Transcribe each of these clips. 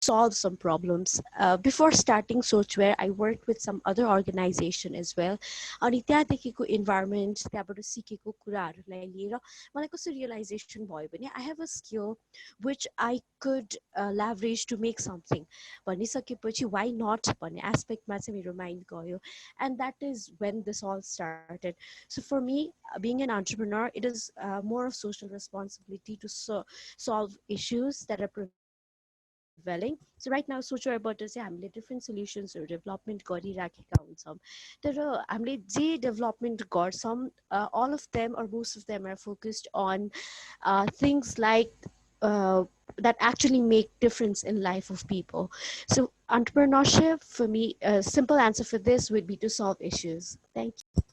solve some problems. Before starting Sochware, I worked with some other organization as well. अनि त्यहाँदेखिको environment, त्यहाँबाट सिकेको कुराहरूलाई लिएर मलाई कस्तो realization भयो भने I have a skill which I could leverage to make something. भनिसकेपछि why not भन्ने aspectमा चाहिँ मेरो mind गयो. And that is when this all started. So for me, being an entrepreneur, it is more of social responsibility to solve issues that are prevailing. So right now, सोचरबाट चाहिँ हामीले different सोल्युसन्सहरू development गरिराखेका हुन्छौँ तर हामीले जे development गर्छौँ all of them or most of them are focused on things like that actually make difference in life of people. So entrepreneurship for me, a simple answer for this would be to solve issues. Thank you.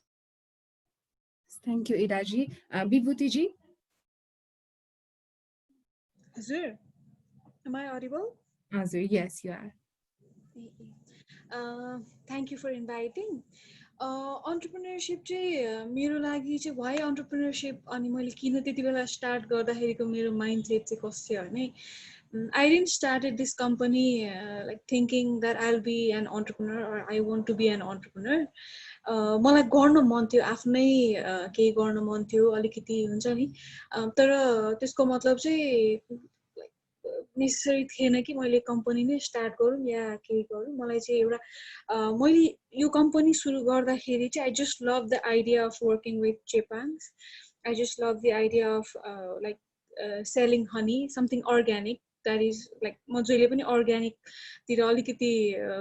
Thank you, Idaji. Vibhuti ji? Hazur, am I audible? Hazur, yes, you are. Thank you for inviting. Entrepreneurship चाहिँ मेरो लागि चाहिँ why entrepreneurship अनि मैले किन त्यति बेला start गर्दाखेरिको मेरो माइन्डसेट चाहिँ कस्तो थियो भने I didn't started this company like thinking that I'll be an entrepreneur or I want to be an entrepreneur. मलाई गर्न मन थियो आफ्नै केही गर्न मन थियो अलिकति हुन्छ नि तर त्यसको मतलब चाहिँ नेसेसरी थिएन कि मैले कम्पनी नै स्टार्ट गरौँ या केही गरौँ मलाई चाहिँ एउटा मैले यो कम्पनी सुरु गर्दाखेरि चाहिँ I just love the idea of working with chepangs. I just love the idea of selling honey, something organic that is like म जहिले पनि अर्ग्यानिक तिर अलिकति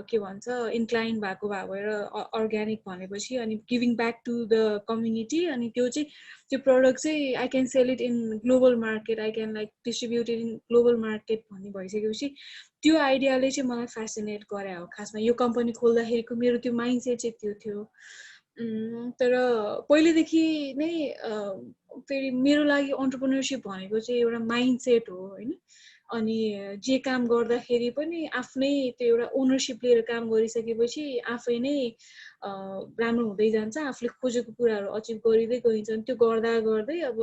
के भन्छ इन्क्लाइन भएको भएर अर्ग्यानिक भनेपछि अनि giving back to the community अनि त्यो चाहिँ त्यो प्रोडक्ट चाहिँ I can sell it in global market I can like distribute it in global market भन्ने भइसकेपछि त्यो आइडियाले चाहिँ मलाई फ्यासिनेट गरे हो खासमा यो कम्पनी खोल्दाखेरिको मेरो त्यो माइन्डसेट चाहिँ त्यो थियो तर पहिलेदेखि नै फेरि मेरो लागि एन्टरप्रेन्योरशिप भनेको चाहिँ एउटा माइन्डसेट हो हैन अनि जे काम गर्दाखेरि पनि आफ्नै त्यो एउटा ओनरशिप लिएर काम गरिसकेपछि आफै नै राम्रो हुँदै जान्छ आफूले खोजेको कुराहरू अचिभ गरिँदै गइन्छ त्यो गर्दा गर्दै अब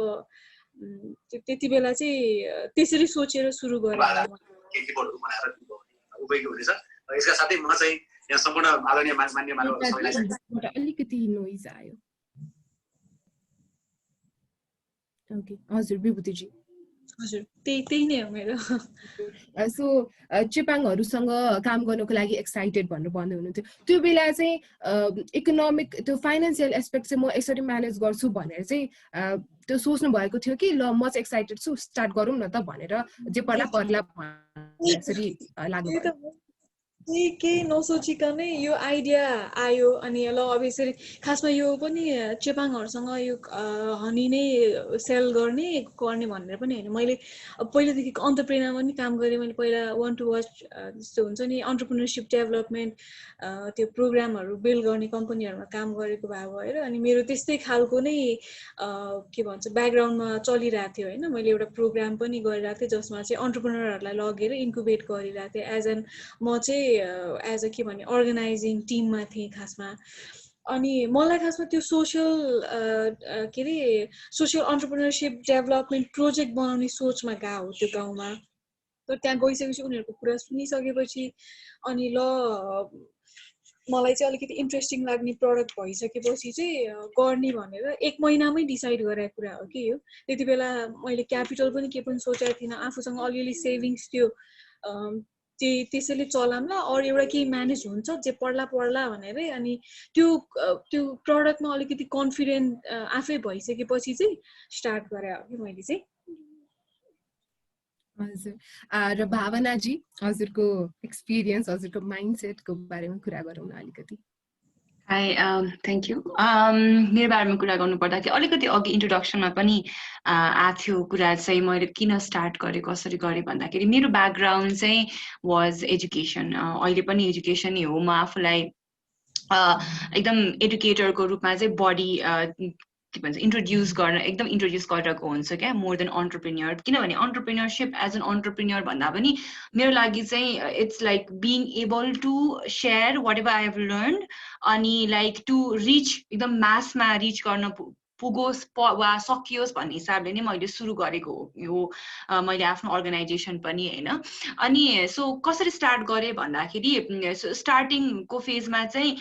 त्यति बेला चाहिँ त्यसरी सोचेर सुरु गरेँ के बोर्डहरु बनाएर उपयोगी हुनेछ यसका साथै म चाहिँ यहाँ सम्पूर्ण आदरणीय मान्य मानव सबैलाई अलिकति नोइज आयो ओके हजुर विभूति जी हजुर त्यही नै हो मेरो सो चेपाङहरुसँग काम गर्नको लागि एक्साइटेड भन्नु भन्दै हुनुहुन्थ्यो त्यो बेला चाहिँ इकोनोमिक त्यो फाइनान्शियल एस्पेक्ट चाहिँ म यसरी म्यानेज गर्छु भनेर चाहिँ त्यो सोच्नु भएको थियो कि ल म चाहिँ एक्साइटेड छु स्टार्ट गरौँ न त भनेर जे पर्ला पर्ला यसरी लाग्यो केही नसोचिकनै यो आइडिया आयो अनि ल अब यसरी खासमा यो पनि चेपाङहरुसँग यो हनी नै सेल गर्ने भनेर पनि हैन मैले पहिलेदेखिको एन्टरप्रेन्योर पनि काम गरे मैले पहिला वान टु वाच जस्तो हुन्छ नि एन्टरप्रेन्योरशिप डेभलपमेन्ट त्यो प्रोग्रामहरु बिल्ड गर्ने कम्पनीहरुमा काम गरेको भएर अनि मेरो त्यस्तै खालको नै के भन्छ ब्याकग्राउन्डमा चलिरहेको थियो हैन मैले एउटा प्रोग्राम पनि गरिरहेको थिएँ जसमा चाहिँ एन्टरप्रेन्योरहरुलाई लगेर इन्क्युबेट गरिरहेको थिएँ एज एन म चाहिँ एज अ के भन्ने अर्गनाइजिङ टिममा थिएँ खासमा अनि मलाई खासमा त्यो सोशल के रे सोशल एन्टरप्रेन्योरशिप डेभलपमेन्ट प्रोजेक्ट बनाउने सोचमा गएको हो त्यो गाउँमा तर त्यहाँ गइसकेपछि उनीहरुको कुरा सुनिसकेपछि अनि ल मलाई चाहिँ अलिकति इन्ट्रेस्टिङ लाग्ने प्रोडक्ट भइसकेपछि चाहिँ गर्ने भनेर एक महिनामै डिसाइड गरेको कुरा हो कि यो त्यति बेला मैले क्यापिटल पनि के पनि सोचेको थिइनँ आफूसँग अलिअलि सेभिङ्स थियो त्यसैले चलामला अरु एउटा केही म्यानेज हुन्छ जे पढ्ला भनेर अनि त्यो प्रोडक्टमा अलिकति कन्फिडेन्ट आफै भइसकेपछि चाहिँ स्टार्ट गरे हो कि मैले चाहिँ हजुर र भावना जी हजुरको एक्सपिरियन्स हजुरको माइन्डसेटको बारेमा कुरा गरौँ न अलिकति हाई थ्याङ्क यू मेरो बारेमा कुरा गर्नुपर्दा कि अलिकति अघि इन्ट्रोडक्सनमा पनि आथ्यो कुरा चाहिँ मैले किन स्टार्ट गरेँ कसरी गरेँ भन्दाखेरि मेरो ब्याकग्राउन्ड चाहिँ वाज एजुकेसन अहिले पनि एजुकेसन नै हो म आफूलाई एकदम एडुकेटरको रूपमा चाहिँ बडी के भन्छ इन्ट्रोड्युस गरिरहेको हुन्छ क्या मोर देन एन्टरप्रेन्योर किनभने एन्टरप्रेन्योरशिप एज एन एन्टरप्रेन्योर भन्दा पनि मेरो लागि चाहिँ it's like being able to share whatever I have learn अनि लाइक टु रिच एकदम मासमा रिच गर्न पुगोस् वा सकियोस् भन्ने हिसाबले नै मैले सुरु गरेको हो यो मैले आफ्नो अर्गनाइजेसन पनि हैन। अनि सो कसरी स्टार्ट गरेँ भन्दाखेरि स्टार्टिङको फेजमा चाहिँ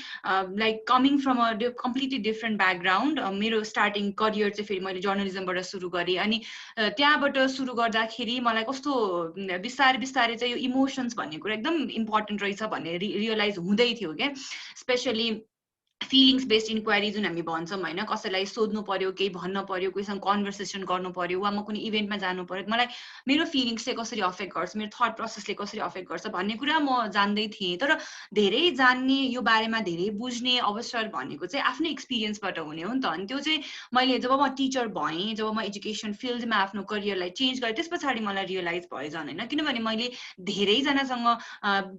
like coming from a completely different background मेरो स्टार्टिङ करियर चाहिँ फेरि मैले जर्नलिजमबाट सुरु गरेँ। अनि त्यहाँबाट सुरु गर्दाखेरि मलाई कस्तो बिस्तारै बिस्तारै चाहिँ यो इमोसन्स भन्ने कुरा एकदम इम्पोर्टेन्ट रहेछ भन्ने रियलाइज हुँदै थियो क्या। स्पेसली फिलिङ्स बेस्ड इन्क्वायरी जुन हामी भन्छौँ होइन, कसैलाई सोध्नु पर्यो, केही भन्न पर्यो, कोहीसँग कन्भर्सेसन गर्नु पर्यो वा म कुनै इभेन्टमा जानु पर्यो, मलाई मेरो फिलिङ्स चाहिँ कसरी अफेक्ट गर्छ, मेरो थट प्रोसेसले कसरी अफेक्ट गर्छ भन्ने कुरा म जान्दै थिएँ। तर धेरै जान्ने यो बारेमा धेरै बुझ्ने अवसर भनेको चाहिँ आफ्नै एक्सपिरियन्सबाट हुने हो नि त। अनि त्यो चाहिँ मैले जब म टिचर भएँ, जब म एजुकेसन फिल्डमा आफ्नो करियरलाई चेन्ज गरेँ, त्यस पछाडि मलाई रियलाइज भयो झन् होइन, किनभने मैले धेरैजनासँग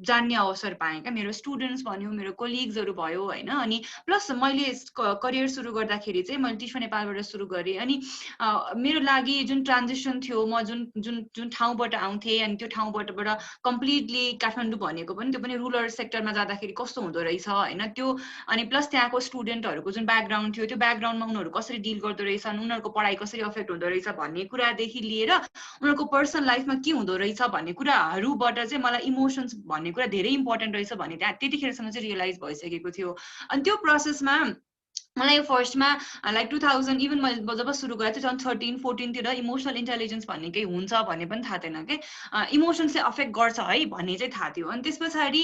जान्ने अवसर पाएँ क्या। मेरो स्टुडेन्ट्स भन्यो, मेरो कोलिग्सहरू भयो होइन। अनि प्लस मैले करियर सुरु गर्दाखेरि चाहिँ मैले टिफा नेपालबाट सुरु गरेँ। अनि मेरो लागि जुन ट्रान्जिसन थियो, म जुन जुन जुन ठाउँबाट आउँथेँ अनि त्यो ठाउँबाट कम्प्लिटली काठमाडौँ भनेको पनि त्यो पनि रुरल सेक्टरमा जाँदाखेरि कस्तो हुँदो रहेछ होइन त्यो। अनि प्लस त्यहाँको स्टुडेन्टहरूको जुन ब्याकग्राउन्ड थियो, त्यो ब्याकग्राउन्डमा उनीहरू कसरी डिल गर्दो रहेछन्, उनीहरूको पढाइ कसरी अफेक्ट हुँदो रहेछ भन्ने कुरादेखि लिएर उनीहरूको पर्सनल लाइफमा के हुँदो रहेछ भन्ने कुराहरूबाट चाहिँ मलाई इमोसन्स भन्ने कुरा धेरै इम्पोर्टेन्ट रहेछ भन्ने त्यतिखेरसम्म चाहिँ रियलाइज भइसकेको थियो। अनि त्यो प्रोसेसमा मलाई फर्स्टमा लाइक 2000 इभन मैले जब सुरु गरेको थिएँ 2013-14 तिर इमोसनल इन्टेलिजेन्स भन्ने केही हुन्छ भन्ने पनि थाहा थिएन कि इमोसन्सले अफेक्ट गर्छ है भन्ने चाहिँ थाहा थियो। अनि त्यस पछाडि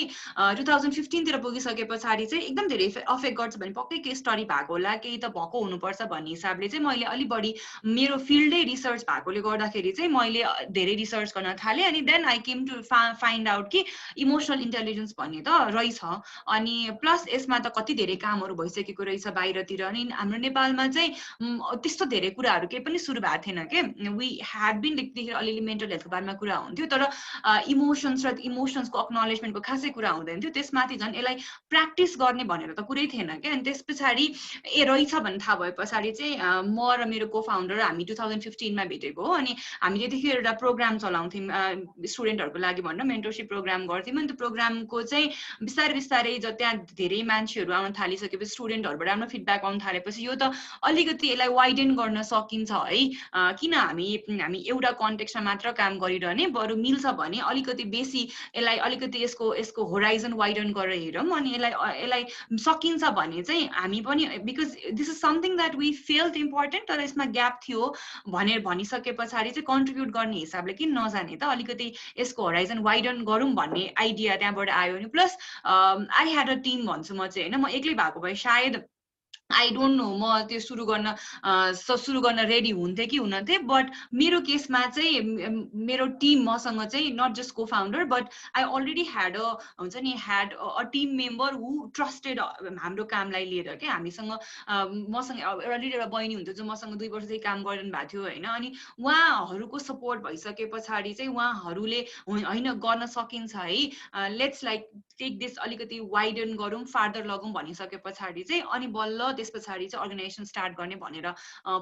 2015 तिर पुगिसके पछाडि चाहिँ एकदम धेरै अफेक्ट गर्छ भने पक्कै केही स्टडी भएको होला, केही त भएको हुनुपर्छ भन्ने हिसाबले चाहिँ मैले अलि बढी मेरो फिल्डै रिसर्च भएकोले गर्दाखेरि चाहिँ मैले धेरै रिसर्च गर्न थालेँ। अनि then I came to find out कि इमोसनल इन्टेलिजेन्स भन्ने त रहेछ। अनि प्लस यसमा त कति धेरै कामहरू भइसकेको रहेछ बाहिरतिर। अनि हाम्रो नेपालमा चाहिँ त्यस्तो धेरै कुराहरू केही पनि सुरु भएको थिएन के। वी ह्याड बिन लेख्दाखेरि अलिअलि मेन्टल हेल्थको बारेमा कुरा हुन्थ्यो, तर इमोसन्स र इमोसन्सको एक्नोलेजमेन्टको खासै कुरा हुँदैन थियो। त्यसमाथि झन् यसलाई प्र्याक्टिस गर्ने भनेर त कुरै थिएन क्या। अनि त्यस पछाडि रहेछ भन्ने थाहा भए पछाडि चाहिँ म र मेरो को फाउन्डर हामी 2015 मा भेटेको हो। अनि हामी त्यतिखेर एउटा प्रोग्राम चलाउँथ्यौँ स्टुडेन्टहरूको लागि भनेर मेन्टरसिप प्रोग्राम गर्थ्यौँ। अनि त्यो प्रोग्रामको चाहिँ बिस्तारै बिस्तारै त्यहाँ धेरै मान्छेहरू आउन थालिसकेपछि स्टुडेन्टहरूबाट राम्रो फिडब्याक आउन थालेपछि यो त अलिकति यसलाई वाइडेन गर्न सकिन्छ है, किन हामी एउटा कन्टेक्स्टमा मात्र काम गरिरहने, बरु मिल्छ भने अलिकति बेसी यसलाई अलिकति यसको होराइजन वाइडन गरेर हेरौँ। अनि यसलाई सकिन्छ भने चाहिँ हामी पनि because this is something that we felt important, तर यसमा ग्याप थियो भनेर भनिसके पछाडि चाहिँ कन्ट्रिब्युट गर्ने हिसाबले किन नजाने त, अलिकति यसको होराइजन वाइडन गरौँ भन्ने आइडिया त्यहाँबाट आयो। नि plus I had a team भन्छु म चाहिँ होइन, म एक्लै भएको भए सायद आई डोन्ट नो म त्यो सुरु गर्न रेडी हुन्थेँ कि हुन्थे। बट मेरो केसमा चाहिँ मेरो टिम मसँग चाहिँ not just co founder but I already had a team member who trusted हाम्रो कामलाई लिएर क्या। हामीसँग मसँग एउटा बहिनी हुन्थ्यो जो मसँग 2 वर्ष चाहिँ काम गरिरहनु भएको थियो होइन। अनि उहाँहरूको सपोर्ट भइसके पछाडि चाहिँ उहाँहरूले होइन गर्न सकिन्छ है, लेट्स लाइक टेक दिस अलिकति वाइडन गरौँ, फार्दर लगौँ भनिसके पछाडि चाहिँ अनि बल्ल त्यस पछाडि चाहिँ अर्गनाइजेसन स्टार्ट गर्ने भनेर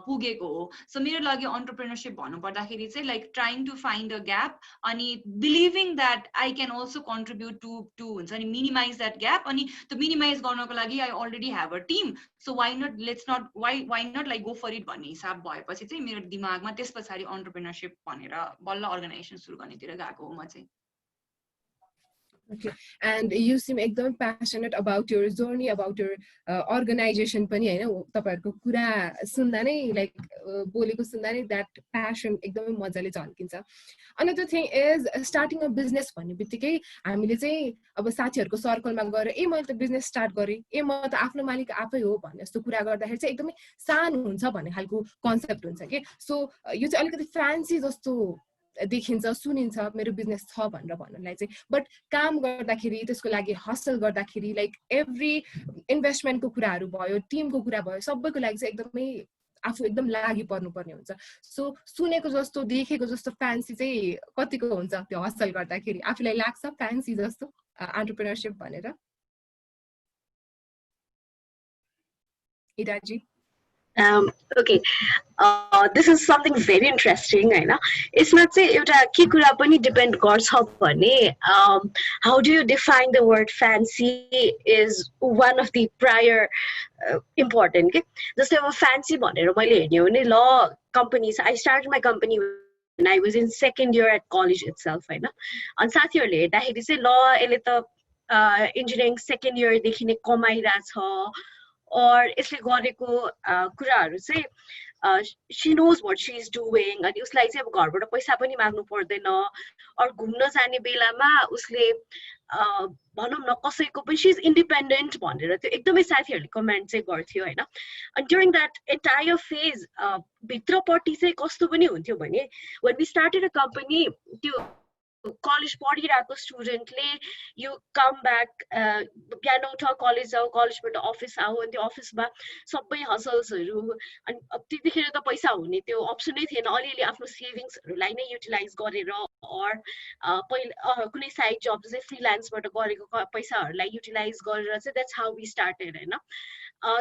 पुगेको हो। सो मेरो लागि अन्टरप्रेनरसिप भन्नु पर्दाखेरि चाहिँ like trying to find a gap अनि believing that I can also contribute to हुन्छ नि मिनिमाइज द्याट ग्याप। अनि त्यो मिनिमाइज गर्नको लागि I already have a team, so why not like go for it भन्ने हिसाब भएपछि चाहिँ मेरो दिमागमा त्यस पछाडि अन्टरप्रेनरसिप भनेर बल्ल अर्गनाइजेसन सुरु गर्नेतिर गएको हो म चाहिँ। Okay, and you seem एकदमै passionate about your journey, about your organization पनि हैन। तपाईहरुको कुरा सुन्दा नै लाइक बोलेको सुन्दा नै that passion एकदमै मजाले झल्किन्छ। Another thing is starting a business भन्ने बित्तिकै हामीले चाहिँ अब साथीहरुको सर्कलमा गएर ए मैले त बिजनेस स्टार्ट गरे, ए म त आफ्नो मालिक आफै हो भन्ने जस्तो कुरा गर्दाखेरि चाहिँ एकदमै सानो हुन्छ भन्ने खालको कन्सेप्ट हुन्छ के। सो यो चाहिँ अलिकति फ्यान्सी जस्तो देखिन्छ, सुनिन्छ मेरो बिजनेस छ भनेर भन्नलाई चाहिँ। बट काम गर्दाखेरि त्यसको लागि हसल गर्दाखेरि लाइक एभ्री इन्भेस्टमेन्टको कुराहरू भयो, टिमको कुरा भयो, सबैको लागि चाहिँ एकदमै आफू एकदम लागि पर्नुपर्ने हुन्छ। सो सुनेको जस्तो देखेको जस्तो फ्यान्सी चाहिँ कतिको हुन्छ त्यो हसल गर्दाखेरि? आफूलाई लाग्छ फ्यान्सी जस्तो एन्टरप्रेन्योरशिप भनेर? इराजी Okay. This is something very interesting, होइन. यसमा चाहिँ एउटा के कुरा पनि डिपेन्ड गर्छ भने how do you define the word fancy is one of the prior important के. जस्तै अब fancy भनेर मैले हेर्ने हो भने ल companies, I started my company when I was in second year at college itself, होइन. अनि साथीहरूले हेर्दाखेरि चाहिँ ल यसले त इन्जिनियरिङ सेकेन्ड इयरदेखि नै कमाइरहेछ or यसले गरेको कुराहरू चाहिँ she knows what she is doing अनि उसलाई चाहिँ अब घरबाट पैसा पनि माग्नु पर्दैन or घुम्न जाने बेलामा उसले भनौँ न कसैको पनि she is independent भनेर त्यो एकदमै साथीहरूले कमेन्ट चाहिँ गर्थ्यो होइन. अनि during that entire phase भित्रपट्टि चाहिँ कस्तो पनि हुन्थ्यो भने when we started a company त्यो कलेज पढिरहेको स्टुडेन्टले यु कम ब्याक बिहान उठ कलेज जाऊ कलेजबाट अफिस आऊ अनि त्यो अफिसमा सबै हसल्सहरू अनि त्यतिखेर त पैसा हुने त्यो अप्सनै थिएन अलिअलि आफ्नो सेभिङ्सहरूलाई नै युटिलाइज गरेर अर पहिला कुनै साइड जब चाहिँ फ्रिलान्सबाट गरेको पैसाहरूलाई युटिलाइज गरेर चाहिँ द्याट्स हाउ वी स्टार्टेड होइन.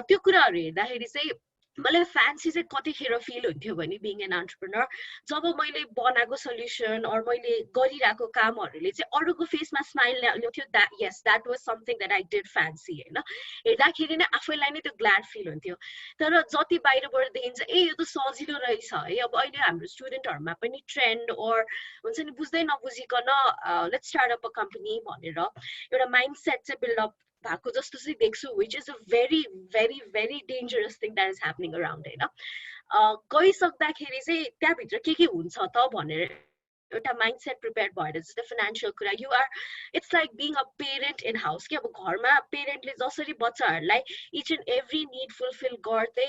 त्यो कुराहरू हेर्दाखेरि चाहिँ मलाई फ्यान्सी चाहिँ कतिखेर फिल हुन्थ्यो भने बिङ एन एन्टरप्रेन्योर जब मैले बनाएको सल्युसन अर मैले गरिरहेको कामहरूले चाहिँ अरूको फेसमा स्माइल ल्याउँथ्यो that yes that was something that I did fancy होइन. हेर्दाखेरि नै आफैलाई नै त्यो ग्ल्याड फिल हुन्थ्यो. तर जति बाहिरबाट देखिन्छ ए यो त सजिलो रहेछ है. अब अहिले हाम्रो स्टुडेन्टहरूमा पनि ट्रेन्ड अर हुन्छ नि बुझ्दै नबुझिकन let's start up a company भनेर एउटा माइन्ड सेट चाहिँ बिल्डअप भएको जस्तो चाहिँ देख्छु which is a very very very dangerous thing that is happening around होइन. गइसक्दाखेरि चाहिँ त्यहाँभित्र के हुन्छ त भनेर एउटा माइन्डसेट प्रिपेयर भएर जस्तै फाइनेन्सियल कुरा you are it's like being a parent in house कि अब घरमा पेरेन्टले जसरी बच्चाहरूलाई each and every need fulfil गर्दै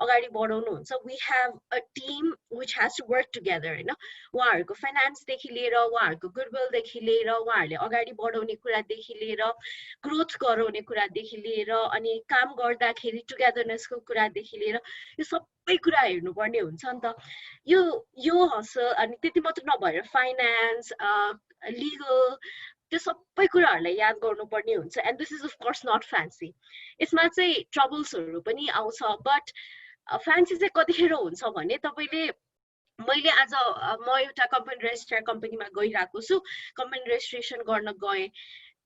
अगाडि बढाउनुहुन्छ we have a team which has to work together होइन. उहाँहरूको फाइनेन्सदेखि लिएर उहाँहरूको गुडविलदेखि लिएर उहाँहरूले अगाडि बढाउने कुरादेखि लिएर ग्रोथ गराउने कुरादेखि लिएर अनि काम गर्दाखेरि टुगेदरनेसको कुरादेखि लिएर यो सबै कुरा हेर्नुपर्ने हुन्छ नि त. यो हसल अनि त्यति मात्र नभएर फाइनेन्स लिगल त्यो सबै कुराहरूलाई याद गर्नुपर्ने हुन्छ. And this is of course not fancy. यसमा चाहिँ ट्रबल्सहरू पनि आउँछ बट फ्यान्सी चाहिँ कतिखेर हुन्छ भने तपाईँले मैले आज म एउटा कम्पनी रेजिस्टर कम्पनीमा गइरहेको छु कम्पनी रेजिस्ट्रेसन गर्न गएँ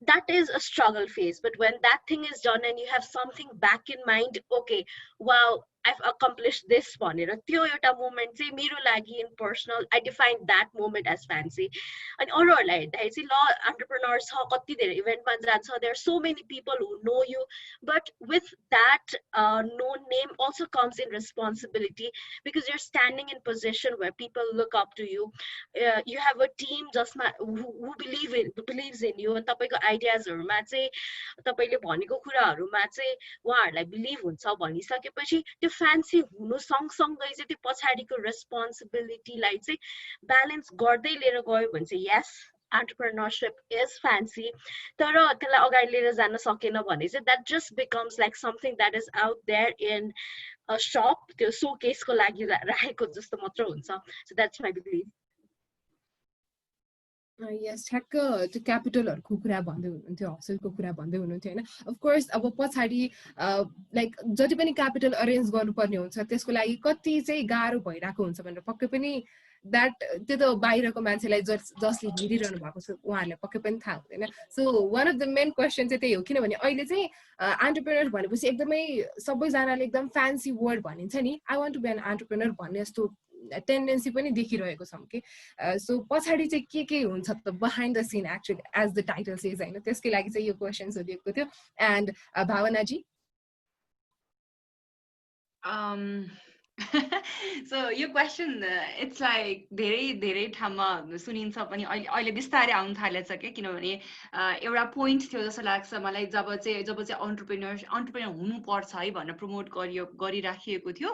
that is a struggle phase but when that thing is done and you have something back in mind okay wow I've accomplished this भनेर त्यो एउटा मोमेन्ट चाहिँ मेरो लागि in personal I define that moment as fancy. अनि अरूहरूलाई हेर्दाखेरि चाहिँ ल एन्टरप्रेन्योर छ कति धेरै इभेन्टमा जान्छ there are so many people who know you but with that no name also comes in responsibility because you're standing in position where people look up to you. You have a team जसमा who believes in you. तपाईँको आइडियाजहरूमा चाहिँ तपाईँले भनेको कुराहरूमा चाहिँ उहाँहरूलाई believe हुन्छ भनिसकेपछि त्यो फ्यान्सी हुनु सँगसँगै चाहिँ त्यो पछाडिको रेस्पोन्सिबिलिटीलाई चाहिँ ब्यालेन्स गर्दै लिएर गयो भने चाहिँ यस एन्टरप्रेन्योरसिप इज फ्यान्सी. तर त्यसलाई अगाडि लिएर जान सकेन भने चाहिँ that just becomes like something that is out there in a shop त्यो सो केसको लागि राखेको जस्तो मात्र हुन्छ. So that's my believe. Yes ठ्याक्क त्यो क्यापिटलहरूको कुरा भन्दै हुनुहुन्थ्यो हसलको कुरा भन्दै हुनुहुन्थ्यो होइन. अफकोर्स अब पछाडि लाइक जति पनि क्यापिटल अरेन्ज गर्नुपर्ने हुन्छ त्यसको लागि कति चाहिँ गाह्रो भइरहेको हुन्छ भनेर पक्कै पनि द्याट त्यो त बाहिरको मान्छेलाई जसले हेरिरहनु भएको छ उहाँहरूलाई पक्कै पनि थाहा हुँदैन. So one of the main question चाहिँ त्यही हो किनभने अहिले चाहिँ एन्टरप्रेन्योर भनेपछि एकदमै सबैजनाले एकदम फ्यान्सी वर्ड भनिन्छ नि I want to be an entrepreneur भन्ने जस्तो टेन्डेन्सी पनि देखिरहेको छौँ कि. सो पछाडि चाहिँ के हुन्छ त behind the scene actually as the title says होइन. त्यसकै लागि चाहिँ यो क्वेसन सोधिएको थियो. एन्ड भावनाजी सो यो क्वेसन इट्स लाइक धेरै धेरै ठाउँमा सुनिन्छ पनि अहिले बिस्तारै आउनु थालेछ क्या. किनभने एउटा पोइन्ट थियो जस्तो लाग्छ मलाई जब चाहिँ एन्टरप्रेन्योर हुनुपर्छ है भनेर प्रमोट गरिराखिएको थियो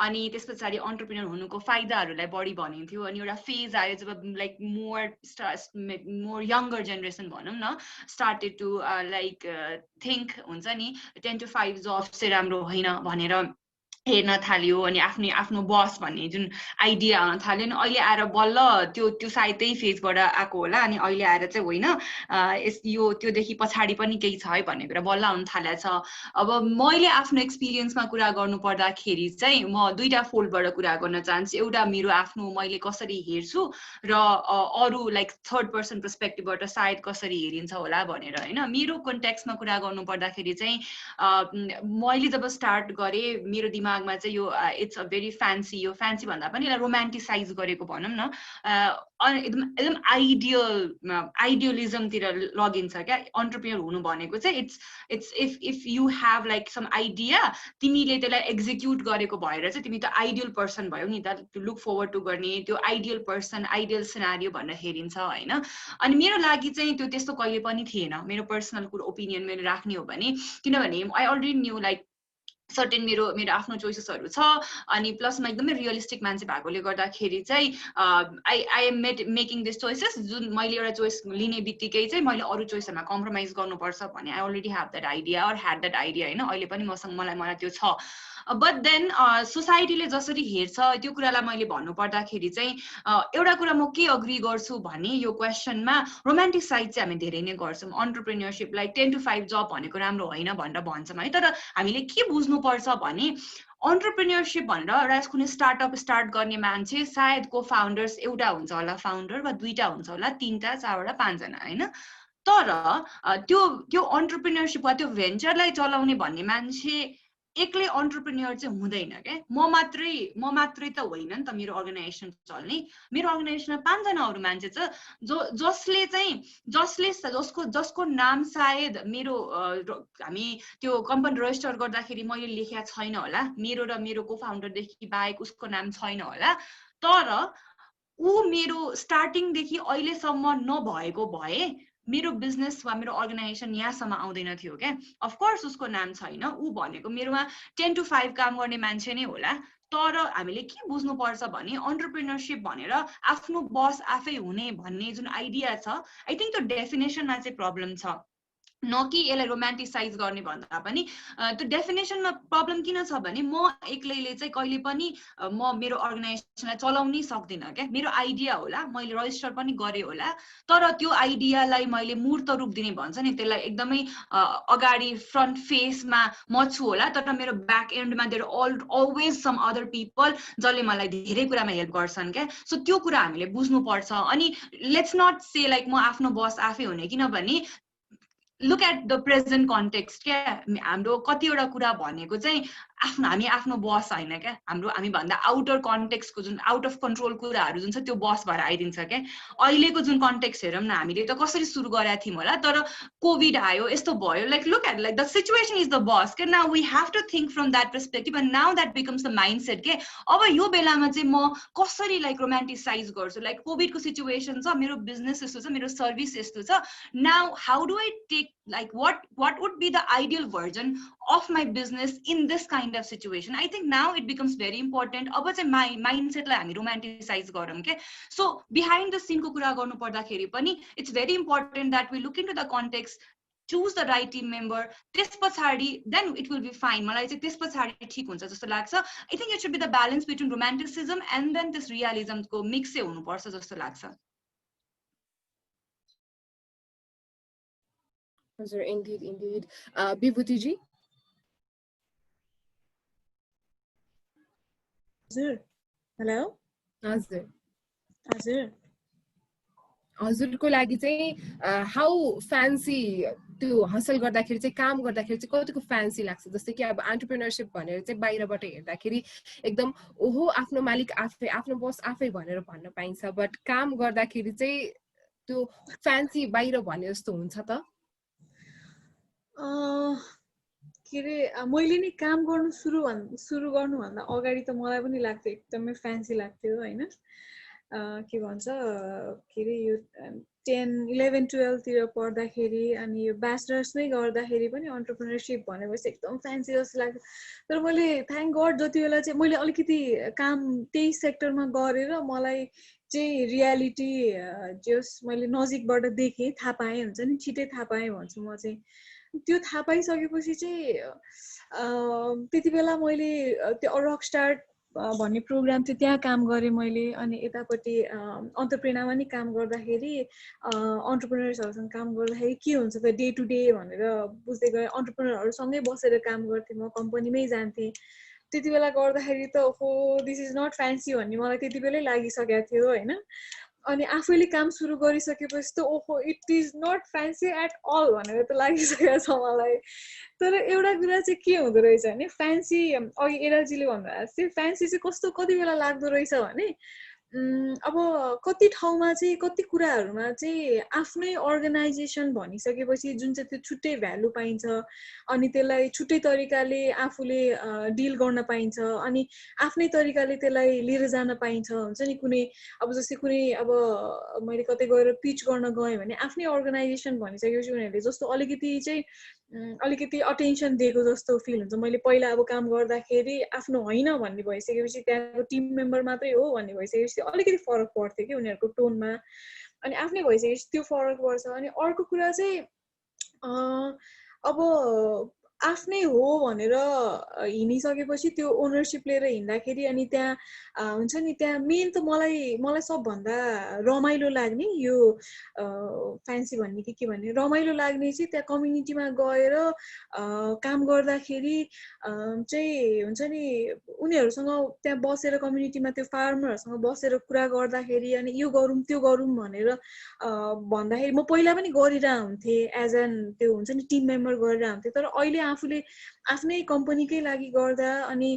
अनि त्यस पछाडि एन्टरप्रेन्योर हुनुको फाइदाहरूलाई बढी भनिन्थ्यो. अनि एउटा फेज आयो जब लाइक मोर यङ्गर जेनेरेसन भनौँ न स्टार्टेड टु लाइक थिङ्क हुन्छ नि 10 to 5 जब चाहिँ राम्रो होइन भनेर हेर्न थाल्यो अनि आफ्नो बस भन्ने जुन आइडिया आउन थाल्यो नि अहिले आएर बल्ल त्यो सायद त्यही फेजबाट आएको होला अनि अहिले आएर चाहिँ होइन यो त्योदेखि पछाडि पनि केही छ है भन्ने कुरा बल्ल आउन थालेको छ। अब मैले आफ्नो एक्सपिरियन्समा कुरा गर्नु पर्दाखेरि चाहिँ म दुईटा फोल्डबाट कुरा गर्न चाहन्छु। एउटा मेरो आफ्नो मैले कसरी हेर्छु र अरू लाइक थर्ड पर्सन पर्सपेक्टिभबाट सायद कसरी हेरिन्छ होला भनेर होइन। मेरो कन्टेक्स्टमा कुरा गर्नु पर्दाखेरि चाहिँ मैले जब स्टार्ट गरेँ मेरो दिमागमा चाहिँ यो इट्स अ भेरी फ्यान्सी, यो फ्यान्सी भन्दा पनि यसलाई रोमान्टिसाइज गरेको भनौँ न, एकदम आइडियलिजमतिर लगिन्छ क्या। एन्टरप्रेन्योर हुनु भनेको चाहिँ it's if you have like some idea तिमीले त्यसलाई एक्जिक्युट गरेको भएर चाहिँ तिमी त आइडियल पर्सन भयो नि त, लुक फरवर्ड टु गर्ने त्यो आइडियल पर्सन आइडियल सिनारियो भनेर हेरिन्छ होइन। अनि मेरो लागि चाहिँ त्यो त्यस्तो कहिले पनि थिएन। मेरो पर्सनल ओपिनियन मैले राख्ने हो भने, किनभने I already new like certain मेरो आफ्नो चोइसेसहरू छ अनि प्लसमा एकदमै रियलिस्टिक मान्छे भएकोले गर्दाखेरि चाहिँ I am making this choices. जुन मैले एउटा चोइस लिने बित्तिकै चाहिँ मैले अरू चोइसहरूमा कम्प्रोमाइज गर्नुपर्छ भन्ने I already have that idea or had that idea होइन। अहिले पनि मलाई त्यो छ। बट देन सोसाइटीले जसरी हेर्छ त्यो कुरालाई मैले भन्नु पर्दाखेरि चाहिँ एउटा कुरा म के अग्री गर्छु भने यो क्वेसनमा रोमान्टिसाइज चाहिँ हामी धेरै नै गर्छौँ। एन्टरप्रेन्योरसिपलाई 10 to 5 जब भनेको राम्रो होइन भनेर भन्छौँ है। तर हामीले के बुझ्नुपर्छ भने एन्टरप्रेन्योरसिप भनेर एउटा कुनै स्टार्टअप स्टार्ट गर्ने मान्छे सायद को फाउन्डर्स एउटा हुन्छ होला, फाउन्डर वा दुईटा हुन्छ होला, 3टा 4वटा 5जना होइन। तर त्यो एन्टरप्रेन्योरसिप वा त्यो भेन्चरलाई चलाउने भन्ने मान्छे एक्लै एन्टरप्रेन्योर चाहिँ हुँदैन क्या। म मात्रै त होइन नि त मेरो अर्गनाइजेसन चल्ने। मेरो अर्गनाइजेसनमा 5जना अरू मान्छे छ जसको नाम सायद मेरो हामी त्यो कम्पनी रेजिस्टर गर्दाखेरि मैले लेखेको छैन होला, मेरो र मेरो को फाउन्डरदेखि बाहेक उसको नाम छैन होला। तर ऊ मेरो स्टार्टिङदेखि अहिलेसम्म नभएको भए मेरो बिजनेस वा मेरो अर्गनाइजेसन यहाँसम्म आउँदैन थियो क्या। अफकोर्स उसको नाम छैन, ऊ भनेको मेरोमा 10 to 5 काम गर्ने मान्छे नै होला। तर हामीले के बुझ्नुपर्छ भने एन्टरप्रेन्योरसिप भनेर आफ्नो बस आफै हुने भन्ने जुन आइडिया छ, आई थिङ्क त्यो डेफिनेसनमा चाहिँ प्रब्लम छ, न कि यसलाई रोमान्टिसाइज गर्ने भन्दा पनि। त्यो डेफिनेसनमा प्रब्लम किन छ भने म एक्लैले चाहिँ कहिले पनि म मेरो अर्गनाइजेसनलाई चलाउनै सक्दिनँ क्या। मेरो आइडिया होला, मैले रजिस्टर पनि गरेँ होला, तर त्यो आइडियालाई मैले मूर्त रूप दिने भन्छ नि त्यसलाई एकदमै अगाडि फ्रन्ट फेसमा म छु होला, तर मेरो ब्याक एन्डमा there always some other people जसले मलाई धेरै कुरामा हेल्प गर्छन् क्या। सो त्यो कुरा हामीले बुझ्नुपर्छ। अनि लेट्स नट से लाइक म आफ्नो बस आफै हुने, किनभने look at the present context क्या। हाम्रो कतिवटा कुरा भनेको चाहिँ हामी आफ्नो बस होइन क्या। हामी भन्दा आउटर कन्टेक्स्टको जुन आउट अफ कन्ट्रोल कुराहरू जुन छ त्यो बस भएर आइदिन्छ क्या। अहिलेको जुन कन्टेक्स्ट हेरौँ न, हामीले त कसरी सुरु गरेका थियौँ होला, तर कोभिड आयो यस्तो भयो, like look at like the situation is the boss क्या। Now we have to think from that perspective and now that becomes the mindset के। अब यो बेलामा चाहिँ म कसरी लाइक रोमान्टिसाइज गर्छु, लाइक कोभिडको सिचुएसन छ, मेरो बिजनेस यस्तो छ, मेरो सर्भिस यस्तो छ, now how do I take like what would be the ideal version of my business in this kind of situation. I think now it becomes very important. अब चाहिँ mindset लाई हामी romanticize गरौँ के. So behind the scene को कुरा गर्नु पर्दाखेरि पनि it's very important that we look into the context, choose the right team member, त्यस पछाडि then it will be fine. मलाई चाहिँ त्यस पछाडि ठीक हुन्छ जस्तो लाग्छ. I think it should be the balance between romanticism and then this realism को mix चाहिँ हुनुपर्छ जस्तो लाग्छ. हजुर, indeed. विभूति जी? हजुर, हेलो? हजुरको लागि चाहिँ हाउ फ्यान्सी त्यो हासिल गर्दाखेरि चाहिँ काम गर्दाखेरि चाहिँ कतिको फ्यान्सी लाग्छ? जस्तै कि अब एन्टरप्रेन्योरशिप भनेर चाहिँ बाहिरबाट हेर्दाखेरि एकदम ओहो आफ्नो मालिक आफै, आफ्नो बस आफै भनेर भन्न पाइन्छ, बट काम गर्दाखेरि चाहिँ त्यो फ्यान्सी बाहिर भने जस्तो हुन्छ त? के अरे मैले नि काम गर्नु सुरु गर्नुभन्दा अगाडि त मलाई पनि लाग्थ्यो एकदमै फ्यान्सी लाग्थ्यो होइन. के भन्छ के अरे यो 10, 11, 12 तिर पढ्दाखेरि अनि यो ब्याचलर्स नै गर्दाखेरि पनि एन्टरप्रेन्योरशिप भनेपछि एकदम फ्यान्सी जस्तो लाग्थ्यो. तर मैले थ्याङ्क गड जति बेला चाहिँ मैले अलिकति काम त्यही सेक्टरमा गरेर मलाई चाहिँ रियालिटी जस मैले नजिकबाट देखेँ थाहा पाएँ हुन्छ नि छिटै थाहा पाएँ भन्छु म चाहिँ त्यो थाहा पाइसकेपछि चाहिँ त्यति बेला मैले त्यो रक स्टार भन्ने प्रोग्राम थियो त्यहाँ काम गरेँ मैले अनि यतापट्टि अन्टरप्रेनरमा नि काम गर्दाखेरि अन्टरप्रेनर्सहरूसँग काम गर्दाखेरि के हुन्छ त डे टु डे भनेर बुझ्दै गएँ अन्टरप्रेनरहरूसँगै बसेर काम गर्थेँ म कम्पनीमै जान्थेँ त्यति बेला गर्दाखेरि त हो दिस इज नट फ्यान्सी भन्ने मलाई त्यति बेलै लागिसकेको थियो होइन अनि आफैले काम सुरु गरिसकेपछि त ओहो it is not fancy at all भनेर त लागिसकेको छ मलाई तर एउटा कुरा चाहिँ के हुँदो रहेछ भने फ्यान्सी अघि एराजीले भन्नुभएको थियो फ्यान्सी चाहिँ कस्तो कति बेला लाग्दो रहेछ भने अब कति ठाउँमा चाहिँ कति कुराहरूमा चाहिँ आफ्नै अर्गनाइजेसन भनिसकेपछि जुन चाहिँ त्यो छुट्टै भ्यालु पाइन्छ अनि त्यसलाई छुट्टै तरिकाले आफूले डिल गर्न पाइन्छ अनि आफ्नै तरिकाले त्यसलाई लिएर जान पाइन्छ हुन्छ नि कुनै अब जस्तै कुनै अब मैले कतै गएर पिच गर्न गएँ भने आफ्नै अर्गनाइजेसन भनिसकेपछि उनीहरूले जस्तो अलिकति चाहिँ अलिकति अटेन्सन दिएको जस्तो फिल हुन्छ मैले पहिला अब काम गर्दाखेरि आफ्नो होइन भन्ने भइसकेपछि त्यहाँको टिम मेम्बर मात्रै हो भन्ने भइसकेपछि अलिकति फरक पर्थ्यो कि उनीहरूको टोनमा अनि आफ्नै भइसकेपछि त्यो फरक पर्छ अनि अर्को कुरा चाहिँ अब आफ्नै हो भनेर हिँडिसकेपछि त्यो ओनरसिप लिएर हिँड्दाखेरि अनि त्यहाँ हुन्छ नि त्यहाँ मेन त मलाई सबभन्दा रमाइलो लाग्ने यो फ्यान्सी भन्ने के भन्ने रमाइलो लाग्ने चाहिँ त्यहाँ कम्युनिटीमा गएर काम गर्दाखेरि चाहिँ हुन्छ नि उनीहरूसँग त्यहाँ बसेर कम्युनिटीमा त्यो फार्मरहरूसँग बसेर कुरा गर्दाखेरि अनि यो गरौँ त्यो गरौँ भनेर भन्दाखेरि म पहिला पनि गरिरहेको हुन्थेँ एज एन त्यो हुन्छ नि टिम मेम्बर गरिरहेको हुन्थेँ तर अहिले आफूले आफ्नै कम्पनीकै लागि गर्दा अनि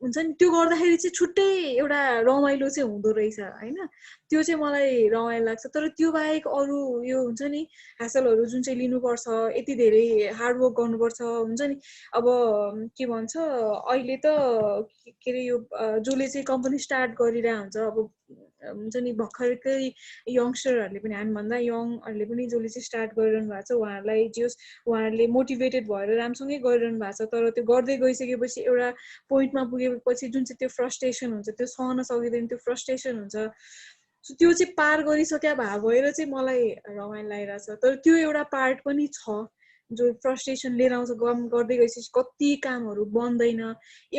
हुन्छ नि त्यो गर्दाखेरि चाहिँ छुट्टै एउटा रमाइलो चाहिँ हुँदो रहेछ होइन त्यो चाहिँ मलाई रमाइलो लाग्छ तर त्यो बाहेक अरू यो हुन्छ नि ह्यासलहरू जुन चाहिँ लिनुपर्छ यति धेरै हार्डवर्क गर्नुपर्छ हुन्छ नि अब के भन्छ अहिले त के अरे यो जसले चाहिँ कम्पनी स्टार्ट गरिरहेको हुन्छ अब हुन्छ नि भर्खरकै यङ्स्टरहरूले पनि हामीभन्दा यङहरूले पनि जसले चाहिँ स्टार्ट गरिरहनु भएको छ उहाँहरूलाई उहाँहरूले मोटिभेटेड भएर राम्रोसँगै गरिरहनु भएको छ तर त्यो गर्दै गइसकेपछि एउटा पोइन्टमा पुगेपछि जुन चाहिँ त्यो फ्रस्ट्रेसन हुन्छ त्यो सहन सकिँदैन त्यो फ्रस्ट्रेसन हुन्छ त्यो चाहिँ पार गरिसक्या भएर चाहिँ मलाई रमाइलो लागिरहेछ तर त्यो एउटा पार्ट पनि छ जो फ्रस्ट्रेसन लिएर आउँछ काम गर्दै गएपछि कति कामहरू बन्दैन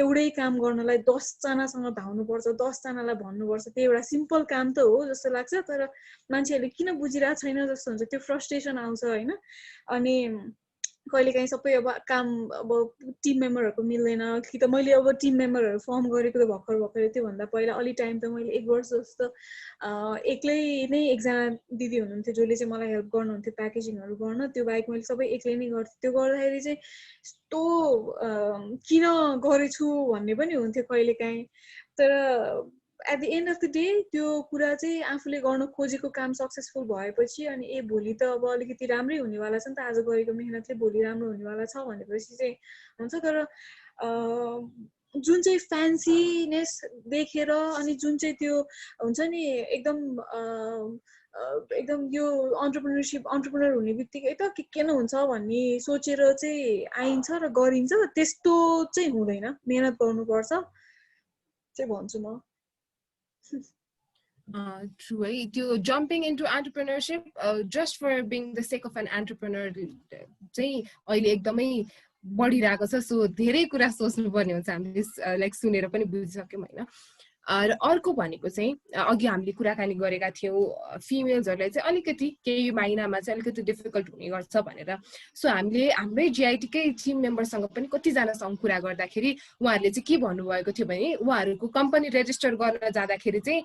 एउटै काम गर्नलाई 10 जनासँग धाउनुपर्छ 10 जनालाई भन्नुपर्छ त्यो एउटा सिम्पल काम त हो जस्तो लाग्छ तर मान्छेहरूले किन बुझिरहेको छैन जस्तो हुन्छ त्यो फ्रस्ट्रेसन आउँछ होइन अनि कहिलेकाहीँ सबै अब काम अब टिम मेम्बरहरूको मिल्दैन कि त मैले अब टिम मेम्बरहरू फर्म गरेको त भर्खर त्योभन्दा पहिला अलि टाइम त मैले 1 वर्ष जस्तो एक्लै नै एकजना दिदी हुनुहुन्थ्यो जसले चाहिँ मलाई हेल्प गर्नुहुन्थ्यो प्याकेजिङहरू गर्न त्यो बाहेक मैले सबै एक्लै नै गर्थेँ त्यो गर्दाखेरि चाहिँ यस्तो किन गरेछु भन्ने पनि हुन्थ्यो कहिलेकाहीँ तर at the end of the day त्यो कुरा चाहिँ आफूले गर्न खोजेको काम सक्सेसफुल भएपछि अनि भोलि त अब अलिकति राम्रै हुनेवाला छ नि त आज गरेको मेहनतले भोलि राम्रो हुनेवाला छ भनेपछि चाहिँ हुन्छ तर जुन चाहिँ फ्यान्सीनेस देखेर अनि जुन चाहिँ त्यो हुन्छ नि एकदम यो अन्टरप्रेनर हुने बित्तिकै त के न हुन्छ भन्ने सोचेर चाहिँ आइन्छ र गरिन्छ त्यस्तो चाहिँ हुँदैन मेहनत गर्नुपर्छ चाहिँ भन्छु म True है त्यो jumping into entrepreneurship just for being the sake of an entrepreneur चाहिँ अहिले एकदमै बढिरहेको छ सो धेरै कुरा सोच्नु पर्ने हुन्छ हामीले लाइक सुनेर पनि बुझिसक्यौँ हैन र अर्को भनेको चाहिँ अघि हामीले कुराकानी गरेका थियौँ फिमेल्सहरुलाई चाहिँ अलिकति केही महिनामा चाहिँ अलिकति डिफिकल्ट हुने गर्छ भनेर सो हामीले हाम्रै जीआईटीकै टिम मेम्बरसँग पनि कतिजनासँग कुरा गर्दाखेरि उहाँहरूले चाहिँ के भन्नुभएको थियो भने उहाँहरूको कम्पनी रेजिस्टर गर्न जाँदाखेरि चाहिँ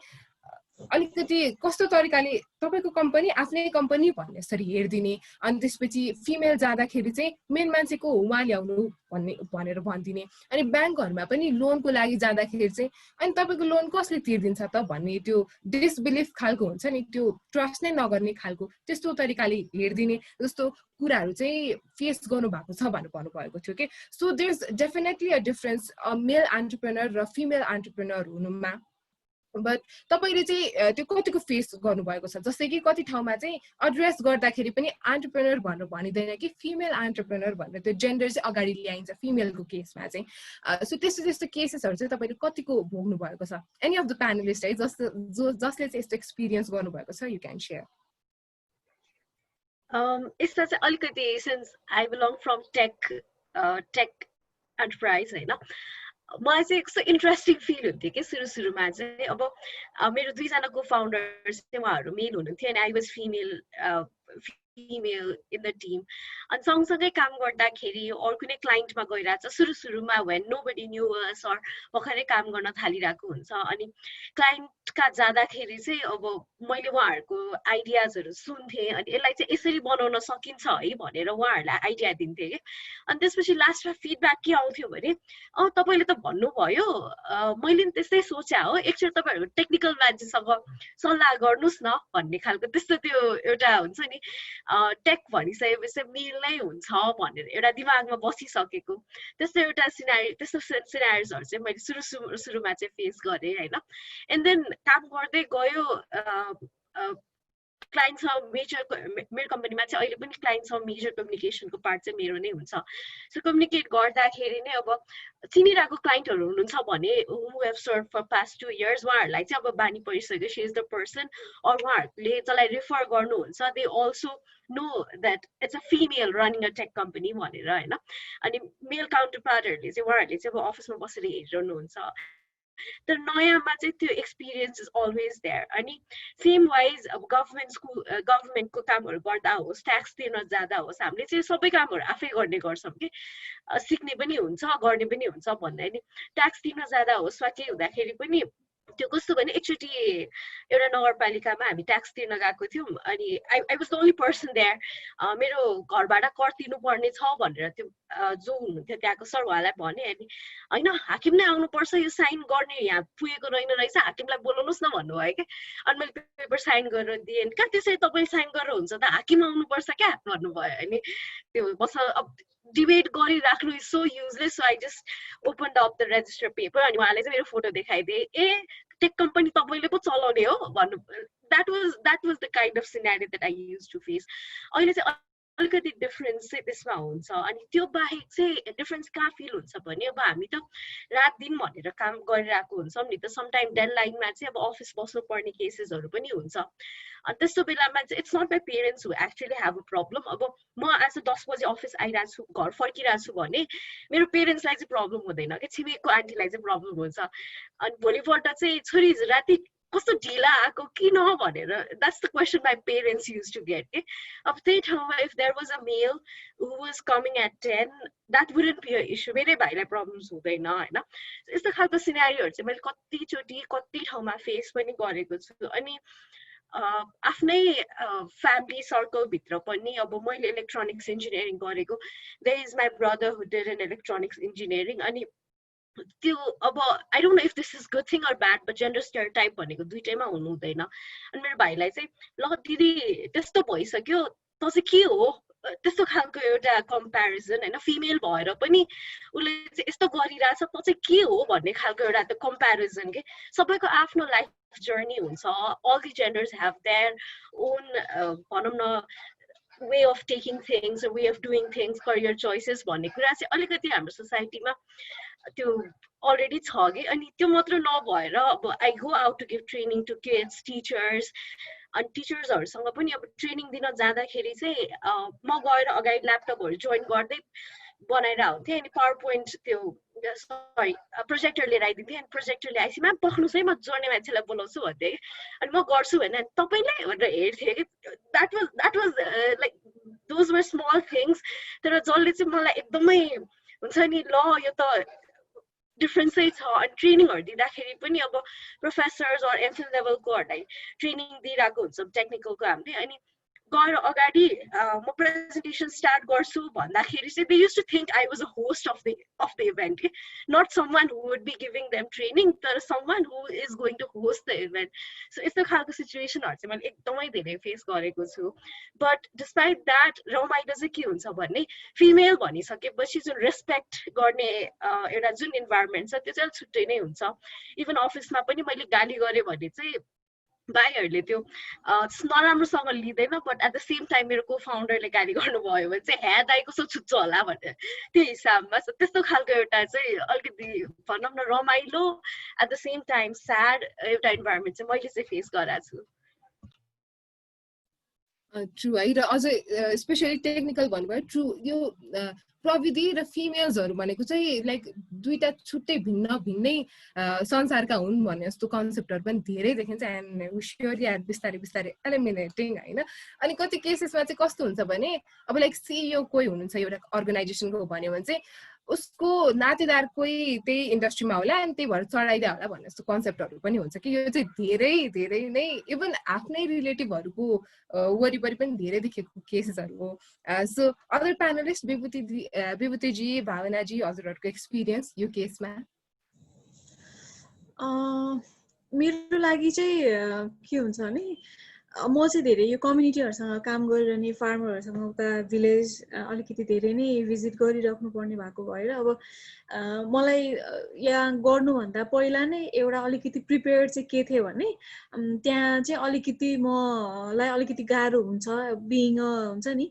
अलिकति कस्तो तरिकाले तपाईको कम्पनी आफ्नै कम्पनी भन्ने यसरी हेर्दिने अनि त्यसपछि फिमेल जाँदाखेरि चाहिँ मेन मान्छेको उहाँ ल्याउनु भनेर भन्दिने अनि ब्याङ्कहरुमा पनि लोनको लागि जाँदाखेरि चाहिँ अनि तपाईको लोन कसले तिर्दिन्छ त भन्ने त्यो डिसबिलिफ खालको हुन्छ नि त्यो ट्रस्ट नै नगर्ने खालको त्यस्तो तरिकाले हेर्दिने जस्तो कुराहरु चाहिँ फेस गर्नु भएको छ भनेर भन्नुभएको थियो के so there is definitely a difference male entrepreneur र फिमेल एन्टरप्रेन्योर हुनुमा बट तपाईले चाहिँ त्यो कतिको फेस गर्नुभएको छ जस्तै कि कति ठाउँमा चाहिँ एड्रेस गर्दाखेरि पनि एन्टरप्रेन्योर भनेर भनिदैन कि फिमेल एन्टरप्रेन्योर भनेर त्यो जेन्डर चाहिँ अगाडि ल्याइन्छ फिमेलको केसमा चाहिँ सो त्यस्तो त्यस्तो केसेसहरू चाहिँ तपाईले कतिको भोग्नु भएको छ एनी अफ द प्यानलिस्ट है जसले चाहिँ यस्तो एक्सपिरियन्स गर्नुभएको छ यु क्यान सेयर यसमा चाहिँ अलिकति since I belong from tech enterprise होइन मलाई चाहिँ कस्तो इन्ट्रेस्टिङ फिल हुन्थ्यो कि सुरुमा चाहिँ अब मेरो दुईजना को फाउन्डर्स चाहिँ उहाँहरू मेल हुनुहुन्थ्यो अनि I was female in the team and सँगसँगै काम गर्दाखेरि अरू कुनै क्लाइन्टमा गइरहेछ सुरुमा when nobody knew us or भर्खरै काम गर्न थालिरहेको हुन्छ अनि क्लाइन्टका जाँदाखेरि चाहिँ अब मैले उहाँहरूको आइडियाजहरू सुन्थेँ अनि यसलाई चाहिँ यसरी बनाउन सकिन्छ है भनेर उहाँहरूलाई आइडिया दिन्थेँ कि अनि त्यसपछि लास्टमा फिडब्याक के आउँथ्यो भने तपाईँले त भन्नुभयो मैले नि त्यस्तै सोचे हो एकचोटि तपाईँहरूको टेक्निकल मान्छेसँग सल्लाह गर्नुहोस् न भन्ने खालको त्यस्तो त्यो एउटा हुन्छ नि टेक भनिसकेपछि मेल नै हुन्छ भनेर एउटा दिमागमा बसिसकेको त्यस्तो एउटा त्यस्तो सिनारियोजहरू चाहिँ मैले सुरुमा चाहिँ फेस गरेँ होइन एन्ड देन काम गर्दै गयो क्लाइन्टसँग मेरो कम्पनीमा चाहिँ अहिले पनि क्लाइन्टसँग मेजर कम्युनिकेसनको पार्ट चाहिँ मेरो नै हुन्छ सो कम्युनिकेट गर्दाखेरि नै अब चिनिरहेको क्लाइन्टहरू हुनुहुन्छ भने who have serve for past 2 years उहाँहरूलाई चाहिँ अब बानी परिसक्यो she is the person or उहाँहरूले जसलाई रिफर गर्नुहुन्छ they also know that it's a female running a tech company भनेर होइन अनि मेल काउन्टर पार्टहरूले चाहिँ उहाँहरूले चाहिँ अब अफिसमा बसेर हेरिरहनुहुन्छ तर नयाँमा चाहिँ त्यो एक्सपिरियन्स इज अलवेज देयर अनि सेम वाइज अब गभर्मेन्टको कामहरू गर्दा होस् ट्याक्स तिर्न जाँदा होस् हामीले चाहिँ सबै कामहरू आफै गर्ने गर्छौँ कि सिक्ने पनि हुन्छ गर्ने पनि हुन्छ भन्दा नि ट्याक्स तिर्न जाँदा होस् वा केही हुँदाखेरि पनि त्यो कस्तो भने एकचोटि एउटा नगरपालिकामा हामी ट्याक्स तिर्न गएको थियौँ अनि I was the only person there मेरो घरबाट कर तिर्नुपर्ने छ भनेर त्यो जो हुनुहुन्थ्यो त्यहाँको सर उहाँलाई भने अनि होइन हाकिम नै आउनुपर्छ यो साइन गर्ने यहाँ पुगेको रहेन रहेछ हाकिमलाई बोलाउनुहोस् न भन्नुभयो क्या अनि मैले पेपर साइन गरेर दिएँ कहाँ त्यसरी तपाईँले साइन गरेर हुन्छ त हाकिम आउनुपर्छ क्या भन्नुभयो अनि त्यो बस अब डिबेट गरिराख्नु is so useless so I just open up the register paper अनि उहाँले चाहिँ मेरो फोटो देखाइदिए ए टेक कम्पनी तपाईँले पो चलाउने हो भन्नु that was the kind of scenario that I use to face अहिले चाहिँ अलिकति डिफरेन्स चाहिँ त्यसमा हुन्छ अनि त्यो बाहेक चाहिँ डिफरेन्स कहाँ फिल हुन्छ भने अब हामी त रात दिन भनेर काम गरिरहेको हुन्छौँ नि त समटाइम डेडलाइनमा चाहिँ अब अफिस बस्नुपर्ने केसेसहरू पनि हुन्छ अनि त्यस्तो बेलामा चाहिँ it's not my parents who actually have a problem अब म आज 10 बजे अफिस आइरहेको छु घर फर्किरहेको छु भने मेरो पेरेन्ट्सलाई चाहिँ प्रब्लम हुँदैन कि छिमेकको आन्टीलाई चाहिँ प्रब्लम हुन्छ अनि भोलिपल्ट चाहिँ छोरी राति कस्तो ढिला आएको किन भनेर that's the question my parents use to get के अब त्यही ठाउँमा if there was a male who was coming at 10 that wouldn't be a issue मेरै भाइलाई प्रब्लम्स हुँदैन होइन यस्तो खालको सिनारीहरू चाहिँ मैले कतिचोटि कति ठाउँमा फेस पनि गरेको छु अनि आफ्नै फ्यामिली सर्कलभित्र पनि अब मैले इलेक्ट्रोनिक्स इन्जिनियरिङ गरेको there is my brother who did in electronics engineering अनि त्यो अब I don't know if this is good thing or bad but gender stereotype भनेको दुइटैमा हुनु हुँदैन अनि मेरो भाइलाई चाहिँ ल दिदी त्यस्तो भइसक्यो त चाहिँ के हो त्यस्तो खालको एउटा कम्पेरिजन होइन फिमेल भएर पनि उसले चाहिँ यस्तो गरिरहेछ त चाहिँ के हो भन्ने खालको एउटा त्यो कम्पेरिजन के सबैको आफ्नो लाइफ जर्नी हुन्छ all the genders have their own भनौँ न way of taking things way of doing things career choices भन्ने कुरा चाहिँ अलिकति हाम्रो सोसाइटीमा त्यो अलरेडी छ कि अनि त्यो मात्र नभएर अब I go out to give training to kids teachers अनि टिचर्सहरूसँग पनि अब ट्रेनिङ दिन जाँदाखेरि चाहिँ म गएर अगाडि ल्यापटपहरू जोइन गर्दै बनाएर हुन्थेँ अनि पावर पोइन्ट त्यो सरी प्रोजेक्टर लिएर आइदिन्थेँ अनि प्रोजेक्टर ल्याएपछि म्याम पख्नुहोस् है म जोड्ने मान्छेलाई बोलाउँछु भन्थेँ अनि म गर्छु भने तपाईँलाई भनेर हेर्थेँ कि that was like those were small things तर जसले चाहिँ मलाई एकदमै हुन्छ नि ल यो त डिफ्रेन्सै छ अनि ट्रेनिङहरू दिँदाखेरि पनि अब प्रोफेसर्स अर एमफिल लेभलकोहरूलाई ट्रेनिङ दिइरहेको हुन्छ टेक्निकलको हामीले अनि गएर अगाडि म प्रेजेन्टेसन स्टार्ट गर्छु भन्दाखेरि चाहिँ they use to think I was a host of the event के not someone who would be giving them training तर someone who is going to host the event so यस्तो खालको सिचुएसनहरू चाहिँ मैले एकदमै धेरै फेस गरेको छु बट डिस्पाइट द्याट रमाइलो चाहिँ के हुन्छ भने फिमेल भनिसकेपछि जुन रेस्पेक्ट गर्ने एउटा जुन इन्भाइरोमेन्ट छ त्यो चाहिँ छुट्टै नै हुन्छ इभन अफिसमा पनि मैले गाली गरेँ भने चाहिँ भाइहरूले त्यो नराम्रोसँग लिँदैन but at the same time मेरो को फाउन्डरले गाली गर्नुभयो भने चाहिँ ह्या दाइ कस्तो छुच्चो होला भनेर त्यो हिसाबमा त्यस्तो खालको एउटा चाहिँ अलिकति भनौँ न रमाइलो at the same time sad एउटा इन्भाइरोमेन्ट चाहिँ मैले चाहिँ फेस गरेको छु ट्रु है र अझै स्पेसली टेक्निकल भन्नुभयो ट्रु यो प्रविधि र फिमेल्सहरू भनेको चाहिँ लाइक दुईटा छुट्टै भिन्नै संसारका हुन् भन्ने जस्तो कन्सेप्टहरू पनि धेरै देखिन्छ एन्ड वी स्योर या बिस्तारै बिस्तारै एलिमिनेटिङ होइन अनि कति केसेसमा चाहिँ कस्तो हुन्छ भने अब लाइक सिइओ कोही हुनुहुन्छ एउटा अर्गनाइजेसनको भन्यो भने चाहिँ उसको नातेदार कोही त्यही इन्डस्ट्रीमा होला अनि त्यही भएर चढाइदिया होला भन्ने जस्तो कन्सेप्टहरू पनि हुन्छ कि यो चाहिँ धेरै धेरै नै इभन आफ्नै रिलेटिभहरूको वरिपरि पनि धेरै देखेको केसेसहरू हो सो अदर प्यानलिस्ट विभूतिजी भावनाजी हजुरहरूको एक्सपिरियन्स यो केसमा मेरो लागि चाहिँ के हुन्छ भने म चाहिँ धेरै यो कम्युनिटीहरूसँग काम गरिरहने फार्मरहरूसँग उता भिलेज अलिकति धेरै नै भिजिट गरिराख्नु पर्ने भएको भएर अब मलाई यहाँ गर्नुभन्दा पहिला नै एउटा अलिकति प्रिपेयर चाहिँ के थियो भने त्यहाँ चाहिँ अलिकति मलाई अलिकति गाह्रो हुन्छ बिइङ हुन्छ नि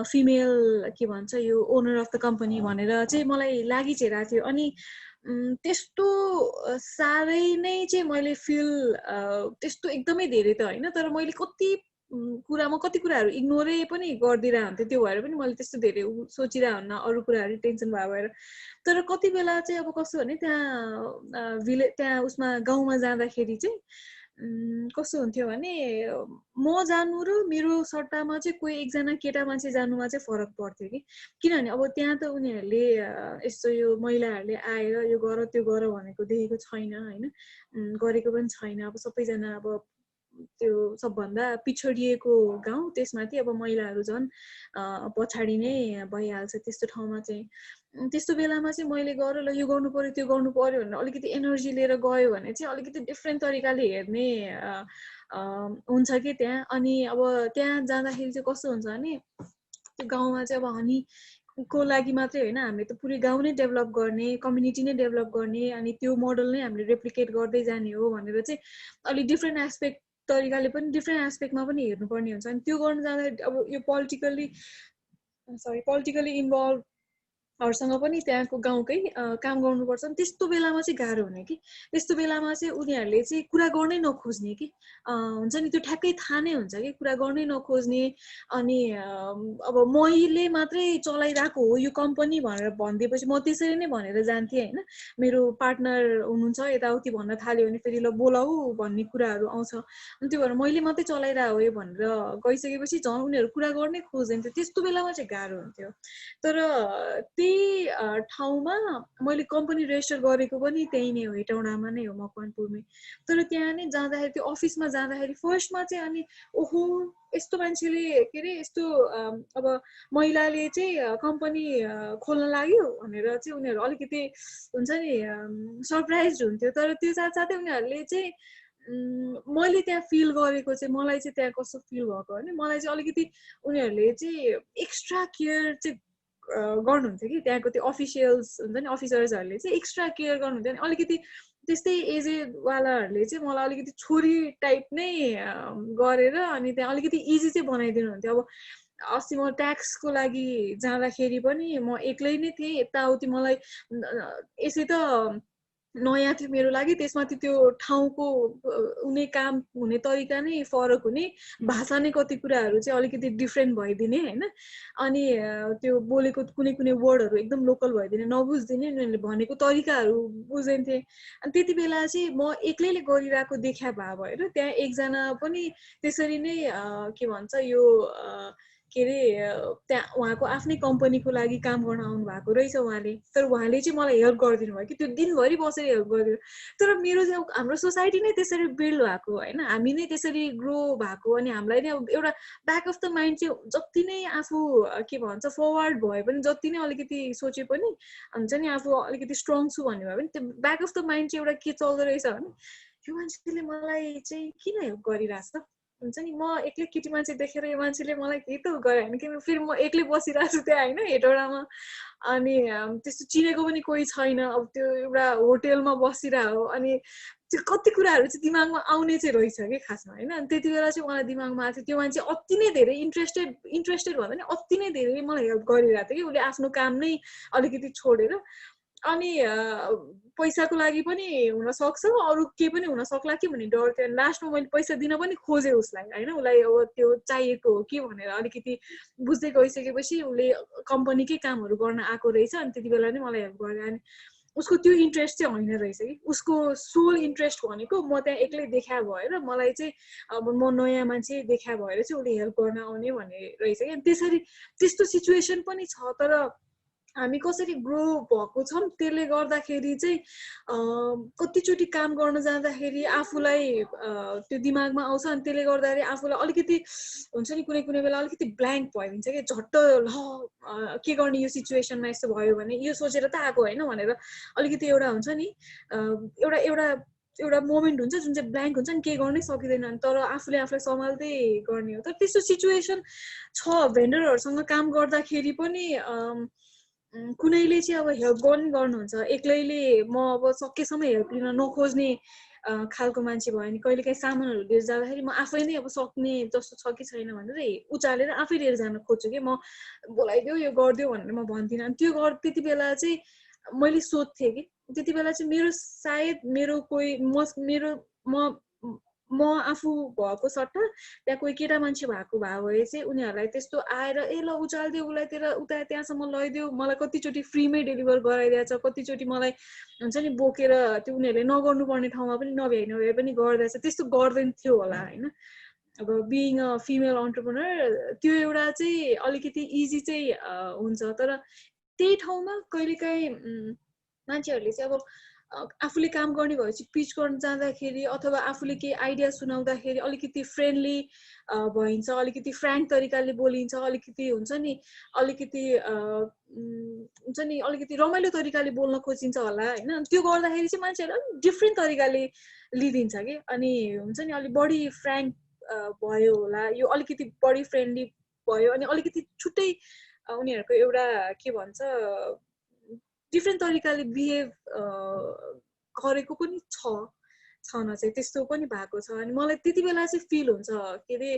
फिमेल के भन्छ यो ओनर अफ द कम्पनी भनेर चाहिँ मलाई लागिरहेको थियो अनि त्यस्तो साह्रै नै चाहिँ मैले फिल त्यस्तो एकदमै धेरै त होइन तर मैले कति कुराहरू इग्नोरै पनि गरिदिरहेको हुन्थेँ त्यो भएर पनि मैले त्यस्तो धेरै सोचिरहेको हुन्न अरू कुराहरू टेन्सन भएर तर कति बेला चाहिँ अब कस्तो भने त्यहाँ उसमा गाउँमा जाँदाखेरि चाहिँ कस्तो हुन्थ्यो भने म जानु र मेरो सट्टामा चाहिँ कोही एकजना केटा मान्छे जानुमा चाहिँ फरक पर्थ्यो कि किनभने अब त्यहाँ त उनीहरूले यस्तो यो महिलाहरूले आएर यो गर त्यो गर भनेको देखेको छैन होइन गरेको पनि छैन अब सबैजना अब त्यो सबभन्दा पिछडिएको गाउँ त्यसमाथि अब महिलाहरू झन् पछाडि नै भइहाल्छ त्यस्तो ठाउँमा चाहिँ त्यस्तो बेलामा चाहिँ मैले गर ल यो गर्नु पर्यो त्यो गर्नु पर्यो भनेर अलिकति एनर्जी लिएर गयो भने चाहिँ अलिकति डिफ्रेन्ट तरिकाले हेर्ने हुन्छ कि त्यहाँ अनि अब त्यहाँ जाँदाखेरि चाहिँ कस्तो हुन्छ भने त्यो गाउँमा चाहिँ अब हनी को लागि मात्रै होइन हामीले त पुरै गाउँ नै डेभलप गर्ने कम्युनिटी नै डेभलप गर्ने अनि त्यो मोडल नै हामीले रेप्लिकेट गर्दै जाने हो भनेर चाहिँ अलिक डिफ्रेन्ट एस्पेक्ट तरिकाले पनि डिफ्रेन्ट एस्पेक्टमा पनि हेर्नुपर्ने हुन्छ अनि त्यो गर्न जाँदाखेरि अब यो पोलिटिकली इन्भल्भहरूसँग पनि त्यहाँको गाउँकै काम गर्नुपर्छ नि त्यस्तो बेलामा चाहिँ गाह्रो हुने कि त्यस्तो बेलामा चाहिँ उनीहरूले चाहिँ कुरा गर्नै नखोज्ने कि हुन्छ नि त्यो ठ्याक्कै थाहा नै हुन्छ कि कुरा गर्नै नखोज्ने अनि अब मैले मात्रै चलाइरहेको हो यो कम्पनी भनेर भनिदिएपछि म त्यसरी नै भनेर जान्थेँ होइन मेरो पार्टनर हुनुहुन्छ यताउति भन्न थाल्यो भने फेरि ल बोलाऊ भन्ने कुराहरू आउँछ अनि त्यो भएर मैले मात्रै चलाइरहेको हो यो भनेर गइसकेपछि झन् उनीहरू कुरा गर्नै खोज्दैनथ्यो त्यस्तो बेलामा चाहिँ गाह्रो हुन्थ्यो तर त्यही ठाउँमा मैले कम्पनी रेजिस्टर गरेको पनि त्यही नै हो हेटौँडामा नै हो मकवानपुरमै तर त्यहाँ नै जाँदाखेरि त्यो अफिसमा जाँदाखेरि फर्स्टमा चाहिँ अनि ओहो यस्तो मान्छेले के अरे यस्तो अब महिलाले चाहिँ कम्पनी खोल्न लाग्यो भनेर चाहिँ उनीहरू अलिकति हुन्छ नि सरप्राइज हुन्थ्यो तर त्यो साथसाथै उनीहरूले चाहिँ मैले त्यहाँ फिल गरेको चाहिँ मलाई चाहिँ त्यहाँ कस्तो फिल भएको भने मलाई चाहिँ अलिकति उनीहरूले चाहिँ एक्स्ट्रा केयर चाहिँ गर्नुहुन्थ्यो कि त्यहाँको त्यो अफिसियल्स हुन्छ नि अफिसर्सहरूले चाहिँ एक्स्ट्रा केयर गर्नुहुन्थ्यो अनि अलिकति त्यस्तै एजेडवालाहरूले चाहिँ मलाई अलिकति छोरी टाइप नै गरेर अनि त्यहाँ अलिकति इजी चाहिँ बनाइदिनुहुन्थ्यो अब अस्ति म ट्याक्सको लागि जाँदाखेरि पनि म एक्लै नै थिएँ यताउति मलाई यसै त नयाँ थियो मेरो लागि त्यसमाथि त्यो ठाउँको हुने काम हुने तरिका नै फरक हुने भाषा नै कति कुराहरू चाहिँ अलिकति डिफ्रेन्ट भइदिने होइन अनि त्यो बोलेको कुनै कुनै वर्डहरू एकदम लोकल भइदिने नबुझ्दिने उनीहरूले भनेको तरिकाहरू बुझ्दैन्थे अनि त्यति बेला चाहिँ म एक्लैले गरिरहेको देखा भएर त्यहाँ एकजना पनि त्यसरी नै के भन्छ यो के अरे त्यहाँ उहाँको आफ्नै कम्पनीको लागि काम गर्न आउनु भएको रहेछ उहाँले, तर उहाँले चाहिँ मलाई हेल्प गरिदिनु भयो कि त्यो दिनभरि बसेर हेल्प गरिदिनु। तर मेरो चाहिँ हाम्रो सोसाइटी नै त्यसरी बिल्ड भएको होइन, हामी नै त्यसरी ग्रो भएको, अनि हामीलाई नै एउटा ब्याक अफ द माइन्ड चाहिँ जति नै आफू के भन्छ फरवर्ड भए पनि, जति नै अलिकति सोचे पनि हुन्छ नि आफू अलिकति स्ट्रङ छु भन्ने भयो भने त्यो ब्याक अफ द माइन्ड चाहिँ एउटा के चल्दो रहेछ भने यो मान्छेले मलाई चाहिँ किन हेल्प गरिरहेछ त, हुन्छ नि म एक्लै केटी मान्छे देखेर यो मान्छेले मलाई केही त गरे होइन, किन फेरि म एक्लै बसिरहेको छु त्यहाँ होइन हेटौडामा, अनि त्यस्तो चिनेको पनि कोही छैन, अब त्यो एउटा होटेलमा बसिरहेको, अनि त्यो कति कुराहरू चाहिँ दिमागमा आउने चाहिँ रहेछ कि खासमा होइन। अनि त्यति बेला चाहिँ उहाँलाई दिमागमा आएको थियो त्यो मान्छे अति नै धेरै इन्ट्रेस्टेड भन्दा नि अति नै धेरै मलाई हेल्प गरिरहेको थियो कि, उसले आफ्नो काम नै अलिकति छोडेर, अनि पैसाको लागि पनि हुनसक्छ अरू केही पनि हुनसक्ला कि भन्ने डर थियो। लास्टमा मैले पैसा दिन पनि खोजेँ उसलाई होइन, उसलाई अब त्यो चाहिएको हो कि भनेर अलिकति बुझ्दै गइसकेपछि उसले कम्पनीकै कामहरू गर्न आएको रहेछ, अनि त्यति बेला नै मलाई हेल्प गरेँ। अनि उसको त्यो इन्ट्रेस्ट चाहिँ होइन रहेछ कि, उसको सोल इन्ट्रेस्ट भनेको म त्यहाँ एक्लै देखा भएर मलाई चाहिँ अब म नयाँ मान्छे देखा भएर चाहिँ उसले हेल्प गर्न आउने भन्ने रहेछ कि। त्यसरी त्यस्तो सिचुएसन पनि छ, तर हामी कसरी ग्रो भएको छौँ त्यसले गर्दाखेरि चाहिँ कतिचोटि काम गर्न जाँदाखेरि आफूलाई त्यो दिमागमा आउँछ, अनि त्यसले गर्दाखेरि आफूलाई अलिकति हुन्छ नि कुनै कुनै बेला अलिकति ब्ल्याङ्क भइदिन्छ कि, झट्ट ल के गर्ने यो सिचुएसनमा यस्तो भयो भने यो सोचेर त आएको होइन भनेर अलिकति एउटा हुन्छ नि एउटा एउटा एउटा मोमेन्ट हुन्छ जुन चाहिँ ब्ल्याङ्क हुन्छ नि, केही गर्नै सकिँदैन, तर आफूले आफूलाई सम्हाल्दै गर्ने हो। तर त्यस्तो सिचुएसन छ भेन्डरहरूसँग काम गर्दाखेरि पनि, कुनैले चाहिँ अब हेल्प गर्नुहुन्छ, एक्लैले म अब सकेसम्म हेल्प लिन नखोज्ने खालको मान्छे भयो भने कहिलेकाहीँ सामानहरू लिएर जाँदाखेरि म आफै नै अब सक्ने जस्तो छ कि छैन भनेर उचालेर आफै लिएर जान खोज्छु कि, म बोलाइदेऊ यो गरिदेऊ भनेर म भन्दिनँ। अनि त्यो त्यति बेला चाहिँ मैले सोध्थेँ कि त्यति बेला चाहिँ मेरो सायद मेरो कोही म आफू भएको सट्टा त्यहाँ कोही केटा मान्छे भएको भए चाहिँ उनीहरूलाई त्यस्तो आएर ए ल उचालिदेऊ उसलाई उता त्यहाँसम्म लैदेऊ, मलाई कतिचोटि फ्रीमै डेलिभर गराइदिएछ, कतिचोटि मलाई हुन्छ नि बोकेर त्यो उनीहरूले नगर्नुपर्ने ठाउँमा पनि नभ्याइ पनि गरिदिएछ, त्यस्तो गर्दैन थियो होला होइन। अब बिइङ अ फिमेल एन्टरप्रेन्योर त्यो एउटा चाहिँ अलिकति इजी चाहिँ हुन्छ, तर त्यही ठाउँमा कहिलेकाहीँ मान्छेहरूले चाहिँ अब आफूले काम गर्ने भएपछि पिच गर्न जाँदाखेरि अथवा आफूले केही आइडिया सुनाउँदाखेरि अलिकति फ्रेन्डली भइन्छ, अलिकति फ्र्याङ्क तरिकाले बोलिन्छ, अलिकति हुन्छ नि अलिकति रमाइलो तरिकाले बोल्न खोजिन्छ होला होइन। त्यो गर्दाखेरि चाहिँ मान्छेहरूले अलिक डिफ्रेन्ट तरिकाले लिइदिन्छ कि, अनि हुन्छ नि अलिक बढी फ्र्याङ्क भयो होला, यो अलिकति बढी फ्रेन्डली भयो, अनि अलिकति छुट्टै उनीहरूको एउटा के भन्छ डिफ्रेन्ट तरिकाले बिहेभ गरेको पनि छन चाहिँ त्यस्तो पनि भएको छ। अनि मलाई त्यति बेला चाहिँ फिल हुन्छ के अरे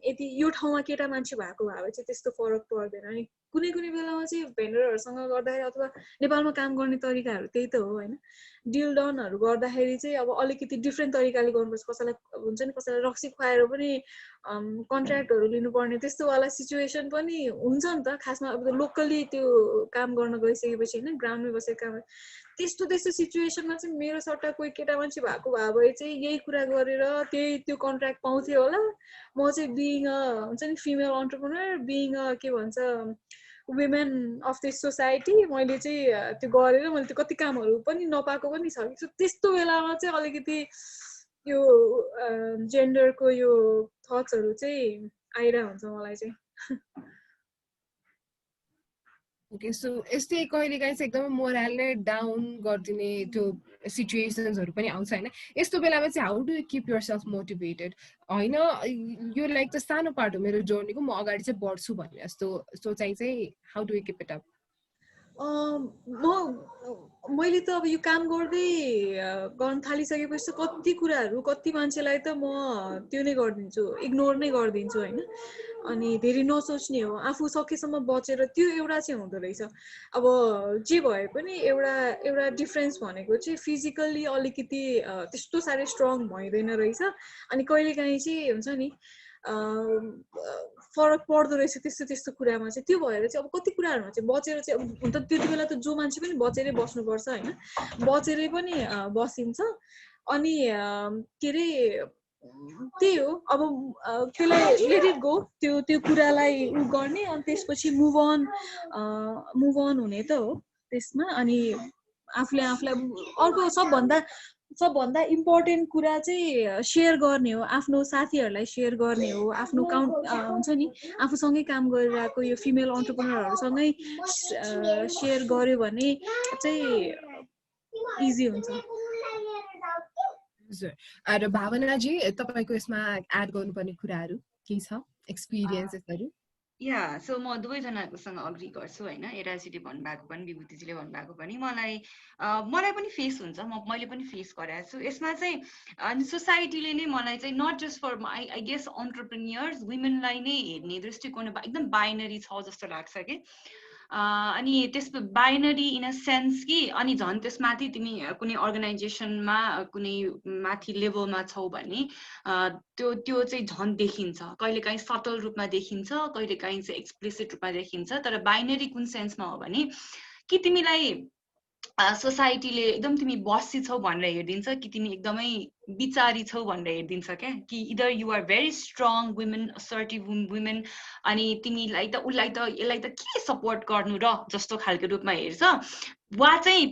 यदि यो ठाउँमा केटा मान्छे भएको भए चाहिँ त्यस्तो फरक पर्दैन। अनि कुनै कुनै बेलामा चाहिँ भेन्डरहरूसँग गर्दाखेरि अथवा नेपालमा काम गर्ने तरिकाहरू त्यही त हो होइन, डिल डनहरू गर्दाखेरि चाहिँ अब अलिकति डिफ्रेन्ट तरिकाले गर्नुपर्छ, कसैलाई हुन्छ नि कसैलाई रक्सी खुवाएर पनि कन्ट्र्याक्टहरू लिनुपर्ने त्यस्तोवाला सिचुएसन पनि हुन्छ नि त। खासमा अब लोकल्ली त्यो काम गर्न गइसकेपछि होइन ग्राउन्डमै बसेर काम, त्यस्तो सिचुएसनमा चाहिँ मेरो सट्टा कोही केटा मान्छे भएको भए चाहिँ यही कुरा गरेर त्यो कन्ट्र्याक्ट पाउँथेँ होला। म चाहिँ बिइङ अ हुन्छ नि फिमेल एन्टरप्रेन्योर, बिइङ अ के भन्छ वुमेन अफ दिस सोसाइटी, मैले चाहिँ त्यो गरेर मैले त्यो कति कामहरू पनि नपाएको पनि छ। त्यस्तो बेलामा चाहिँ अलिकति यो जेन्डरको यो थट्सहरू चाहिँ आइरहेको हुन्छ मलाई चाहिँ। ओके, सो यस्तै कहिलेकाहीँ चाहिँ एकदमै मोरललाई डाउन गरिदिने त्यो सिचुएसन्सहरू पनि आउँछ होइन। यस्तो बेलामा चाहिँ how do you keep yourself motivated, होइन यो लाइक त सानो पार्ट हो मेरो जर्नीको, म अगाडि चाहिँ बढ्छु भन्ने जस्तो सोचाइ चाहिँ how do you keep it up? मैले त अब यो काम गर्दै गर्न थालिसकेपछि कति कुराहरू कति मान्छेलाई त म त्यो नै गरिदिन्छु, इग्नोर नै गरिदिन्छु होइन। अनि धेरै नसोच्ने हो, आफू सकेसम्म बचेर त्यो एउटा चाहिँ हुँदो रहेछ। अब जे भए पनि एउटा डिफ्रेन्स भनेको चाहिँ फिजिकल्ली अलिकति त्यस्तो साह्रै स्ट्रङ भइँदैन रहेछ। अनि कहिलेकाहीँ चाहिँ हुन्छ नि फरक पर्दो रहेछ त्यस्तो कुरामा चाहिँ। त्यो भएर चाहिँ अब कति कुराहरूमा चाहिँ बचेर चाहिँ हुन त त्यति बेला त जो मान्छे पनि बचेरै बस्नुपर्छ होइन, बचेरै पनि बसिन्छ। अनि के अरे त्यही हो अब त्यसलाई लेट इट गो त्यो कुरालाई उ गर्ने अनि त्यसपछि मुभ अन हुने त हो त्यसमा अनि आफूले आफूलाई अर्को सबभन्दा इम्पोर्टेन्ट कुरा चाहिँ सेयर गर्ने हो आफ्नो साथीहरूलाई सेयर गर्ने हो आफ्नो हुन्छ नि आफूसँगै काम गरिरहेको यो फिमेल अन्टरप्रेन्योरहरूसँगै सेयर गर्यो भने चाहिँ इजी हुन्छ र भावनाजी तपाईको यसमा एड गर्नुपर्ने कुराहरू के छ एक्सपिरियन्सेसहरू या सो म दुवैजनाकोसँग अग्री गर्छु होइन एराजीले भन्नुभएको पनि विभूतिजीले भन्नुभएको पनि मलाई पनि फेस हुन्छ मैले पनि फेस गरेको छु यसमा चाहिँ अनि सोसाइटीले नै मलाई चाहिँ not just for I guess entrepreneurs वुमेनलाई नै हेर्ने दृष्टिकोण एकदम बाइनरी छ जस्तो लाग्छ कि अनि त्यस बाइनरी इन अ सेन्स कि अनि झन् त्यसमाथि तिमी कुनै अर्गनाइजेसनमा कुनै माथि लेभलमा छौ भने त्यो चाहिँ झन् देखिन्छ कहिलेकाहीँ सटल रूपमा देखिन्छ कहिलेकाहीँ चाहिँ एक्सप्लिसिट रूपमा देखिन्छ तर बाइनरी कुन सेन्समा हो भने कि तिमीलाई सोसाइटीले एकदम तिमी बसी छौ भनेर हेरिदिन्छ कि तिमी एकदमै बिचारी छौ भनेर हेरिदिन्छ क्या कि either you are very strong women assertive women अनि तिमीलाई त उसलाई त यसलाई त के सपोर्ट गर्नु र जस्तो खालको रूपमा हेर्छ वा चाहिँ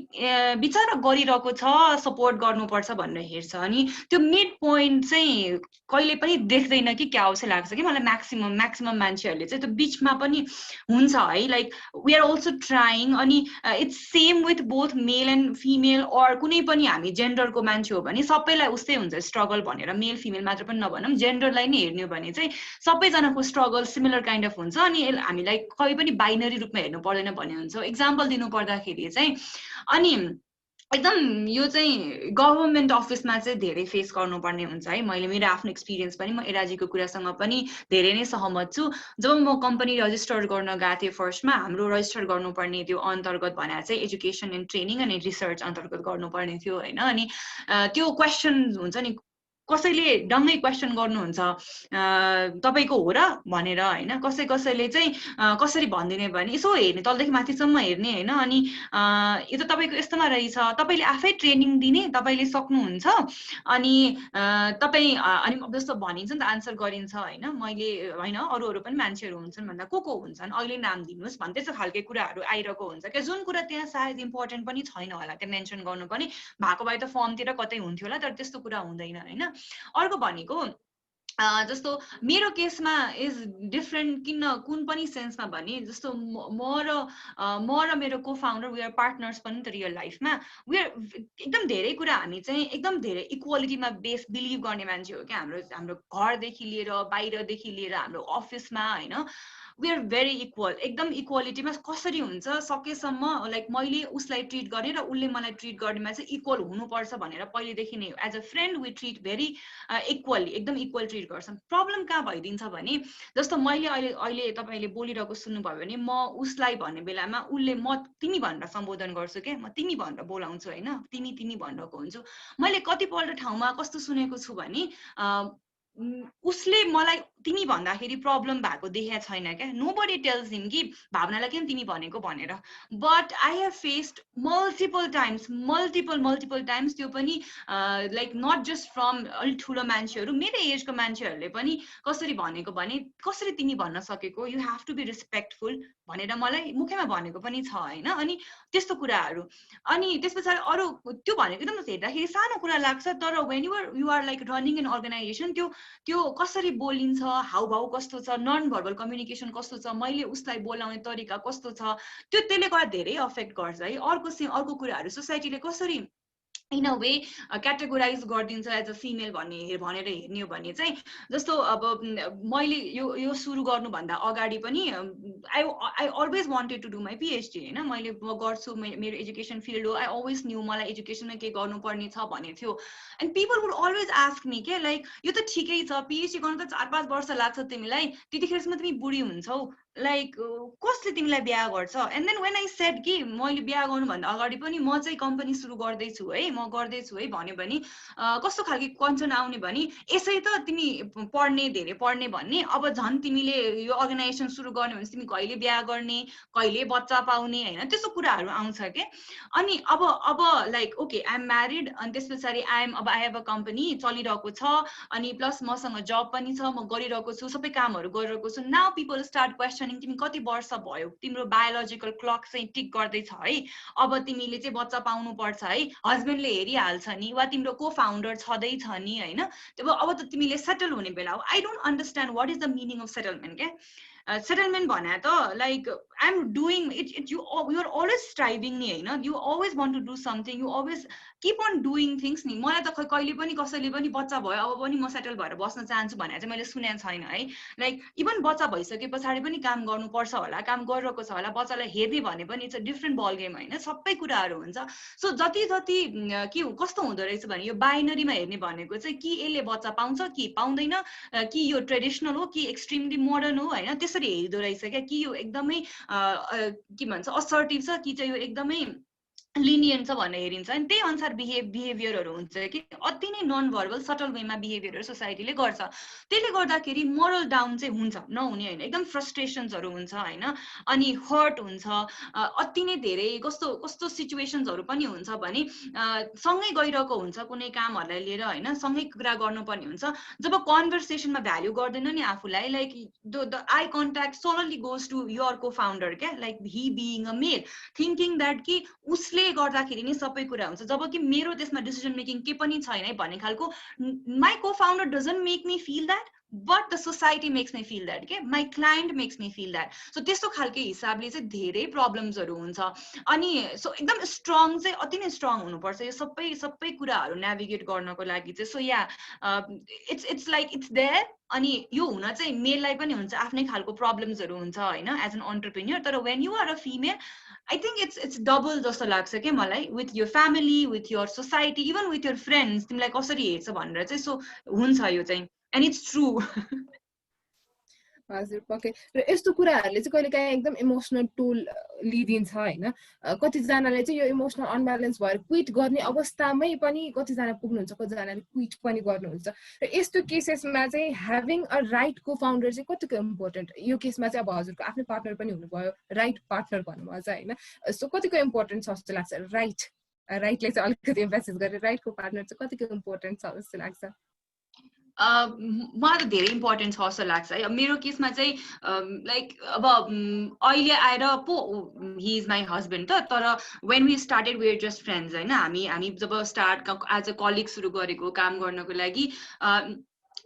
बिचारा गरिरहेको छ सपोर्ट गर्नुपर्छ भनेर हेर्छ अनि त्यो मिड पोइन्ट चाहिँ कहिले पनि देख्दैन कि क्या हो चाहिँ लाग्छ कि मलाई म्याक्सिमम मान्छेहरूले चाहिँ त्यो बिचमा पनि हुन्छ है like we are also trying अनि it's same with both male and female or कुनै पनि हामी जेन्डरको मान्छे हो भने सबैलाई उस्तै हुन्छ स्ट्रगल भनेर मेल फिमेल मात्र पनि नभनौँ जेन्डरलाई नै हेर्ने हो भने चाहिँ सबैजनाको स्ट्रगल सिमिलर काइन्ड अफ हुन्छ अनि हामीलाई कहीँ पनि बाइनरी रूपमा हेर्नु पर्दैन भन्ने हुन्छ इक्जाम्पल दिनु पर्दाखेरि चाहिँ अनि एकदम यो चाहिँ गभर्मेन्ट अफिसमा चाहिँ धेरै फेस गर्नुपर्ने हुन्छ है मैले मेरो आफ्नो एक्सपिरियन्स पनि म एराजीको कुरासँग पनि धेरै नै सहमत छु जब म कम्पनी रजिस्टर गर्न गएको थिएँ फर्स्टमा हाम्रो रजिस्टर गर्नुपर्ने त्यो अन्तर्गत भनेर चाहिँ एजुकेसन एन्ड ट्रेनिङ अनि रिसर्च अन्तर्गत गर्नुपर्ने थियो होइन अनि त्यो क्वेसन हुन्छ नि कसैले डङ्गै क्वेसन गर्नुहुन्छ तपाईँको हो र भनेर होइन कसैले चाहिँ कसरी भनिदिने भने यसो हेर्ने तलदेखि माथिसम्म हेर्ने होइन अनि यो त तपाईँको यस्तोमा रहेछ तपाईँले आफै ट्रेनिङ दिने तपाईँले सक्नुहुन्छ अनि तपाईँ अनि जस्तो भनिन्छ नि त आन्सर गरिन्छ होइन मैले होइन अरू पनि मान्छेहरू हुन्छन् भन्दा को हुन्छन् अहिले नाम दिनुहोस् भने त्यस्तो खालको कुराहरू आइरहेको हुन्छ क्या जुन कुरा त्यहाँ सायद इम्पोर्टेन्ट पनि छैन होला त्यो मेन्सन गर्नु पनि भएको भए त फर्मतिर कतै हुन्थ्यो होला तर त्यस्तो कुरा हुँदैन होइन अर्को भनेको जस्तो मेरो केसमा इज डिफरेन्ट कुन पनि सेन्समा भने जस्तो म र मेरो co founder we are partners पनि त रियल लाइफमा वी आर एकदम धेरै कुरा हामी चाहिँ एकदम धेरै इक्वालिटीमा बेस बिलिभ गर्ने मान्छे हो क्या हाम्रो घरदेखि लिएर बाहिरदेखि लिएर हाम्रो अफिसमा होइन वी आर भेरी इक्वल एकदम इक्वालिटीमा कसरी हुन्छ सकेसम्म लाइक मैले उसलाई ट्रिट गर्ने र उसले मलाई ट्रिट गर्नेमा चाहिँ इक्वल हुनुपर्छ भनेर पहिलेदेखि नै as a friend we treat very equally एकदम इक्वल ट्रिट गर्छौँ प्रब्लम कहाँ भइदिन्छ भने जस्तो मैले अहिले तपाईँले बोलिरहेको सुन्नुभयो भने म उसलाई भन्ने बेलामा उसले म तिमी भनेर सम्बोधन गर्छु क्या म तिमी भनेर बोलाउँछु होइन तिमी भनेको हुन्छु मैले कतिपल्ट ठाउँमा कस्तो सुनेको छु भने उसले मलाई तिमी भन्दाखेरि प्रब्लम भएको देखेको छैन क्या नोबडी टेल्स हिम कि भावनालाई किन तिमी भनेको भनेर but I have faced multiple times त्यो पनि लाइक नट जस्ट फ्रम अलिक ठुलो मान्छेहरू मेरो एजको मान्छेहरूले पनि कसरी भनेको भने कसरी तिमी भन्न सकेको you have to be respectful भनेर मलाई मुखैमा भनेको पनि छ होइन अनि त्यस्तो कुराहरू अनि त्यस पछाडि अरू त्यो भनेको एकदम हेर्दाखेरि सानो कुरा लाग्छ तर when you are like running an organization त्यो कसरी बोलिन्छ हाउभाउ कस्तो छ नन भर्बल कम्युनिकेसन कस्तो छ मैले उसलाई बोलाउने तरिका कस्तो छ त्यसले गर्दा धेरै अफेक्ट गर्छ है अर्को कुराहरू सोसाइटीले कसरी इन अ वे क्याटेगोराइज गरिदिन्छ एज अ फिमेल भनेर हेर्ने हो भने चाहिँ जस्तो अब मैले यो सुरु गर्नुभन्दा अगाडि पनि I always wanted to do my PhD होइन मैले गर्छु मेरो एजुकेसन फिल्ड हो आई अलवेज न्यू मलाई एजुकेसनमा के गर्नुपर्ने छ भन्ने थियो and people would always ask me के लाइक यो त ठिकै छ पिएचडी गर्नु त 4-5 वर्ष लाग्छ तिमीलाई त्यतिखेरसम्म तिमी बुढी हुन्छौ लाइक कसले तिमीलाई बिहा गर्छ and then when I said कि मैले बिहा गर्नुभन्दा अगाडि पनि म चाहिँ कम्पनी सुरु गर्दैछु है म गर्दैछु है भन्यो भने कस्तो खालको कन्सर्न आउने भने यसै त तिमी पढ्ने धेरै पढ्ने भन्ने अब झन् तिमीले यो अर्गनाइजेसन सुरु गर्ने भने तिमी कहिले बिहा गर्ने कहिले बच्चा पाउने होइन त्यस्तो कुराहरू आउँछ के अनि अब like okay I am married अनि त्यस पछाडि अब आई हेभ अ कम्पनी चलिरहेको छ अनि प्लस मसँग जब पनि छ म गरिरहेको छु सबै कामहरू गरिरहेको छु नाउ पिपल स्टार्ट क्वेसनिङ तिमी कति वर्ष भयो तिम्रो बायोलोजिकल क्लक चाहिँ टिक गर्दैछ है अब तिमीले चाहिँ बच्चा पाउनु पर्छ है हस्बेन्डले हेरिहाल्छ नि वा तिम्रो को फाउन्डर छँदैछ नि होइन अब त तिमीले सेटल हुने बेला हो I don't understand what is the meaning of settlement क्या सेटलमेन्ट भने त like I am doing it you are always striving नि होइन you always want to do something you always keep on doing things नि मलाई त कहिले पनि कसैले पनि बच्चा भयो अब पनि म सेटल भएर बस्न चाहन्छु भनेर चाहिँ मैले सुनेको छैन है लाइक इभन बच्चा भइसके पछाडि पनि काम गर्नुपर्छ होला काम गरिरहेको छ होला बच्चालाई हेर्ने भने पनि it's a different ball game होइन सबै कुराहरू हुन्छ सो जति के कस्तो हुँदो रहेछ भने यो बाइनरीमा हेर्ने भनेको चाहिँ कि यसले बच्चा पाउँछ कि पाउँदैन कि यो ट्रेडिसनल हो कि एक्सट्रिमली मोडर्न हो होइन त्यसरी हेर्दो रहेछ क्या कि यो एकदमै के भन्छ असर्टिभ छ कि चाहिँ यो एकदमै लिनियन्ट छ भनेर हेरिन्छ अनि त्यही अनुसार बिहेभियरहरू हुन्छ कि अति नै नन भर्बल सटल वेमा बिहेभियरहरू सोसाइटीले गर्छ त्यसले गर्दाखेरि मोरल डाउन चाहिँ हुन्छ नहुने होइन एकदम फ्रस्ट्रेसन्सहरू हुन्छ होइन अनि हर्ट हुन्छ अति नै धेरै कस्तो कस्तो सिचुएसन्सहरू पनि हुन्छ भने सँगै गइरहेको हुन्छ कुनै कामहरूलाई लिएर होइन सँगै कुरा गर्नुपर्ने हुन्छ जब कन्भर्सेसनमा भ्याल्यु गर्दैन नि आफूलाई like the I contact solely goes to your co founder क्या like he being a male thinking that कि उसले गर्दाखेरि नै सबै कुरा हुन्छ जबकि मेरो त्यसमा डिसिजन मेकिङ के पनि छैन है भन्ने खालको my co founder doesn't make me feel that but the society makes me feel that के my client makes me feel that so त्यस्तो खालको हिसाबले चाहिँ धेरै प्रब्लम्सहरू हुन्छ अनि सो एकदम स्ट्रङ चाहिँ अति नै स्ट्रङ हुनुपर्छ यो सबै कुराहरू नेभिगेट गर्नको लागि चाहिँ so yeah it's like it's there अनि यो हुन चाहिँ मेललाई पनि हुन्छ आफ्नै खालको प्रब्लम्सहरू हुन्छ होइन एज एन अन्टरप्रेन्योर तर when you are a female I think it's double जस्तो लाग्छ क्या मलाई with your family with your society even with your friends तिमीलाई कसरी हेर्छ भनेर चाहिँ सो हुन्छ यो चाहिँ एन्ड इट्स ट्रु हजुर पक्कै र यस्तो कुराहरूले चाहिँ कहिलेकाहीँ एकदम इमोसनल टोल लिइदिन्छ होइन कतिजनाले चाहिँ यो इमोसनल अनब्यालेन्स भएर क्विट गर्ने अवस्थामै पनि कतिजना पुग्नुहुन्छ कतिजनाले क्विट पनि गर्नुहुन्छ र यस्तो केसेसमा चाहिँ ह्याभिङ अ राइट को फाउन्डर चाहिँ कतिको इम्पोर्टेन्ट यो केसमा चाहिँ अब हजुरको आफ्नै पार्टनर पनि हुनुभयो राइट पार्टनर भन्नुभयो चाहिँ होइन सो कतिको इम्पोर्टेन्ट छ जस्तो लाग्छ राइटलाई चाहिँ अलिकति एम्फासिस गरेर राइटको पार्टनर चाहिँ कतिको इम्पोर्टेन्ट छ जस्तो लाग्छ मलाई त धेरै इम्पोर्टेन्ट छ जस्तो लाग्छ है मेरो केसमा चाहिँ लाइक अब अहिले आएर पो हि इज माई हस्बेन्ड तर when we started we are just friends होइन हामी जब स्टार्ट एज अ कलिग सुरु गरेको काम गर्नको लागि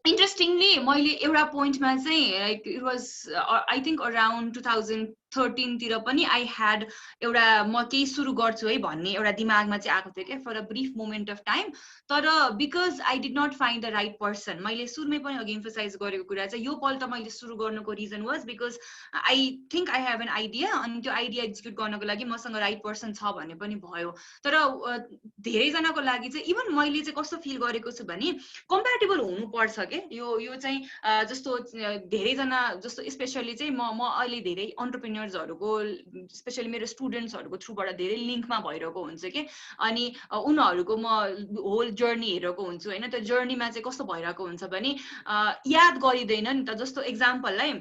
इन्ट्रेस्टिङली मैले एउटा पोइन्टमा चाहिँ like it was I think around 2013 तिर पनि आई ह्याड एउटा म केही सुरु गर्छु है भन्ने एउटा दिमागमा चाहिँ आएको थियो क्या for a brief moment of time तर because I did not find the right person मैले सुरुमै पनि अघि इम्फोसाइज गरेको कुरा चाहिँ यो पल्ट मैले सुरु गर्नुको reason was because I think I have an idea अनि त्यो आइडिया एक्जिक्युट गर्नको लागि मसँग राइट पर्सन छ भन्ने पनि भयो तर धेरैजनाको लागि चाहिँ इभन मैले चाहिँ कस्तो फिल गरेको छु भने कम्प्याटेबल हुनुपर्छ के यो चाहिँ जस्तो धेरैजना जस्तो स्पेसली चाहिँ म अहिले धेरै अन्टरप्रेन्योर्सहरूको स्पेसली मेरो स्टुडेन्ट्सहरूको थ्रुबाट धेरै लिङ्कमा भइरहेको हुन्छ कि अनि उनीहरूको म होल जर्नी हेरेको हुन्छु होइन त्यो जर्नीमा चाहिँ कस्तो भइरहेको हुन्छ भने याद गरिँदैन नि त जस्तो एक्जाम्पललाई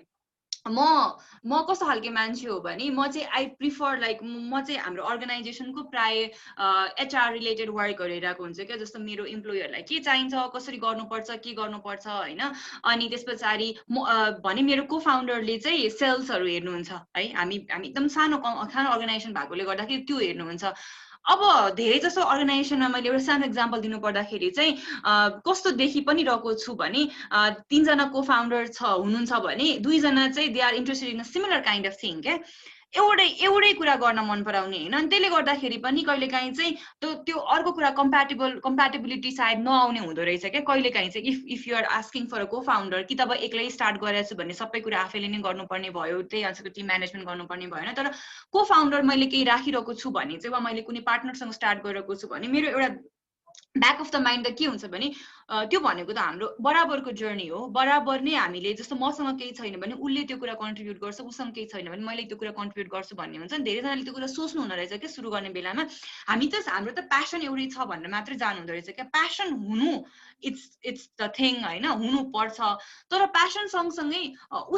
म कस्तो खालके मान्छे हो भने म चाहिँ आई प्रिफर लाइक म चाहिँ हाम्रो अर्गनाइजेसनको प्राय एचआर रिलेटेड वर्क गरिरहेको हुन्छ क्या जस्तो मेरो इम्प्लोयरलाई के चाहिन्छ कसरी गर्नुपर्छ के गर्नुपर्छ होइन अनि त्यस पछाडि भने मेरो को फाउन्डरले चाहिँ सेल्सहरू हेर्नुहुन्छ है हामी एकदम सानो अर्गनाइजेसन भएकोले गर्दाखेरि त्यो हेर्नुहुन्छ अब धेरै जसो अर्गनाइजेसनमा मैले एउटा सानो इक्जाम्पल दिनु पर्दाखेरि चाहिँ कस्तो देखि पनि रहेको छु भने 3 जना को फाउन्डर हुनुहुन्छ भने 2 जना चाहिँ they are interested in a similar kind of thing क्या एउटै कुरा गर्न मन पराउने होइन अनि त्यसले गर्दाखेरि पनि कहिलेकाहीँ चाहिँ त्यो अर्को कुरा कम्प्याटेबिलिटी सायद नआउने हुँदो रहेछ क्या कहिलेकाहीँ चाहिँ if you are asking for a co founder कि तब एक्लै स्टार्ट गरेको छु भने सबै कुरा आफैले नै गर्नुपर्ने भयो त्यही अनुसारको टिम म्यानेजमेन्ट गर्नुपर्ने भएन तर को फाउन्डर मैले केही राखिरहेको छु भने चाहिँ वा मैले कुनै पार्टनरसँग स्टार्ट गरेको छु भने मेरो एउटा ब्याक अफ द माइन्ड त के हुन्छ भने त्यो भनेको त हाम्रो बराबरको जर्नी हो बराबर नै हामीले जस्तो मसँग केही छैन भने उसले त्यो कुरा कन्ट्रिब्युट गर्छ उसँग केही छैन भने मैले त्यो कुरा कन्ट्रिब्युट गर्छु भन्ने हुन्छ नि धेरैजनाले त्यो कुरा सोच्नु हुँदो रहेछ के सुरु गर्ने बेलामा हाम्रो त प्यासन एउटै छ भनेर मात्रै जानु हुँदो रहेछ क्या प्यासन हुनु इट्स द थिङ हैन हुनु पर्छ तर प्यासन सँगसँगै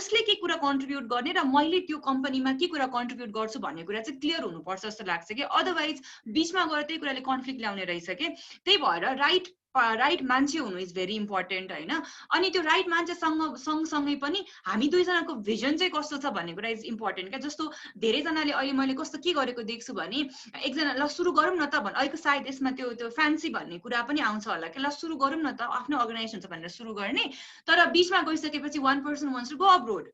उसले के कुरा कन्ट्रिब्युट गर्ने र मैले त्यो कम्पनीमा के कुरा कन्ट्रिब्युट गर्छु भन्ने कुरा चाहिँ क्लियर हुनुपर्छ जस्तो लाग्छ कि अदरवाइज बीचमा गएर त्यही कुराले कन्फ्लिक्ट ल्याउने रहेछ कि त्यही भएर राइट मान्छे हुनु इज भेरी इम्पोर्टेन्ट हैन अनि त्यो राइट मान्छे सँगसँगै पनि हामी दुईजनाको भिजन चाहिँ कस्तो छ भन्ने कुरा इज इम्पोर्टेन्ट क्या जस्तो धेरैजनाले अहिले मैले कस्तो के गरेको देख्छु भने एकजना ल सुरु गरौँ न त अहिले सायद यसमा त्यो फ्यान्सी भन्ने कुरा पनि आउँछ होला कि ल सुरु गरौँ न त आफ्नो अर्गनाइजेसन छ भनेर सुरु गर्ने तर बीचमा गइसकेपछि one person wants to go abroad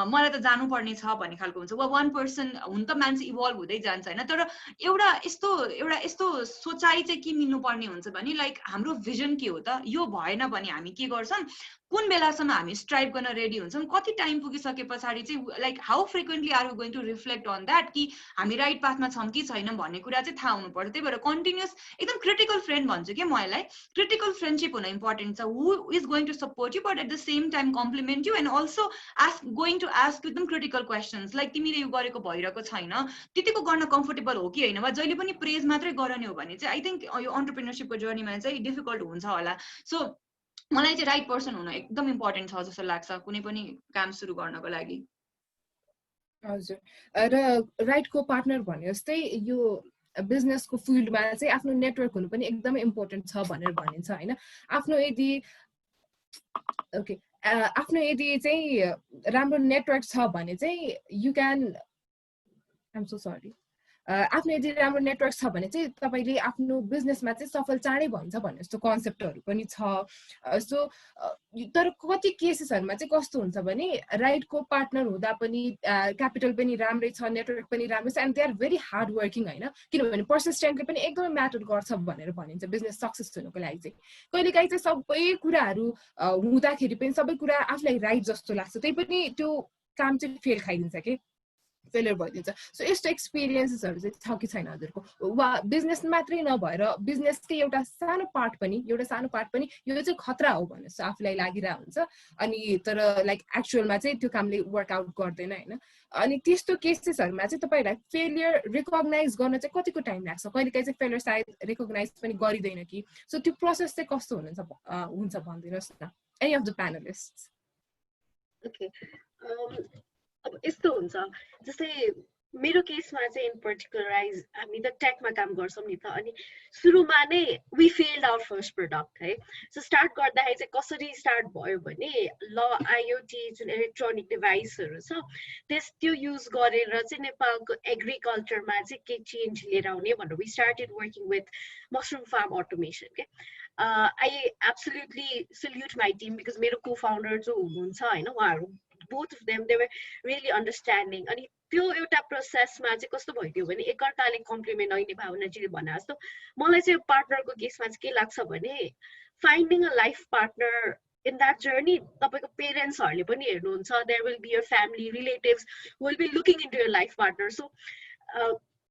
मलाई त जानुपर्ने छ भन्ने खालको हुन्छ वा वान पर्सन हुन त मान्छे इभल्भ हुँदै जान्छ होइन तर एउटा यस्तो सोचाइ चाहिँ के मिल्नुपर्ने हुन्छ भने लाइक हाम्रो भिजन के हो त यो भएन भने हामी के गर्छौँ कुन बेलासम्म हामी स्ट्राइभ गर्न रेडी हुन्छौँ कति टाइम पुगिसके पछाडि चाहिँ like how frequently are you going to reflect on that कि हामी राइट पाथमा छौँ कि छैनौँ भन्ने कुरा चाहिँ थाहा हुनुपर्छ त्यही भएर कन्टिन्युस एकदम क्रिटिकल फ्रेन्ड भन्छु कि म यसलाई क्रिटिकल फ्रेन्डसिप हुन इम्पोर्टेन्ट छ who is going to support you but at the same time compliment you and also going to ask एकदम क्रिटिकल क्वेसन्स लाइक तिमीले यो गरेको भइरहेको छैन त्यतिको गर्न कम्फोर्टेबल हो कि होइन वा जहिले पनि प्रेज मात्रै गर्ने हो भने चाहिँ आई थिङ्क यो अन्टरप्रेन्योरसिपको जर्नीमा चाहिँ डिफिकल्ट हुन्छ होला सो मलाई चाहिँ राइट पर्सन हुन एकदम इम्पोर्टेन्ट छ जस्तो लाग्छ कुनै पनि काम सुरु गर्नको लागि हजुर र राइट को पार्टनर भने जस्तै यो बिजनेसको फिल्डमा चाहिँ आफ्नो नेटवर्क हुनु पनि एकदमै इम्पोर्टेन्ट छ भनेर भनिन्छ हैन आफ्नो यदि चाहिँ राम्रो नेटवर्क छ भने चाहिँ you can I'm so sorry आफ्नो यदि राम्रो नेटवर्क छ भने चाहिँ तपाईले आफ्नो बिजनेसमा चाहिँ सफल चाँडै भन्छ भन्ने जस्तो कन्सेप्टहरू पनि छ सो तर कति केसेसहरुमा चाहिँ कस्तो हुन्छ भने राइटको पार्टनर हुँदा पनि क्यापिटल पनि राम्रै छ नेटवर्क पनि राम्रै छ and they are very hard working हैन किनभने पर्सिस्टेन्टले पनि एकदमै म्याटर गर्छ भनेर भनिन्छ बिजनेस सक्सेस हुनको लागि चाहिँ कहिलेकाहीँ चाहिँ सबै कुराहरू हुँदाखेरि पनि सबै कुरा आफूलाई राइट जस्तो लाग्छ त्यही पनि त्यो काम चाहिँ फेल खाइदिन्छ के फेलियर भइदिन्छ सो यस्तो एक्सपिरियन्सेसहरु चाहिँ छ कि छैन हजुरको वा बिजनेस मात्रै नभएर बिजनेसकै एउटा सानो पार्ट पनि यो चाहिँ खतरा हो भन्ने जस्तो आफूलाई लागिरा हुन्छ अनि तर लाइक एक्चुअलमा चाहिँ त्यो कामले वर्कआउट गर्दैन हैन अनि त्यस्तो केसेसहरुमा चाहिँ तपाईहरुलाई फेलियर रिकग्नाइज गर्न चाहिँ कतिको टाइम लाग्छ कहिलेकाहीँ चाहिँ फेलियर सायद रिकग्नाइज पनि गरिदैन कि सो त्यो प्रोसेस चाहिँ कस्तो हुन्छ भनिदिनुस् न एनी अफ द प्यानलिस्ट्स ओके अब यस्तो हुन्छ जस्तै मेरो केसमा चाहिँ इन पर्टिकुलराइज हामी त टेकमा काम गर्छौँ नि त अनि सुरुमा नै we failed our first product है सो स्टार्ट गर्दाखेरि चाहिँ कसरी स्टार्ट भयो भने ल आइओटी जुन इलेक्ट्रोनिक डिभाइसहरू छ त्यो युज गरेर चाहिँ नेपालको एग्रिकल्चरमा चाहिँ के चेन्ज लिएर आउने भनेर we started working with mushroom farm automation के I absolutely salute my team because मेरो को फाउन्डर जो हुनुहुन्छ होइन उहाँहरू both of them they were really understanding अनि त्यो एउटा प्रोसेसमा चाहिँ कस्तो भइदियो भने एकअर्काले कम्प्लिमेन्ट अहिले भावनाजीले भने जस्तो मलाई चाहिँ पार्टनरको केसमा चाहिँ के लाग्छ भने finding a life partner in that journey तपाईको पेरेन्ट्सहरुले पनि हेर्नुहुन्छ there will be your family relatives who will be looking into your life partner so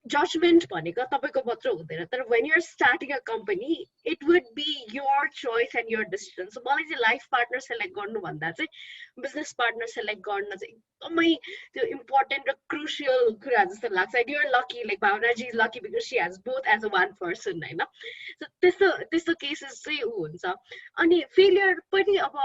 judgment भनेको तपाईको मात्र हुँदैन तर when you're starting a company it would be your choice and your decision so मलाई चाहिँ लाइफ पार्टनर सेलेक्ट गर्नु भन्दा चाहिँ बिजनेस पार्टनर सेलेक्ट गर्न चाहिँ एकदमै त्यो इम्पोर्टेन्ट र क्रुशियल कुरा जस्तो लाग्छ and you're lucky like Bhavnaji is lucky because she has both as a one person हैन so त्यस्तो केसेस चाहिँ हुन्छ अनि फेलियर पनि अब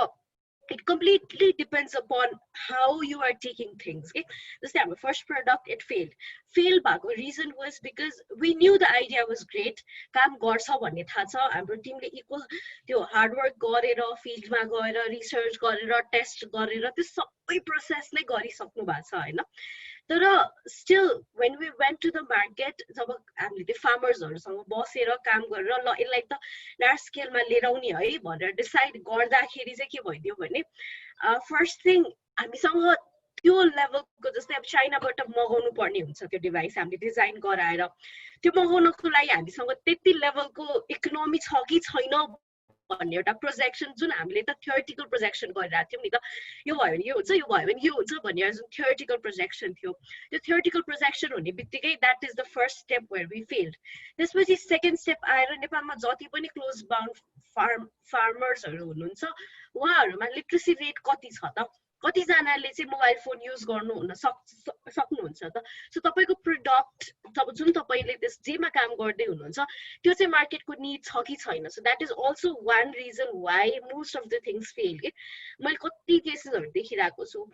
it completely depends upon how you are taking things okay this time the first product it failed back the reason was because we knew the idea was great काम गर्छ भन्ने थाहा छ हाम्रो टिमले इक्वल त्यो हार्ड वर्क गरेर फिल्डमा गएर रिसर्च गरेर टेस्ट गरेर त्यो सबै प्रोसेसले गरिसक्नु भएको छ हैन तर still when we went to the market जब हामीले त्यो फार्मर्सहरुसँग बसेर काम गरेर ल यसलाई त लार्ज स्केलमा लिएर आउने है भनेर डिसाइड गर्दाखेरि चाहिँ के भइदियो भने फर्स्ट थिङ हामीसँग त्यो लेभलको जस्तै अब चाइनाबाट मगाउनु पर्ने हुन्छ त्यो डिभाइस हामीले डिजाइन गराएर त्यो मगाउनको लागि हामीसँग त्यति लेभलको इकोनोमी छ कि छैन भन्ने एउटा प्रोजेक्सन जुन हामीले त थ्योरिटिकल प्रोजेक्सन गरिरहेको थियौँ नि त यो भयो भने यो हुन्छ यो भयो भने यो हुन्छ भन्ने जुन थ्योरिटिकल प्रोजेक्सन थियो त्यो थ्योरिटिकल प्रोजेक्सन हुने बित्तिकै that is the first step where we failed त्यसपछि सेकेन्ड स्टेप आएर नेपालमा जति पनि क्लोज बाउन्ड फार्मर्सहरू हुनुहुन्छ उहाँहरूमा लिट्रेसी रेट कति छ त कतिजनाले चाहिँ मोबाइल फोन युज गर्नु सक्नुहुन्छ त सो तपाईँको प्रोडक्ट जुन तपाईँले त्यस जेमा काम गर्दै हुनुहुन्छ त्यो चाहिँ मार्केटको निड छ कि छैन so that is also one reason why most of the things fail के मैले कति केसेसहरू देखिरहेको छु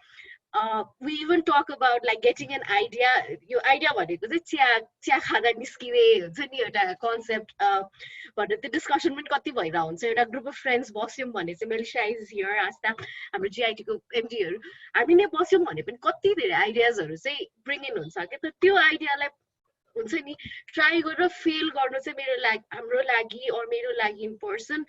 we even talk about like getting an idea यो आइडिया भनेको चाहिँ चिया खाँदा निस्किने हुन्छ नि एउटा कन्सेप्ट भनेर त्यो डिस्कसन पनि कति भइरहेको हुन्छ एउटा ग्रुप अफ फ्रेन्ड्स बस्यौँ भने चाहिँ मेलिसा इज हियर आस्था हाम्रो जिआइटीको एमडीहरू हामी नै बस्यौँ भने पनि कति धेरै आइडियाजहरू चाहिँ ब्रिङ इन हुन्छ क्या त त्यो आइडियालाई हुन्छ नि ट्राई गरेर फेल गर्नु चाहिँ हाम्रो लागि अर मेरो लागि in person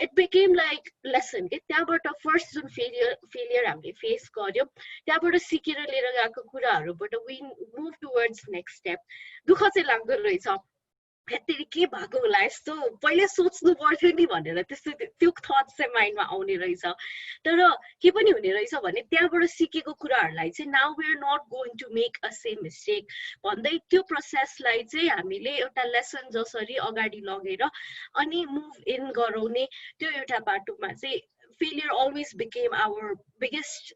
it became like lesson के त्यहाँबाट फर्स्ट जुन फेलियर हामीले फेस गर्यौँ त्यहाँबाट सिकेर लिएर गएको कुराहरूबाट we move towards next step दुःख चाहिँ लाग्दो रहेछ फेरि के भएको होला यस्तो पहिले सोच्नु पर्थ्यो नि भनेर त्यस्तो त्यो थट चाहिँ माइन्डमा आउने रहेछ तर के पनि हुने रहेछ भने त्यहाँबाट सिकेको कुराहरूलाई चाहिँ now we are not going to make a same mistake भन्दै त्यो प्रोसेसलाई चाहिँ हामीले एउटा लेसन जसरी अगाडि लगेर अनि मुभ इन गराउने त्यो एउटा बाटोमा चाहिँ failure always became our biggest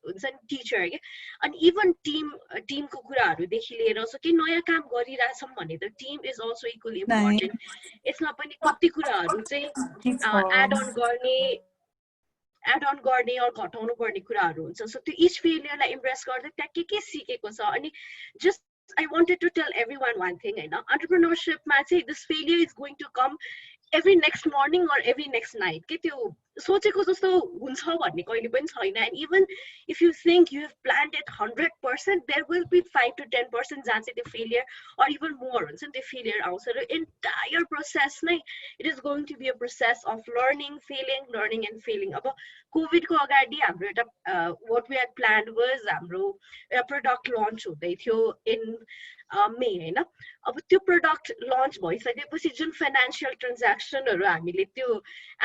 teacher के and even टिमको कुराहरूदेखि लिएर सो के नयाँ काम गरिरहेछौँ भने त team is also equally important यसमा पनि कति कुराहरू चाहिँ एड अन गर्ने अर घटाउनु पर्ने कुराहरू हुन्छ सो त्यो इच फेलियरलाई इम्प्रेस गर्दै त्यहाँ के सिकेको छ अनि just I wanted to tell everyone one thing हैन entrepreneurship चाहिँ this failure is going to come every next morning or every next night के त्यो सोचेको जस्तो हुन्छ भन्ने कहिले पनि छैन and even if you think you have planned it 100% there will be 5 to 10% जहाँ चाहिँ त्यो failure or even more हुन्छ नि त्यो failure आउँछ र entire process नै it is going to be a process of learning and failing अब कोभिड को अगाडि हाम्रो एउटा what we had planned was हाम्रो product launch हुँदै थियो in मे हैन अब त्यो प्रोडक्ट लन्च भइसकेपछि जुन फाइनान्शियल ट्रान्ज्याक्सनहरू हामीले त्यो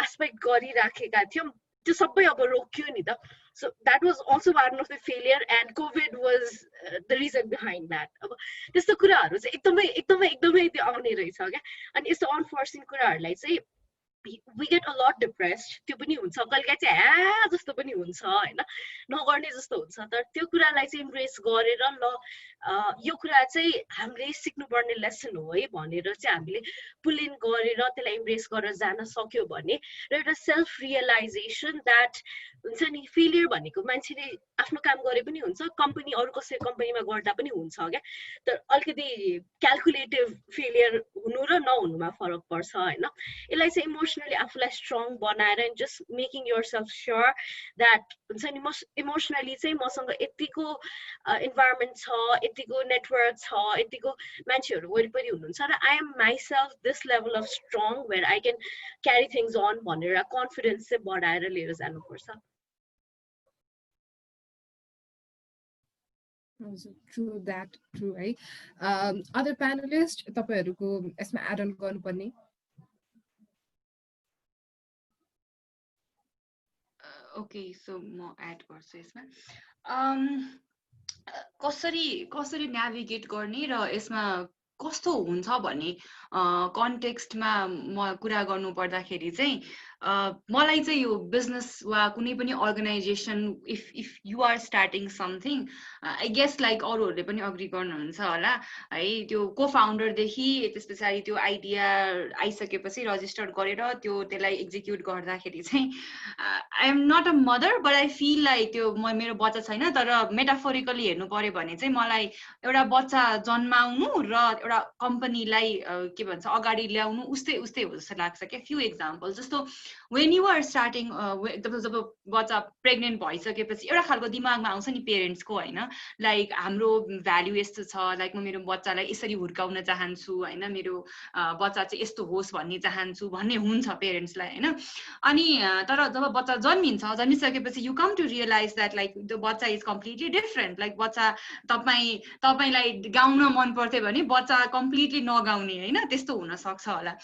एस्पेक्ट गरिराखेका थियौँ त्यो सबै अब रोक्यो नि त so that was also one of the failure and COVID was the reason behind that अब त्यस्तो कुराहरू चाहिँ एकदमै त्यो आउने रहेछ क्या अनि यस्तो अनफोर्सिङ कुराहरूलाई चाहिँ we get a lot depressed त्यो पनि हुन्छ कहिलेकाहीँ चाहिँ जस्तो पनि हुन्छ हैन नगर्ने जस्तो हुन्छ तर त्यो कुरालाई चाहिँ इम्प्रेस गरेर ल यो कुरा चाहिँ हामीले सिक्नुपर्ने लेसन हो है भनेर चाहिँ हामीले पुल इन गरेर त्यसलाई इम्प्रेस गरेर जान सक्यो भने र एउटा सेल्फ रियलाइजेसन द्याट हुन्छ नि फेलियर भनेको मान्छेले आफ्नो काम गरे पनि हुन्छ कम्पनी अरू कसै कम्पनीमा गर्दा पनि हुन्छ क्या तर अलिकति क्याल्कुलेटिभ फेलियर हुनु र नहुनुमा फरक पर्छ हैन यसलाई चाहिँ इमोसनली आफूलाई स्ट्रङ बनाएर and just making yourself sure that हुन्छ नि म इमोसनली चाहिँ मसँग यतिको इन्भाइरोमेन्ट छ यतिको नेटवर्क छ यतिको मान्छेहरू वरिपरि हुनुहुन्छ र I am myself this level of strong where I can carry things on भनेर कन्फिडेन्स चाहिँ बढाएर लिएर जानुपर्छ True that, true है other panelists तपाईहरुको यसमा एड अन गर्नुपर्ने ओके सो म एड गर्छु यसमा कसरी नेभिगेट गर्ने र यसमा कस्तो हुन्छ भन्ने कन्टेक्स्टमा म कुरा गर्नु पर्दाखेरि चाहिँ मलाई चाहिँ यो बिजनेस वा कुनै पनि organization if you are starting something I guess like अरूहरूले पनि अग्री गर्नुहुन्छ होला है त्यो को फाउन्डरदेखि त्यस पछाडि त्यो आइडिया आइसकेपछि रजिस्टर गरेर त्यसलाई एक्जिक्युट गर्दाखेरि चाहिँ I am not a mother but I feel like त्यो मेरो बच्चा छैन तर मेटाफोरिकली हेर्नु पर्यो भने चाहिँ मलाई एउटा बच्चा जन्माउनु र एउटा कम्पनीलाई के भन्छ अगाडि ल्याउनु उस्तै हो जस्तो लाग्छ क्या फ्यु इक्जाम्पल जस्तो when you are starting जब बच्चा प्रेग्नेन्ट भइसकेपछि एउटा खालको दिमागमा आउँछ नि पेरेन्ट्सको हैन लाइक हाम्रो भ्याल्यु यस्तो छ लाइक म मेरो बच्चालाई यसरी हुर्काउन चाहन्छु हैन मेरो बच्चा चाहिँ यस्तो होस् भन्ने चाहन्छु भन्ने हुन्छ पेरेन्ट्सलाई हैन अनि तर जब बच्चा जन्मिसकेपछि you come to realise that like the बच्चा इज कम्प्लिटली डिफरेन्ट लाइक बच्चा तपाईलाई गाउन मन पर्थ्यो भने बच्चा कम्प्लिटली नगाउने हैन त्यस्तो हुन सक्छ होला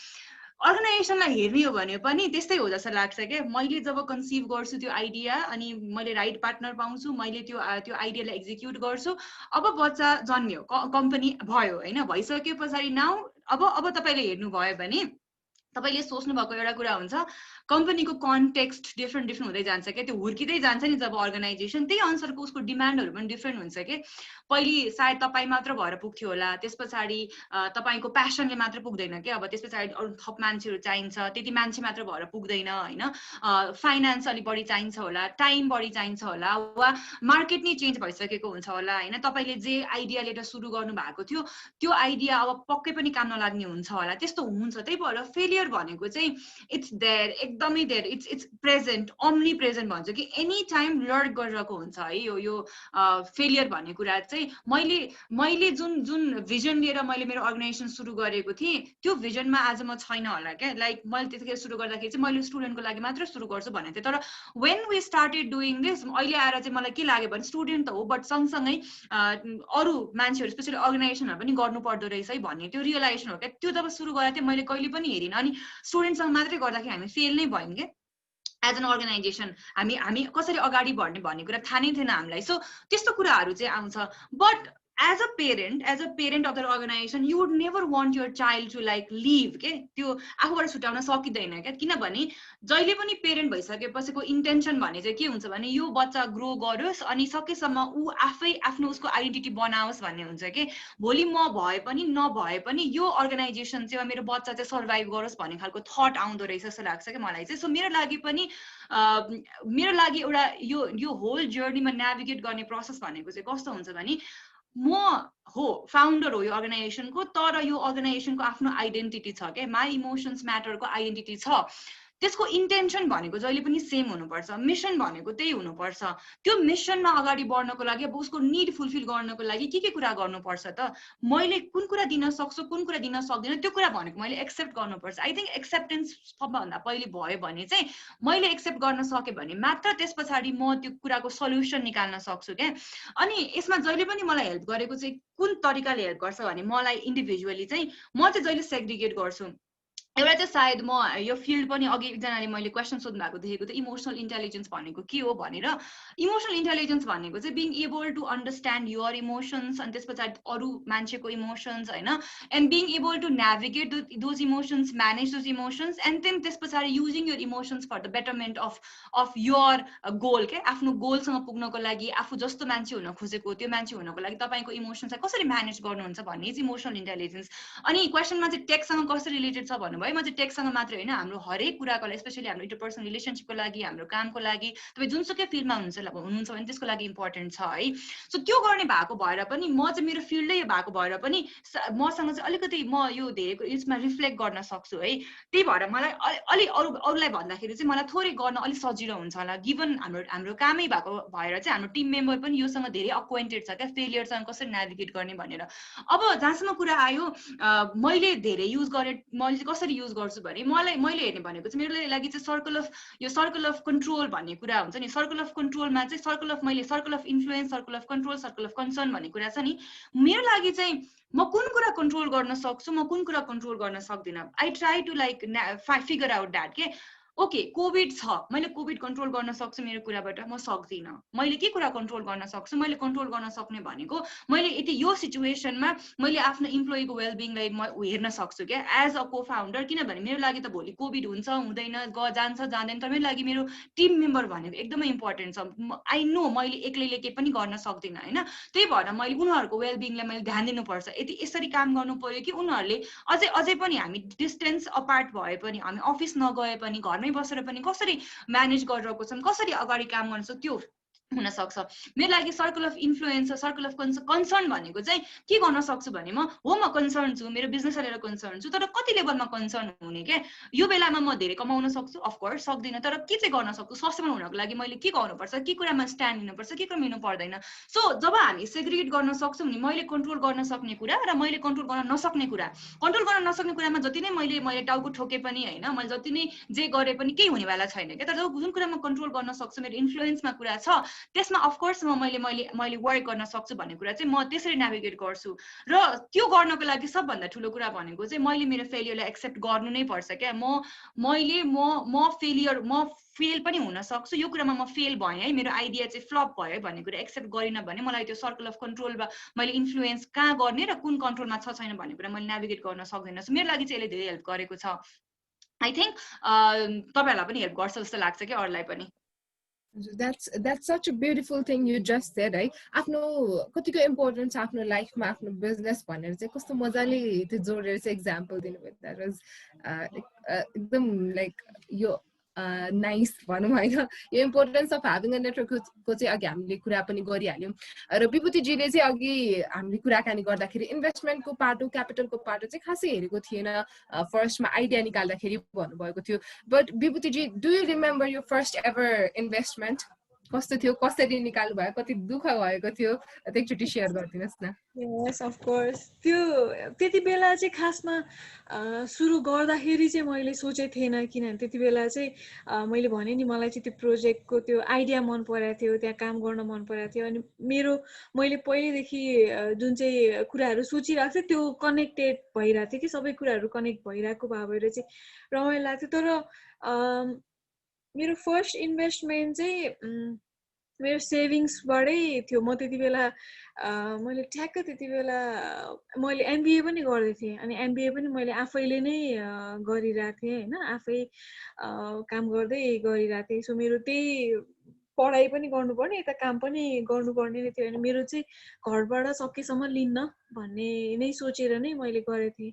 अर्गनाइजेसनलाई हेर्ने हो भने पनि त्यस्तै हो जस्तो लाग्छ के मैले जब कन्सिभ गर्छु त्यो आइडिया अनि मैले राइट पार्टनर पाउँछु मैले त्यो आइडियालाई एक्जिक्युट गर्छु अब बच्चा जन्मियो कम्पनी भयो होइन भइसके पछाडि नाउ अब तपाईँले हेर्नुभयो भने तपाईँले सोच्नु भएको एउटा कुरा हुन्छ कम्पनीको कन्टेक्स्ट डिफ्रेन्ट हुँदै जान्छ क्या त्यो हुर्किँदै जान्छ नि जब अर्गनाइजेसन त्यही अनुसारको उसको डिमान्डहरू पनि डिफ्रेन्ट हुन्छ कि पहिले सायद तपाईँ मात्र भएर पुग्थ्यो होला त्यस पछाडि तपाईँको प्यासनले मात्र पुग्दैन क्या अब त्यस पछाडि अरू थप मान्छेहरू चाहिन्छ त्यति मान्छे मात्र भएर पुग्दैन होइन फाइनेन्स अलिक बढी चाहिन्छ होला टाइम बढी चाहिन्छ होला वा मार्केट नै चेन्ज भइसकेको हुन्छ होला होइन तपाईँले जे आइडिया लिएर सुरु गर्नु भएको थियो त्यो आइडिया अब पक्कै पनि काम नलाग्ने हुन्छ होला त्यस्तो हुन्छ त्यही भएर फेलियर भनेको चाहिँ इट्स देयर एकदमै there it's present omni present भन्छ कि एनी टाइम लर्न गरिरहेको हुन्छ है यो फेलियर भन्ने कुरा चाहिँ मैले जुन भिजन लिएर मैले मेरो अर्गनाइजेसन सुरु गरेको थिएँ त्यो भिजनमा आज म छैन होला क्या लाइक मैले त्यतिखेर सुरु गर्दाखेरि चाहिँ मैले स्टुडेन्टको लागि मात्र सुरु गर्छु भनेको थिएँ तर when we started doing this अहिले आएर चाहिँ मलाई के लाग्यो भने स्टुडेन्ट त हो बट सँगसँगै अरू मान्छेहरू स्पेसली अर्गनाइजेसनहरू पनि गर्नु पर्दो रहेछ है भन्ने त्यो रियलाइजेसन हो क्या त्यो जब सुरु गरेको थिएँ मैले कहिले पनि हेरिनँ अनि स्टुडेन्टसँग मात्रै गर्दाखेरि हामी फेल नै भयौँ क्या एज एन अर्गनाइजेसन हामी कसरी अगाडि बढ्ने भन्ने कुरा थाहा नै थिएन हामीलाई सो त्यस्तो कुराहरू चाहिँ आउँछ but as a parent of the organization you would never want your child to like leave के त्यो आफूबाट छुटाउन सकिदैन क्या किनभने जहिले पनि पेरेन्ट भइसकेपछिको इन्टेन्सन भने चाहिँ के हुन्छ भने यो बच्चा ग्रो गरोस् अनि सकेसम्म ऊ आफै आफ्नो उसको आइडेन्टिटी बनाओस् भन्ने हुन्छ कि भोलि म भए पनि नभए पनि यो अर्गनाइजेसन चाहिँ मेरो बच्चा चाहिँ सर्भाइभ गरोस् भन्ने खालको थट आउँदो रहेछ जस्तो लाग्छ कि मलाई चाहिँ सो मेरो लागि पनि मेरो लागि एउटा यो होल जर्नीमा नेभिगेट गर्ने प्रोसेस भनेको चाहिँ कस्तो हुन्छ भने म हो फाउन्डर हो यो अर्गनाइजेसनको तर यो अर्गनाइजेसनको आफ्नो आइडेन्टिटी छ क्या माई इमोसन्स म्याटरको आइडेन्टिटी छ त्यसको इन्टेन्सन भनेको जहिले पनि सेम हुनुपर्छ मिसन भनेको त्यही हुनुपर्छ त्यो मिसनमा अगाडि बढ्नको लागि अब उसको निड फुलफिल गर्नको लागि के कुरा गर्नुपर्छ त मैले कुन कुरा दिन सक्छु कुन कुरा दिन सक्दिनँ त्यो कुरा भनेको मैले एक्सेप्ट गर्नुपर्छ आई थिङ्क एक्सेप्टेन्स सबभन्दा पहिले भयो भने चाहिँ मैले एक्सेप्ट गर्न सकेँ भने मात्र त्यस पछाडि म त्यो कुराको सल्युसन निकाल्न सक्छु क्या अनि यसमा जहिले पनि मलाई हेल्प गरेको चाहिँ कुन तरिकाले हेल्प गर्छ भने मलाई इन्डिभिजुअली चाहिँ म चाहिँ जहिले सेग्रिगेट गर्छु एउटा चाहिँ सायद म यो फिल्ड पनि अघि एकजनाले मैले क्वेसन सोध्नु भएको देखेको थिएँ इमोसनल इन्टेलिजेन्स भनेको के हो भनेर इमोसनल इन्टेलिजेन्स भनेको चाहिँ being able to understand your emotions अनि त्यस पछाडि अरू मान्छेको इमोसन्स होइन and being able to navigate those emotions manage those emotions and then त्यस पछाडि using your emotions for the betterment of your goal के आफ्नो गोलसँग पुग्नको लागि आफू जस्तो मान्छे हुन खोजेको त्यो मान्छे हुनको लागि तपाईँको इमोसन्सलाई कसरी म्यानेज गर्नुहुन्छ भन्ने चाहिँ इमोसनल इन्टेलिजेन्स अनि क्वेसनमा चाहिँ टेकसँग कसरी रिलेटेड छ भन्नु म चाहिँ टेकसँग मात्रै होइन हाम्रो हरेक कुराको लागि स्पेसली हाम्रो इन्टरपर्सनल रिलेसनसिपको लागि हाम्रो कामको लागि तपाईँ जुनसुकै फिल्डमा हुनुहुन्छ भने त्यसको लागि इम्पोर्टेन्ट छ है सो त्यो गर्ने भएको भएर पनि म चाहिँ मेरो फिल्डै भएको भएर पनि मसँग चाहिँ अलिकति म यो धेरै यसमा रिफ्लेक्ट गर्न सक्छु है त्यही भएर मलाई अलि अरूलाई भन्दाखेरि चाहिँ मलाई थोरै गर्न अलिक सजिलो हुन्छ होला गिभन हाम्रो कामै भएको भएर चाहिँ हाम्रो टिम मेम्बर पनि योसँग धेरै अक्वाइन्टेड छ क्या फेलियरसँग कसरी नेभिगेट गर्ने भनेर अब जहाँसम्म कुरा आयो मैले धेरै युज गरेँ मैले चाहिँ कसरी युज गर्छु भने मैले हेर्ने भनेको चाहिँ मेरो लागि चाहिँ सर्कल अफ कन्ट्रोल भन्ने कुरा हुन्छ नि सर्कल अफ कन्ट्रोलमा चाहिँ circle of influence circle of control circle of concern भन्ने कुरा छ नि मेरो लागि चाहिँ म कुन कुरा कन्ट्रोल गर्न सक्छु म कुन कुरा कन्ट्रोल गर्न सक्दिनँ I try to like figure out that के ओके कोभिड छ मैले कोभिड कन्ट्रोल गर्न सक्छु मेरो कुराबाट म सक्दिनँ मैले के कुरा कन्ट्रोल गर्न सक्छु मैले कन्ट्रोल गर्न सक्ने भनेको मैले यति यो सिचुएसनमा मैले आफ्नो इम्प्लोइको वेलबिङलाई म हेर्न सक्छु क्या एज अ को फाउन्डर किनभने मेरो लागि त भोलि कोभिड हुन्छ हुँदैन जान्छ जाँदैन तर मेरो लागि मेरो टिम मेम्बर भनेको एकदमै इम्पोर्टेन्ट छ आई नो मैले एक्लैले केही पनि गर्न सक्दिनँ होइन त्यही भएर मैले उनीहरूको वेलबिङलाई मैले ध्यान दिनुपर्छ यति यसरी काम गर्नु पर्यो कि उनीहरूले अझै पनि हामी डिस्टेन्स अपार्ट भए पनि हामी अफिस नगए पनि घरमै बसेर पनि कसरी म्यानेज गरिरहेको छौँ कसरी अगाडि काम गर्न सक्छ त्यो हुन सक्छ मेरो लागि circle of influence circle of concern भनेको चाहिँ के गर्न सक्छु भने म कन्सर्न छु मेरो बिजनेसलाई लिएर कन्सर्न छु तर कति लेभलमा कन्सर्न हुने क्या यो बेलामा म धेरै कमाउन सक्छु अफकोर्स सक्दिनँ तर के चाहिँ गर्न सक्छु स्वास्थ्यमा हुनको लागि मैले के गर्नुपर्छ के कुरामा स्ट्यान्ड लिनुपर्छ के कुरा लिनु पर्दैन सो जब हामी सेग्रिगेट गर्न सक्छौँ नि मैले कन्ट्रोल गर्न सक्ने कुरा र मैले कन्ट्रोल गर्न नसक्ने कुरा कन्ट्रोल गर्न नसक्ने कुरामा जति नै मैले टाउको ठोके पनि होइन मैले जति नै जे गरे पनि केही हुनेवाला छैन क्या तर जुन कुरामा कन्ट्रोल गर्न सक्छु मेरो इन्फ्लुएन्समा कुरा छ त्यसमा अफकोर्स मैले मैले मैले वर्क गर्न सक्छु भन्ने कुरा चाहिँ म त्यसरी नेभिगेट गर्छु र त्यो गर्नको लागि सबभन्दा ठुलो कुरा भनेको चाहिँ मैले मेरो फेलियरलाई एक्सेप्ट गर्नु नै पर्छ क्या म फेल पनि हुन सक्छु यो कुरामा म फेल भएँ है मेरो आइडिया चाहिँ फ्लप भयो भन्ने कुरा एक्सेप्ट गरिनँ भने मलाई त्यो सर्कल अफ कन्ट्रोलमा मैले इन्फ्लुएन्स कहाँ गर्ने र कुन कन्ट्रोलमा छ छैन भन्ने कुरा मैले नेभिगेट गर्न सक्दैन सो मेरो लागि चाहिँ यसले धेरै हेल्प गरेको छ आई थिङ्क तपाईँहरूलाई पनि हेल्प गर्छ जस्तो लाग्छ कि अरूलाई पनि That's such a beautiful thing you just said, right? आफ्नो कतिको इम्पोर्टेन्स आफ्नो लाइफमा आफ्नो बिजनेस भनेर चाहिँ कस्तो मजाले त्यो जोडेर चाहिँ एक्जाम्पल दिनुभयो द्याट वाज एकदम लाइक यो नाइस भनौँ होइन यो इम्पोर्टेन्स अफ ह्याभिङ अ नेटवर्कको चाहिँ अघि हामीले कुरा पनि गरिहाल्यौँ र विभूतिजीले चाहिँ अघि हामीले कुराकानी गर्दाखेरि इन्भेस्टमेन्टको पाटो क्यापिटलको पाटो चाहिँ खासै हेरेको थिएन फर्स्टमा आइडिया निकाल्दाखेरि भन्नुभएको थियो but Vibhuti ji do you remember यो फर्स्ट एभर इन्भेस्टमेन्ट कस्तो थियो कसरी निकाल्नु भयो कति दुःख भएको थियो एकचोटि सेयर गरिदिनुहोस् न यस अफ कोर्स त्यो त्यति बेला चाहिँ खासमा सुरु गर्दाखेरि चाहिँ मैले सोचेको थिएन किनभने त्यति बेला चाहिँ मैले भने नि मलाई चाहिँ त्यो प्रोजेक्टको त्यो आइडिया मन परेको थियो त्यहाँ काम गर्न मन परेको थियो अनि मैले पहिलेदेखि जुन चाहिँ कुराहरू सोचिरहेको थिएँ त्यो कनेक्टेड भइरहेको थियो कि सबै कुराहरू कनेक्ट भइरहेको भएर चाहिँ रमाइलो लाग्थ्यो तर मेरो फर्स्ट इन्भेस्टमेन्ट चाहिँ मेरो सेभिङ्सबाटै थियो म त्यति बेला मैले ठ्याक्क त्यति बेला मैले एमबिए पनि गर्दै थिएँ अनि एमबिए पनि मैले आफैले नै गरिरहेको थिएँ होइन आफै काम गर्दै गरिरहेको थिएँ सो मेरो त्यही पढाइ पनि गर्नुपर्ने यता काम पनि गर्नुपर्ने नै थियो अनि मेरो चाहिँ घरबाट सकेसम्म लिन्न भन्ने नै सोचेर नै मैले गरेको थिएँ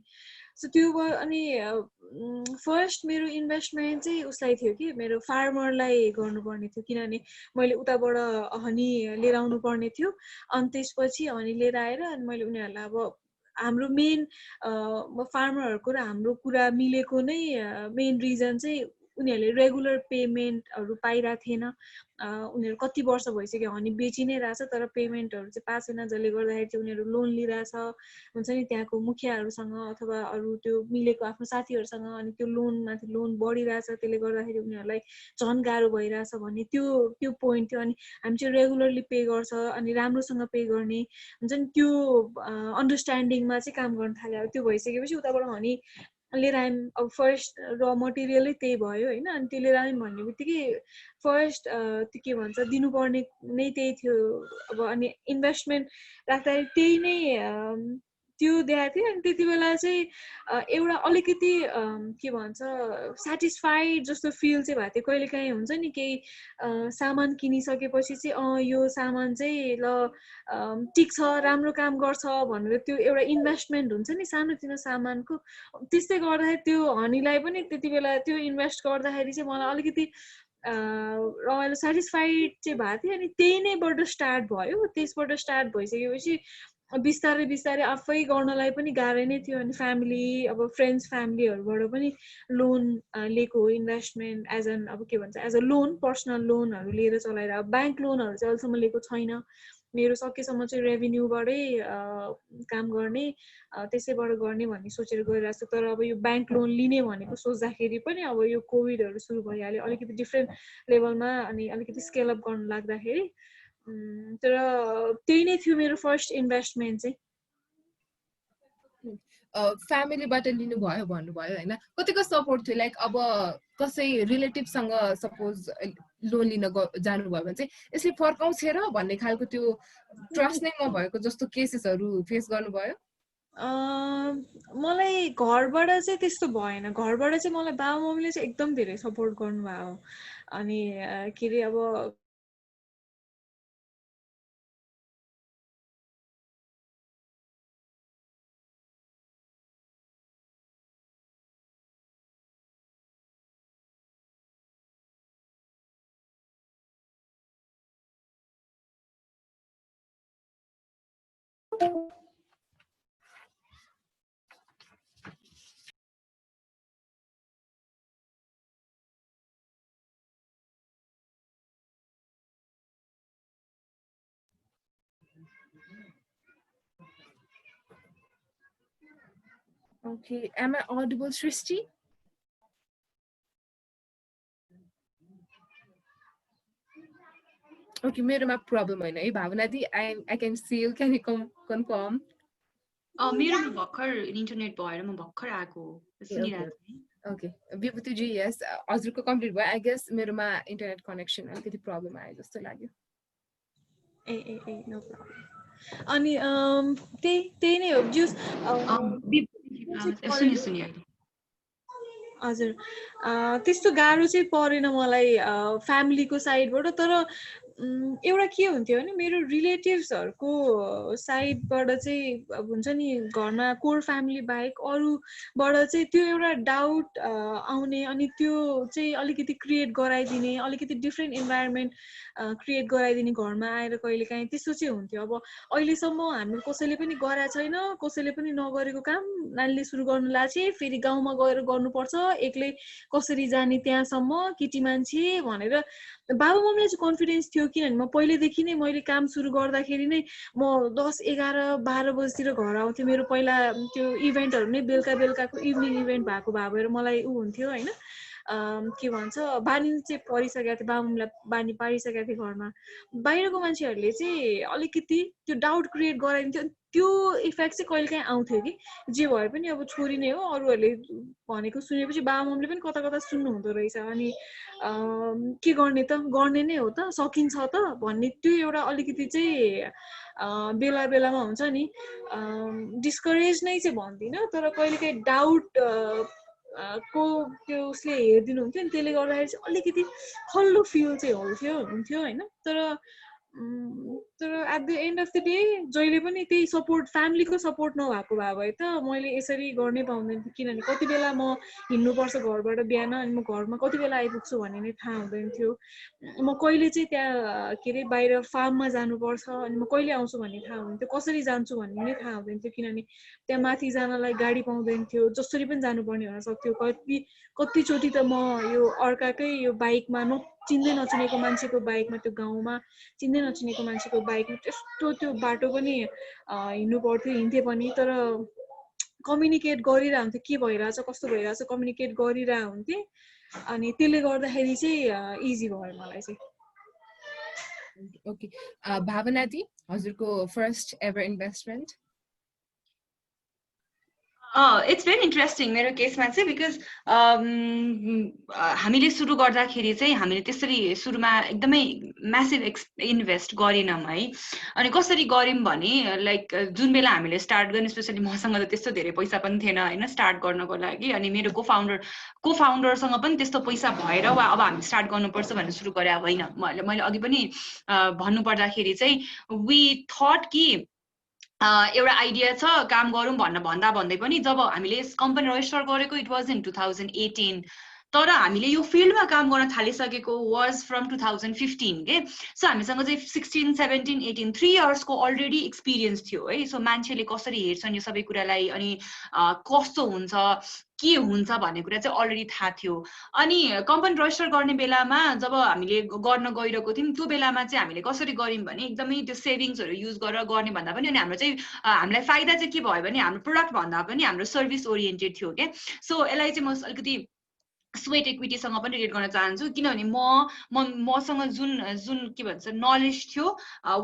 सो त्यो भयो अनि फर्स्ट मेरो इन्भेस्टमेन्ट चाहिँ उसलाई थियो कि मेरो फार्मरलाई गर्नुपर्ने थियो किनभने मैले उताबाट हनी लिएर आउनु पर्ने थियो अनि त्यसपछि हनी लिएर आएर अनि मैले उनीहरूलाई अब हाम्रो मेन फार्मरहरूको र हाम्रो कुरा मिलेको नै मेन रिजन चाहिँ उनीहरूले रेगुलर पेमेन्टहरू पाइरहेको थिएन उनीहरू कति वर्ष भइसक्यो हनी बेचि नै रहेछ तर पेमेन्टहरू चाहिँ पाएको छैन जसले गर्दाखेरि चाहिँ उनीहरू लोन लिइरहेछ हुन्छ नि त्यहाँको मुखियाहरूसँग अथवा अरू त्यो मिलेको आफ्नो साथीहरूसँग अनि त्यो लोनमाथि लोन बढिरहेछ त्यसले गर्दाखेरि उनीहरूलाई झन् गाह्रो भइरहेछ भन्ने त्यो पोइन्ट थियो अनि हामी चाहिँ रेगुलरली पे गर्छ अनि राम्रोसँग पे गर्ने हुन्छ नि त्यो अन्डरस्ट्यान्डिङमा चाहिँ काम गर्न थाल्यो त्यो भइसकेपछि उताबाट हनी लिएर आयौँ अब फर्स्ट र मटेरियलै त्यही भयो होइन अनि त्यो लिएर आयौँ भन्ने बित्तिकै फर्स्ट त्यो के भन्छ दिनुपर्ने नै त्यही थियो अब अनि इन्भेस्टमेन्ट राख्दाखेरि त्यही नै त्यो देखाएको थियो अनि त्यति बेला चाहिँ एउटा अलिकति के भन्छ सेटिस्फाइड जस्तो फिल चाहिँ भएको थियो कहिलेकाहीँ हुन्छ नि केही सामान किनिसकेपछि चाहिँ यो सामान चाहिँ ल ठिक छ राम्रो काम गर्छ भनेर त्यो एउटा इन्भेस्टमेन्ट हुन्छ नि सानोतिनो सामानको त्यस्तै गर्दाखेरि त्यो हनीलाई पनि त्यति बेला त्यो इन्भेस्ट गर्दाखेरि चाहिँ मलाई अलिकति रमाइलो सेटिस्फाइड चाहिँ भएको थियो अनि त्यही नैबाट स्टार्ट भयो त्यसबाट स्टार्ट भइसकेपछि बिस्तारै बिस्तारै आफै गर्नलाई पनि गाह्रो नै थियो अनि फ्यामिली अब फ्रेन्ड्स फ्यामिलीहरूबाट पनि लोन लिएको हो इन्भेस्टमेन्ट एज एन अब के भन्छ एज अ लोन पर्सनल लोनहरू लिएर चलाएर अब ब्याङ्क लोनहरू चाहिँ अहिलेसम्म लिएको छैन मेरो सकेसम्म चाहिँ रेभेन्यूबाटै काम गर्ने त्यसैबाट गर्ने भन्ने सोचेर गइरहेको छु तर अब यो ब्याङ्क लोन लिने भनेको सोच्दाखेरि पनि अब यो कोभिडहरू सुरु भइहाल्यो अलिकति डिफ्रेन्ट लेभलमा अनि अलिकति स्केल अप गर्नु लाग्दाखेरि तर त्यही नै थियो मेरो फर्स्ट इन्भेस्टमेन्ट चाहिँ फ्यामिलीबाट लिनुभयो भन्नुभयो होइन कतिको सपोर्ट थियो लाइक अब कसै रिलेटिभसँग सपोज लोन लिन जानुभयो भने चाहिँ यसले फर्काउँछ र भन्ने खालको त्यो ट्रस्ट नै नभएको जस्तो केसेसहरू फेस गर्नुभयो मलाई घरबाट चाहिँ त्यस्तो भएन घरबाट चाहिँ मलाई बाबा मम्मीले चाहिँ एकदम धेरै सपोर्ट गर्नुभयो अनि के अरे अब Okay, am I audible, Srishti? Okay मेरोमा प्रब्लम होइन है भावना दि I can see you can you confirm मेरोमा भर्खर इन्टरनेट भएर म भर्खर आएको सुनिरहेको थिएँ ओके विभूतिजी यस हजुरको कम्प्लिट भयो आई गेस मेरोमा इन्टरनेट कनेक्सन अलिकति प्रब्लम आयो जस्तो लाग्यो ए नो प्रब्लम अनि त्यही नै हो जुस सुनि हजुर त्यस्तो गाह्रो चाहिँ परेन मलाई फ्यामिलीको साइडबाट तर एउटा के हुन्थ्यो भने मेरो रिलेटिभ्सहरूको साइडबाट चाहिँ अब हुन्छ नि घरमा कोर फ्यामिली बाहेक अरूबाट चाहिँ त्यो एउटा डाउट आउने अनि त्यो चाहिँ अलिकति क्रिएट गराइदिने अलिकति डिफ्रेन्ट इन्भाइरोमेन्ट क्रिएट गराइदिने घरमा आएर कहिलेकाहीँ त्यस्तो चाहिँ हुन्थ्यो अब अहिलेसम्म हामी कसैले पनि गरेको छैन कसैले पनि नगरेको काम नानीले सुरु गर्नु लाचे फेरि गाउँमा गएर गर्नुपर्छ एक्लै कसरी जाने त्यहाँसम्म केटी मान्छे भनेर बाबा मम्मीलाई चाहिँ कन्फिडेन्स थियो किनभने म पहिलेदेखि नै मैले काम सुरु गर्दाखेरि नै म 10, 11, 12 बजीतिर घर आउँथेँ मेरो पहिला त्यो इभेन्टहरू नै बेलुकाको इभिनिङ इभेन्ट भएको भएर मलाई ऊ हुन्थ्यो होइन के भन्छ बानी चाहिँ परिसकेको थियो बाबा मम्मीलाई बानी पारिसकेको थियो घरमा बाहिरको मान्छेहरूले चाहिँ अलिकति त्यो डाउट क्रिएट गराइदिन्थ्यो त्यो इफेक्ट चाहिँ कहिलेकाहीँ आउँथ्यो कि जे भए पनि अब छोरी नै हो अरूहरूले भनेको सुनेपछि बाबा मम्मीले पनि कता कता सुन्नु हुँदो रहेछ अनि के गर्ने त गर्ने नै हो त सकिन्छ त भन्ने त्यो एउटा अलिकति चाहिँ बेला बेलामा हुन्छ नि डिस्करेज नै चाहिँ भन्दिनँ तर कहिलेकाहीँ डाउट को त्यो उसले हेरिदिनु हुन्थ्यो नि त्यसले गर्दाखेरि चाहिँ अलिकति खल्लो फिल चाहिँ हुन्थ्यो होइन तर at the end of the day जहिले पनि त्यही सपोर्ट फ्यामिलीको सपोर्ट नभएको भए त मैले यसरी गर्नै पाउँदैन थिएँ किनभने कति बेला म हिँड्नुपर्छ घरबाट बिहान अनि म घरमा कति बेला आइपुग्छु भन्ने नै थाहा हुँदैन थियो म कहिले चाहिँ त्यहाँ के अरे बाहिर फार्ममा जानुपर्छ अनि म कहिले आउँछु भन्ने थाहा हुँदैन थियो कसरी जान्छु भन्ने नै थाहा हुँदैन थियो किनभने त्यहाँ माथि जानलाई गाडी पाउँदैन थियो जसरी पनि जानुपर्ने हुन सक्थ्यो कतिचोटि त म यो अर्काकै यो बाइकमा चिन्दै नचिनेको मान्छेको बाइकमा त्यो गाउँमा चिन्दै नचिनेको मान्छेको बाइकमा त्यस्तो त्यो बाटो पनि हिँड्नु पर्थ्यो हिँड्थेँ पनि तर कम्युनिकेट गरिरह हुन्थ्यो के भइरहेछ कस्तो भइरहेछ कम्युनिकेट गरिरह हुन्थेँ अनि त्यसले गर्दाखेरि चाहिँ इजी भयो मलाई चाहिँ ओके भावना दी हजुरको first ever investment it's very interesting मेरो केसमा चाहिँ बिकज हामीले सुरु गर्दाखेरि चाहिँ हामीले त्यसरी सुरुमा एकदमै म्यासिभ इन्भेस्ट गरेनौँ है अनि कसरी गऱ्यौँ भने लाइक जुन बेला हामीले स्टार्ट गर्ने स्पेसली मसँग त त्यस्तो धेरै पैसा पनि थिएन होइन स्टार्ट गर्नको लागि अनि मेरो कोफाउन्डरसँग पनि त्यस्तो पैसा भएर वा अब हामी स्टार्ट गर्नुपर्छ भनेर सुरु गरे होइन मैले अघि पनि भन्नुपर्दाखेरि चाहिँ वी थट कि एउटा आइडिया छ काम गरौँ भन्दा भन्दै पनि जब हामीले कम्पनी रजिस्टर गरेको इट वाज इन 2018 तर हामीले यो फिल्डमा काम गर्न थालिसकेको वाज फ्रम 2015 के सो हामीसँग चाहिँ 16, 17, 18 3 इयर्सको अलरेडी एक्सपिरियन्स थियो है सो मान्छेले कसरी हेर्छन् यो सबै कुरालाई अनि कस्तो हुन्छ के हुन्छ भन्ने कुरा चाहिँ अलरेडी थाहा थियो अनि कम्पनी रजिस्टर गर्ने बेलामा जब हामीले गर्न गइरहेको थियौँ त्यो बेलामा चाहिँ हामीले कसरी गर्यौँ भने एकदमै त्यो सेभिङ्सहरू युज गरेर गर्ने भन्दा पनि अनि हाम्रो चाहिँ हामीलाई फाइदा चाहिँ के भयो भने हाम्रो प्रोडक्ट भन्दा पनि हाम्रो सर्भिस ओरिएन्टेड थियो के सो यसलाई चाहिँ म अलिकति स्वेट इक्विटीसँग पनि रिलेट गर्न चाहन्छु किनभने मसँग जुन के भन्छ नलेज थियो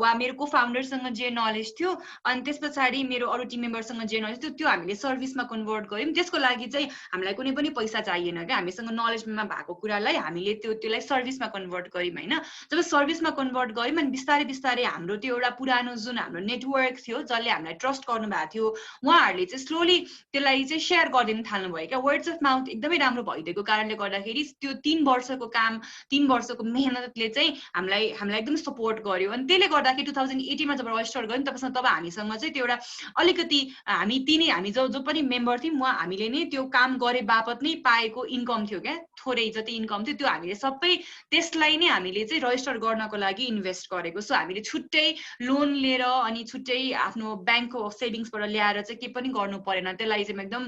वा मेरो को फाउन्डरसँग जे नलेज थियो अनि त्यस पछाडि मेरो अरू टिम मेम्बरसँग जे नलेज थियो त्यो हामीले सर्भिसमा कन्भर्ट गऱ्यौँ त्यसको लागि चाहिँ हामीलाई कुनै पनि पैसा चाहिएन क्या हामीसँग नलेजमा भएको कुरालाई हामीले त्यसलाई सर्भिसमा कन्भर्ट गऱ्यौँ होइन जब सर्भिसमा कन्भर्ट गऱ्यौँ अनि बिस्तारै बिस्तारै हाम्रो त्यो एउटा पुरानो जुन हाम्रो नेटवर्क थियो जसले हामीलाई ट्रस्ट गर्नुभएको थियो उहाँहरूले चाहिँ स्लोली त्यसलाई चाहिँ सेयर गरिदिन थाल्नुभयो क्या वर्ड्स अफ माउथ एकदमै राम्रो भइदिएको कारणले गर्दाखेरि त्यो 3 वर्षको काम 3 वर्षको मेहनतले चाहिँ हामीलाई एकदम सपोर्ट गर्यो अनि त्यसले गर्दाखेरि 2018 मा जब रजिस्टर गर्यौँ तब हामीसँग चाहिँ त्यो एउटा अलिकति हामी जो पनि मेम्बर थियौँ उहाँ हामीले नै त्यो काम गरे बापत नै पाएको इन्कम थियो क्या थोरै जति इन्कम थियो त्यो हामीले सबै त्यसलाई नै हामीले चाहिँ रजिस्टर गर्नको लागि इन्भेस्ट गरेको सो हामीले छुट्टै लोन लिएर अनि छुट्टै आफ्नो ब्याङ्कको सेभिङ्सबाट ल्याएर चाहिँ के पनि गर्नु परेन त्यसलाई चाहिँ म एकदम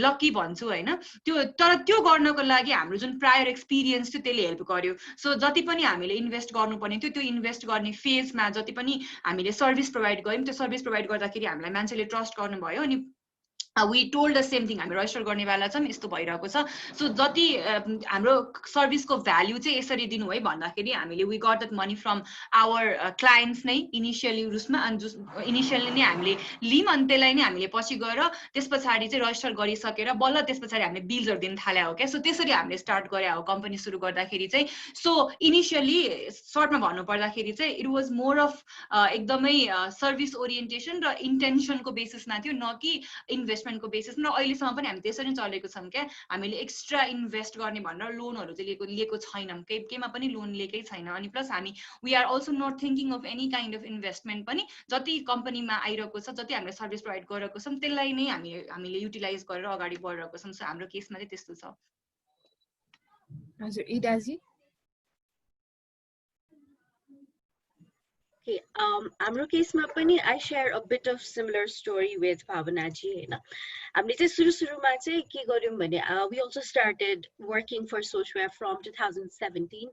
लकी भन्छु होइन त्यो गर्नको लागि हाम्रो जुन प्रायर एक्सपिरियन्स थियो त्यसले हेल्प गर्यो सो जति पनि हामीले इन्भेस्ट गर्नुपर्ने थियो त्यो इन्भेस्ट गर्ने फेजमा जति पनि हामीले सर्भिस प्रोभाइड गर्यौँ त्यो सर्भिस प्रोभाइड गर्दाखेरि हामीलाई मान्छेले ट्रस्ट गर्नुभयो अनि we told the same thing हामी रजिस्टर गर्ने बेला चाहिँ यस्तो भइरहेको छ सो जति हाम्रो सर्भिसको भ्याल्यु चाहिँ यसरी दिनु है भन्दाखेरि हामीले we got that money from our clients नै इनिशियली रुसमा अनि इनिशियली नै हामीले लिम अनि त्यसलाई नै हामीले पछि गएर त्यसपछि चाहिँ रजिस्टर गरिसकेर बल्ल त्यसपछि हामीले बिल्सहरु दिन थाल्या हो के सो त्यसरी हामीले स्टार्ट गरे हो कम्पनी सुरु गर्दाखेरि चाहिँ सो इनिशियली सर्टमा भन्नु पर्दाखेरि चाहिँ इट वाज मोर अफ एकदमै सर्भिस ओरिएन्टेसन र इन्टेन्सनको बेसिसमा थियो न कि इन्भेस्टमेन्टको बेसिसमा र अहिलेसम्म पनि हामी त्यसरी नै चलेको छौं के हामीले एक्स्ट्रा इन्भेस्ट गर्ने भनेर लोनहरु चाहिँ लिएको छैनौं केमा पनि लोन लिएकै छैन अनि प्लस हामी we are also not thinking of any kind of investment पनि जति कम्पनीमा आइरहेको छ जति हामीले सर्भिस प्रोवाइड गरेको छौं त्यसलाई नै हामीले युटिलाइज गरेर अगाडि बढिरहेको छौं सो हाम्रो केसमा चाहिँ त्यस्तो छ हजुर इदाजी Okay, हाम्रो केसमा पनि I share a bit of similar story with Bhavana ji हैन हामीले चाहिँ सुरुमा चाहिँ के गर्यौं भने we also started working for Sochware from 2017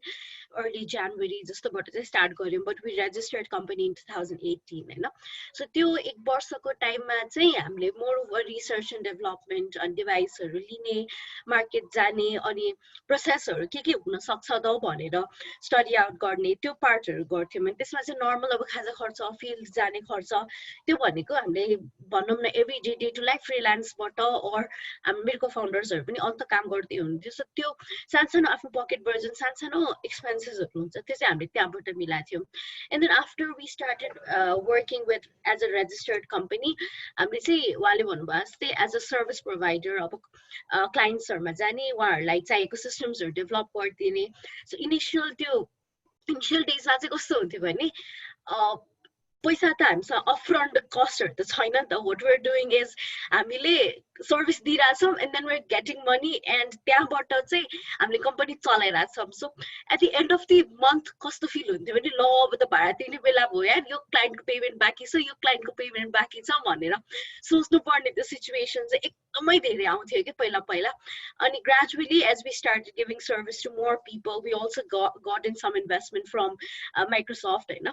early January जस्तोबाट चाहिँ स्टार्ट गर्यौं but we registered company in 2018 हैन सो त्यो एक वर्षको टाइममा चाहिँ हामीले more over research and development and डिभाइसहरु लिने मार्केट जाने अनि प्रोसेसहरु के हुन सक्छ त भनेर स्टडी आउट गर्ने त्यो पार्टहरु गर्थ्यौं अनि त्यसमा चाहिँ नर्मल अब खाजा खर्च फिल्ड जाने खर्च त्यो भनेको हामीले भनौं न एभ्री डे टु लाइफ फ्रीलान्सबाट और मेरो फाउन्डर्सहरु पनि अन्त काम गर्दै हुनुहुन्थ्यो सो त्यो सानसानो आफ्नो पकेट बजेट सानसानो एक्सपेन्सेसहरु हुन्छ त्यो चाहिँ हामीले त्यहाँबाट मिलाथ्यौं and then after we started working with as a registered company हामीले चाहिँ उहाँले भन्नुभयो जस्तै एज अ सर्भिस प्रोभाइडर अब क्लाइन्ट्सहरुमा जाने उहाँहरुलाई चाहिएको सिस्टम्सहरु डेभलप गरिदिने सो इनिशियल डेजमा चाहिँ कस्तो हुन्थ्यो भने पैसा त हामीसँग अपफ्रन्ट कस्टहरु त छैन नि त what we are doing is हामीले सर्भिस दिइराछौं and then we are getting money and त्यहाँबाट चाहिँ हामीले कम्पनी चलाइराछौं so at the end of the month कस्तो फिल हुन्थ्यो भने ल अब त भाडा तिर्ने बेला भयो यार यो क्लाइन्टको पेमेन्ट बाँकी छ यो क्लाइन्टको पेमेन्ट बाँकी छ भनेर सोच्नु पर्ने त्यो सिचुएसन चाहिँ एकदमै धेरै आउँथ्यो के पहिला अनि gradually as we started giving service to more people we also got in some investment from Microsoft हैन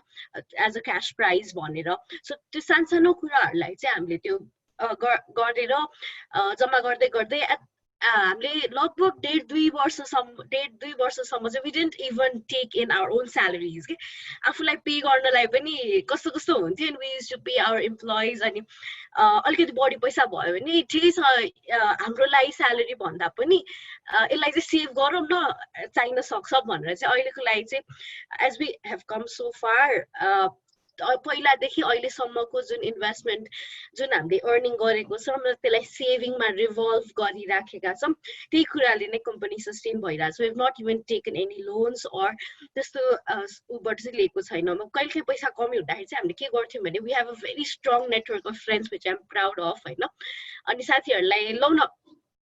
एज अ क्याश प्राइज भनेर सो त्यो सानसानो कुराहरुलाई चाहिँ हामीले त्यो गरेर जम्मा गर्दै हामीले लगभग 1.5 वर्षसम्म चाहिँ we didn't even take in our own salaries के आफुलाई पे गर्नलाई पनि कस्तो हुन्थ्यो and we used to pay our employees अनि अलिकति बढी पैसा भयो भने ठिकै छ हाम्रो लागि स्यालेरी भन्दा पनि यसलाई चाहिँ सेभ गरौँ न चाहिन सक्छ भनेर चाहिँ अहिलेको लागि चाहिँ as we have come so far पहिलादेखि अहिलेसम्मको जुन इन्भेस्टमेन्ट जुन हामीले अर्निङ गरेको छ र त्यसलाई सेभिङमा रिभल्भ गरिराखेका छौं त्यही कुराले नै कम्पनी सस्टेन भइरहेछ we have not even taken any loans और त्यस्तो उबाट चाहिँ लिएको छैन कहिले पैसा कमी हुँदाखेरि चाहिँ हामीले के गर्थ्यौं भने we have a very strong network of friends which I am proud of हैन अनि साथीहरुलाई लौ न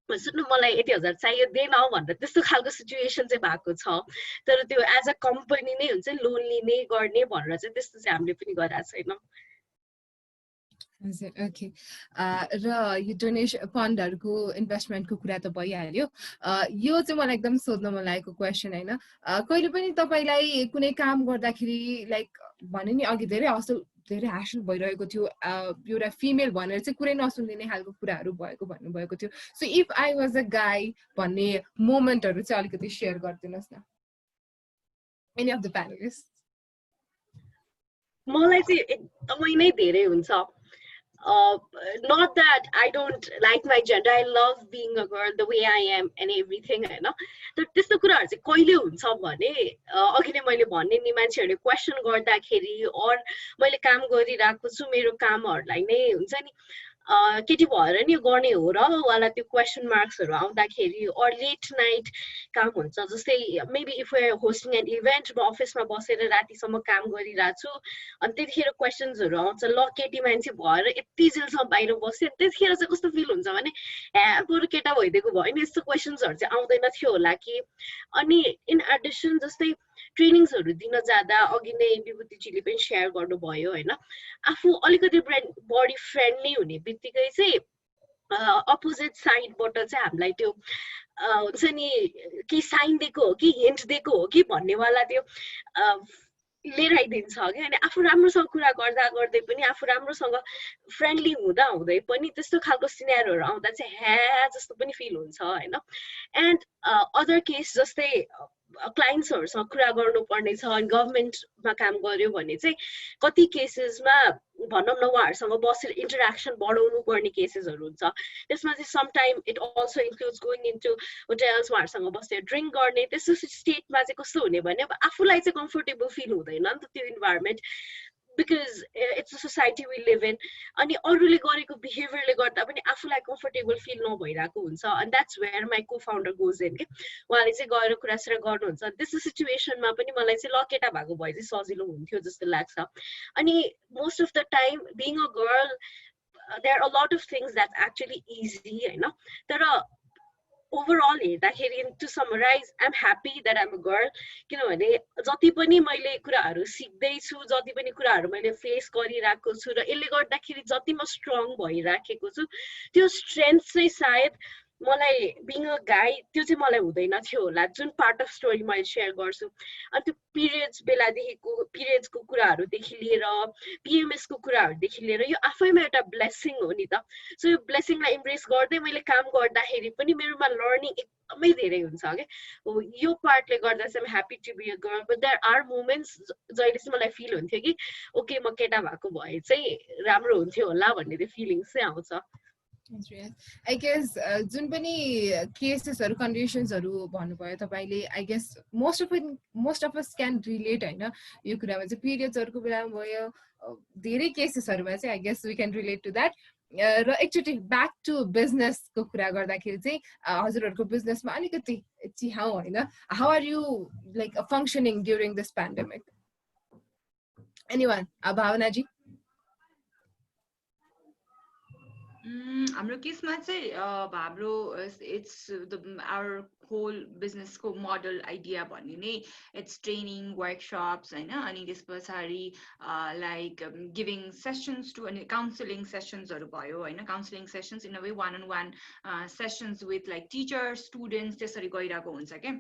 सुन्नु मलाई 80,000 चाहियो देन भनेर त्यस्तो खालको सिचुएसन चाहिँ भएको छ तर त्यो एज अ कम्पनी नै हुन्छ लोन लिने गर्ने भनेर चाहिँ त्यस्तो चाहिँ हामीले पनि गरेका छैनौं हजुर ओके र यो डोनेसन फन्डहरुको इन्भेस्टमेन्टको कुरा त भइहाल्यो यो चाहिँ मलाई एकदम सोध्न मन लागेको क्वेशन हैन कहिले पनि तपाईलाई कुनै काम गर्दाखेरि लाइक भने नि अघि धेरै ह्यासल भइरहेको थियो एउटा फिमेल भनेर चाहिँ कुरै नसुनिदिने खालको कुराहरु भन्नुभएको थियो so if I was a गाई भन्ने मोमेन्टहरु चाहिँ अलिकति शेयर गरिदिनुस् न एनी अफ द प्यानलिस्ट मलाई चाहिँ एकदमै नै धेरै हुन्छ not that I don't like my gender I love being a girl the way I am and everything हैन तर त्यस्तो कुराहरु चाहिँ कहिले हुन्छ भने अघि नै मैले भन्ने नि मान्छेहरुले क्वेशन गर्दाखेरि और मैले काम गरिराको छु मेरो कामहरुलाई नै हुन्छ नि केटी भएर नि गर्ने हो र वाला त्यो क्वेशन मार्क्सहरु आउँदाखेरि और लेट नाइट काम हुन्छ जस्तै maybe if we are hosting an event म अफिसमा बसेर रातिसम्म काम गरिराछु अनि त्यतिखेर क्वेशन्सहरु आउँछ ल केटी मान्छे भएर यति जेलसम्म बाहिर बस्यो त्यतिखेर चाहिँ कस्तो फिल हुन्छ भने बरु केटा भइदिएको भयो नि यस्तो क्वेशन्सहरु चाहिँ आउँदैन थियो होला कि अनि इन एडिसन जस्तै ट्रेनिङ्सहरु दिन जाँदा अघि नै विभूतिजीले पनि शेयर गर्नुभयो हैन आफू अलिकति बडी फ्रेन्डली हुने बित्तिकै चाहिँ अपोजिट साइडबाट चाहिँ हामीलाई त्यो हुन्छ नि के साइन दिएको हो कि हिन्ट दिएको हो कि भन्नेवाला त्यो लिएर आइदिन्छ कि अनि आफू राम्रोसँग कुरा गर्दा गर्दै पनि आफू राम्रोसँग फ्रेन्डली हुँदा हुँदै पनि त्यस्तो खालको सिनेरियोहरू आउँदा चाहिँ ह्या जस्तो पनि फिल हुन्छ होइन एन्ड अदर केस जस्तै क्लाइन्ट्सहरूसँग कुरा गर्नुपर्ने छ अनि गभर्मेन्टमा काम गर्यो भने चाहिँ कति केसेसमा भनौँ न उहाँहरूसँग बसेर इन्टरेक्सन बढाउनु पर्ने केसेसहरू हुन्छ त्यसमा चाहिँ sometime it also includes going into hotels उहाँहरूसँग बसेर ड्रिङ्क गर्ने त्यस्तो स्टेटमा चाहिँ कस्तो हुने भने अब आफूलाई चाहिँ कम्फोर्टेबल फिल हुँदैन नि त त्यो environment because it's a society we live in अनि अरूले गरेको बिहेभियरले गर्दा पनि आफूलाई कम्फोर्टेबल फिल नभइरहेको हुन्छ अनि that's where my co founder goes in के उहाँले चाहिँ गएर कुरासुरा गर्नुहुन्छ त्यस्तो सिचुएसनमा पनि मलाई चाहिँ ल केटा भएको भए चाहिँ सजिलो हुन्थ्यो जस्तो लाग्छ अनि most of the time being a girl there are a lot of things that's actually easy होइन तर ओभरअल हेर्दाखेरि to summarise I am happy that I'm a girl किनभने जति पनि मैले कुराहरू सिक्दैछु जति पनि कुराहरू मैले फेस गरिरहेको छु र यसले गर्दाखेरि जति म स्ट्रङ भइराखेको छु त्यो स्ट्रेन्थ चाहिँ सायद मलाई बिङ अ गाई त्यो चाहिँ मलाई हुँदैन थियो होला जुन पार्ट अफ स्टोरी मैले सेयर गर्छु अनि त्यो पिरियड्स बेलादेखिको पिरियड्सको कुराहरूदेखि लिएर पिएमएसको कुराहरूदेखि लिएर यो आफैमा एउटा ब्लेसिङ हो नि त सो यो ब्लेसिङलाई इम्प्रेस गर्दै मैले काम गर्दाखेरि पनि मेरोमा लर्निङ एकदमै धेरै हुन्छ क्या यो पार्टले गर्दा चाहिँ happy to be a girl but there are moments जहिले चाहिँ मलाई फिल हुन्थ्यो कि ओके म केटा भएको भए चाहिँ राम्रो हुन्थ्यो होला भन्ने त्यो फिलिङ्स चाहिँ आउँछ आई गेस जुन पनि केसेसहरू कन्डिसन्सहरू भन्नुभयो तपाईँले I guess most of us can relate होइन यो कुरामा चाहिँ पिरियड्सहरूको बेलामा भयो धेरै केसेसहरूमा चाहिँ I guess we can relate to that र एकचोटि ब्याक टु बिजनेसको कुरा गर्दाखेरि चाहिँ हजुरहरूको बिजनेसमा अलिकति चिहाउँ होइन how are you like functioning during this pandemic anyone भावनाजी हाम्रो केसमा चाहिँ हाम्रो इट्स आवर होल बिजनेसको मोडल आइडिया भन्ने नै इट्स ट्रेनिङ वर्कसप्स होइन अनि त्यस पछाडि लाइक गिभिङ सेसन्स टु अनि काउन्सिलिङ सेसन्सहरू भयो होइन counselling sessions in a way one on one sessions with like teachers students त्यसरी गइरहेको हुन्छ क्या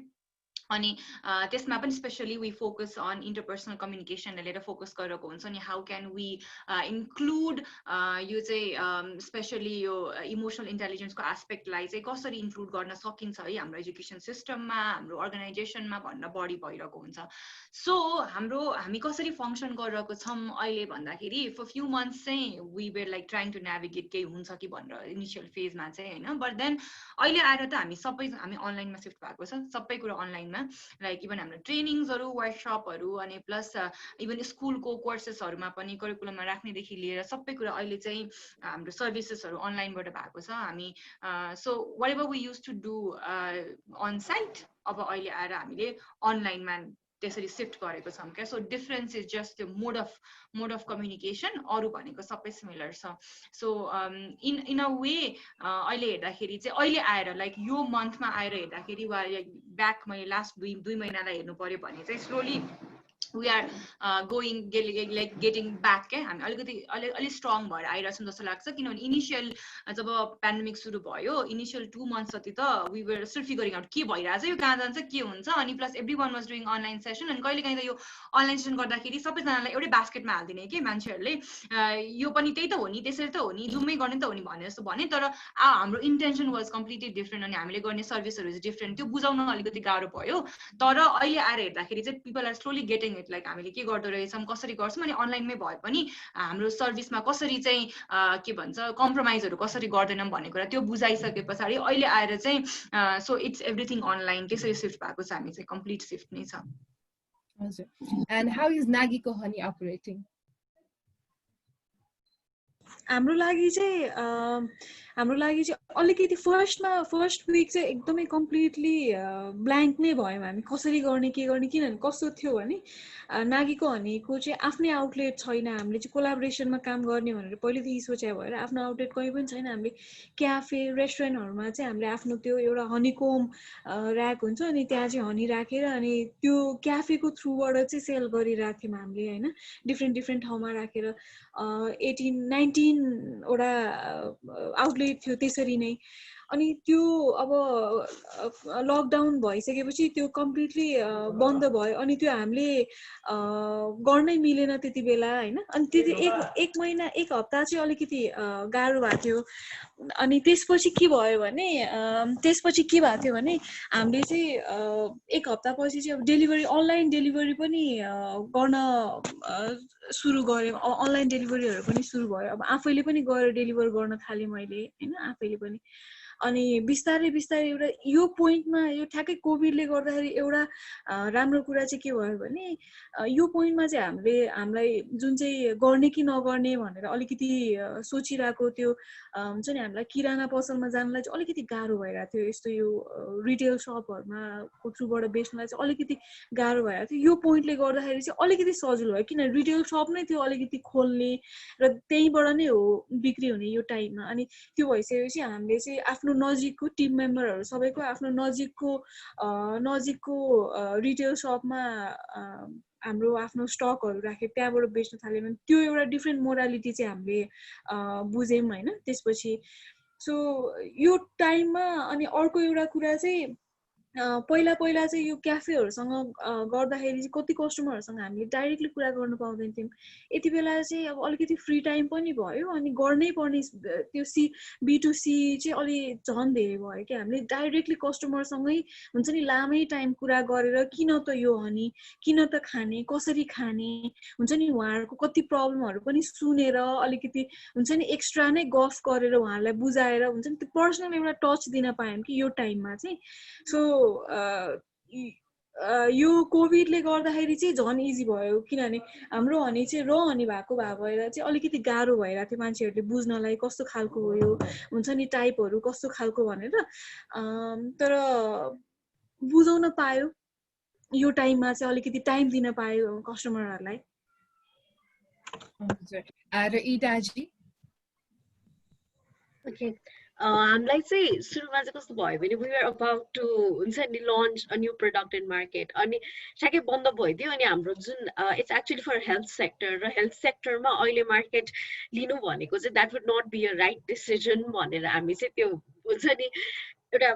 अनि त्यसमा पनि specially we focus on interpersonal कम्युनिकेसनलाई लिएर फोकस गरेको हुन्छ अनि हाउ क्यान वी इन्क्लुड यो चाहिँ स्पेसली यो इमोसनल इन्टेलिजेन्सको एस्पेक्टलाई चाहिँ कसरी इन्क्लुड गर्न सकिन्छ है हाम्रो एजुकेसन सिस्टममा हाम्रो अर्गनाइजेसनमा भन्न बढी भइरहेको हुन्छ सो हामी कसरी फङ्सन गरिरहेको छौँ अहिले भन्दाखेरि फर फ्यु मन्थ्स चाहिँ we were like trying to navigate केही हुन्छ कि भनेर इनिसियल फेजमा चाहिँ होइन बट देन अहिले आएर त हामी अनलाइनमा सिफ्ट भएको छ सबै कुरा अनलाइनमा लाइक इभन हाम्रो ट्रेनिङ्सहरू वर्कसपहरू अनि प्लस इभन स्कुलको कोर्सेसहरूमा पनि करिकुलममा राख्नेदेखि लिएर सबै कुरा अहिले चाहिँ हाम्रो सर्भिसेसहरू अनलाइनबाट भएको छ हामी so whatever we use to do on site अब अहिले आएर हामीले अनलाइनमा त्यसरी सिफ्ट गरेको छौँ क्या सो डिफरेन्स इज जस्ट त्यो मोड अफ कम्युनिकेसन अरू भनेको सबै सिमिलर छ सो इन अ वे अहिले हेर्दाखेरि चाहिँ अहिले आएर लाइक यो मन्थमा आएर हेर्दाखेरि वा ब्याक मैले लास्ट दुई महिनालाई हेर्नु पर्यो भने चाहिँ slowly we are going like getting back के हामी अलिक स्ट्रङ भएर आइरहेछौँ जस्तो लाग्छ किनभने इनिसियल जब पेन्डेमिक सुरु भयो इनिसियल 2 months जति त we were still figuring out के भइरहेछ यो कहाँ जान्छ के हुन्छ अनि plus everyone was doing online session अनि कहिलेकाहीँ त यो अनलाइन सेसन गर्दाखेरि सबैजनालाई एउटै बास्केटमा हालिदिने कि मान्छेहरूले यो पनि त्यही त हो नि त्यसरी त हो नि जुमै गर्ने त हो नि भने जस्तो भने तर हाम्रो इन्टेन्सन वाज कम्प्लिटली डिफ्रेन्ट अनि हामीले गर्ने सर्भिसहरू इज डिफ्रेन्ट त्यो बुझाउन अलिकति गाह्रो भयो तर अहिले आएर हेर्दाखेरि चाहिँ people are slowly getting it like हामीले के गर्दो रहेछौँ कसरी गर्छौँ अनि अनलाइनमै भए पनि हाम्रो सर्भिसमा कसरी चाहिँ के भन्छ कम्प्रोमाइजहरू कसरी गर्दैनौँ भन्ने कुरा त्यो बुझाइसके पछाडि अहिले आएर चाहिँ सो इट्स एभ्रिथिङ अनलाइन त्यसरी सिफ्ट भएको छ हामी चाहिँ कम्प्लिट सिफ्ट नै छ हजुर एन्ड हाउ इज नागीको हनी अपरेटिङ हाम्रो लागि चाहिँ अलिकति फर्स्ट विक चाहिँ एकदमै कम्प्लिटली ब्ल्याङ्क नै भयौँ हामी कसरी गर्ने के गर्ने किनभने कस्तो थियो भने नागीको हनीको चाहिँ आफ्नै आउटलेट छैन हामीले चाहिँ कोलाबोरेसनमा काम गर्ने भनेर पहिलेदेखि सोचे भएर आफ्नो आउटलेट कहीँ पनि छैन हामीले क्याफे रेस्टुरेन्टहरूमा चाहिँ हामीले आफ्नो त्यो एउटा हनीकोम ऱ्याक हुन्छ अनि त्यहाँ चाहिँ हनी राखेर अनि त्यो क्याफेको थ्रुबाट चाहिँ सेल गरिराख्यौँ हामीले होइन डिफ्रेन्ट ठाउँमा राखेर 18-19 वटा आउटलेट थियो त्यसरी नै अनि त्यो अब लकडाउन भइसकेपछि त्यो कम्प्लिटली बन्द भयो अनि त्यो हामीले गर्नै मिलेन त्यति बेला होइन अनि त्यति एक महिना एक हप्ता चाहिँ अलिकति गाह्रो भएको थियो अनि त्यसपछि के भयो भने हामीले चाहिँ एक हप्तापछि चाहिँ अब डेलिभरी अनलाइन डेलिभरी पनि गर्न सुरु गऱ्यौँ अनलाइन डेलिभरीहरू पनि सुरु भयो अब आफैले पनि गएर डेलिभर गर्न थालेँ मैले होइन आफैले पनि अनि बिस्तारै बिस्तारै एउटा यो पोइन्टमा यो ठ्याक्कै कोभिडले गर्दाखेरि एउटा राम्रो कुरा चाहिँ के भयो भने यो पोइन्टमा चाहिँ हामीलाई जुन चाहिँ गर्ने कि नगर्ने भनेर अलिकति सोचिरहेको त्यो हुन्छ नि हामीलाई किराना पसलमा जानलाई चाहिँ अलिकति गाह्रो भइरहेको थियो यस्तो यो रिटेल सपहरूमा थ्रुबाट बेच्नलाई चाहिँ अलिकति गाह्रो भइरहेको थियो यो पोइन्टले गर्दाखेरि चाहिँ अलिकति सजिलो भयो किन रिटेल सप नै थियो अलिकति खोल्ने र त्यहीँबाट नै हो बिक्री हुने यो टाइममा अनि त्यो भइसकेपछि हामीले चाहिँ आफ्नो नजिकको टिम मेम्बरहरू सबैको आफ्नो नजिकको रिटेल सपमा हाम्रो आफ्नो स्टकहरू राख्यो त्यहाँबाट बेच्न थाल्यो भने त्यो एउटा डिफ्रेन्ट मोरालिटी चाहिँ हामीले बुझ्यौँ होइन त्यसपछि सो यो टाइममा अनि अर्को एउटा कुरा चाहिँ पहिला चाहिँ यो क्याफेहरूसँग गर्दाखेरि चाहिँ कति कस्टमरहरूसँग हामीले डाइरेक्टली कुरा गर्न पाउँदैन थियौँ यति बेला चाहिँ अब अलिकति फ्री टाइम पनि भयो अनि गर्नै पर्ने त्यो B2C चाहिँ अलि झन् धेरै भयो कि हामीले डाइरेक्टली कस्टमरसँगै हुन्छ नि लामै टाइम कुरा गरेर किन त यो हनी किन त खाने कसरी खाने हुन्छ नि उहाँहरूको कति प्रब्लमहरू पनि सुनेर अलिकति हुन्छ नि एक्स्ट्रा नै गफ गरेर उहाँहरूलाई बुझाएर हुन्छ नि त्यो पर्सनल एउटा टच दिन पायौँ कि यो टाइममा चाहिँ सो यो कोभिडले गर्दाखेरि चाहिँ झन् इजी भयो किनभने हाम्रो हनी चाहिँ हनी भएको भएर चाहिँ अलिकति गाह्रो भइरहेको थियो मान्छेहरूले बुझ्नलाई कस्तो खालको हो यो हुन्छ नि टाइपहरू कस्तो खालको भनेर तर बुझाउन पायो यो टाइममा चाहिँ अलिकति टाइम दिन पायो कस्टमरहरूलाई र इटाजी Okay. हामीलाई चाहिँ सुरुमा चाहिँ कस्तो भयो भने we were about to हुन्छ नि launch a new product in market अनि ठ्याक्कै बन्द भइदियो अनि हाम्रो जुन it's actually for health sector र health sector मा अहिले मार्केट लिनु भनेको चाहिँ that would not be a right decision भनेर हामी चाहिँ त्यो हुन्छ नि एउटा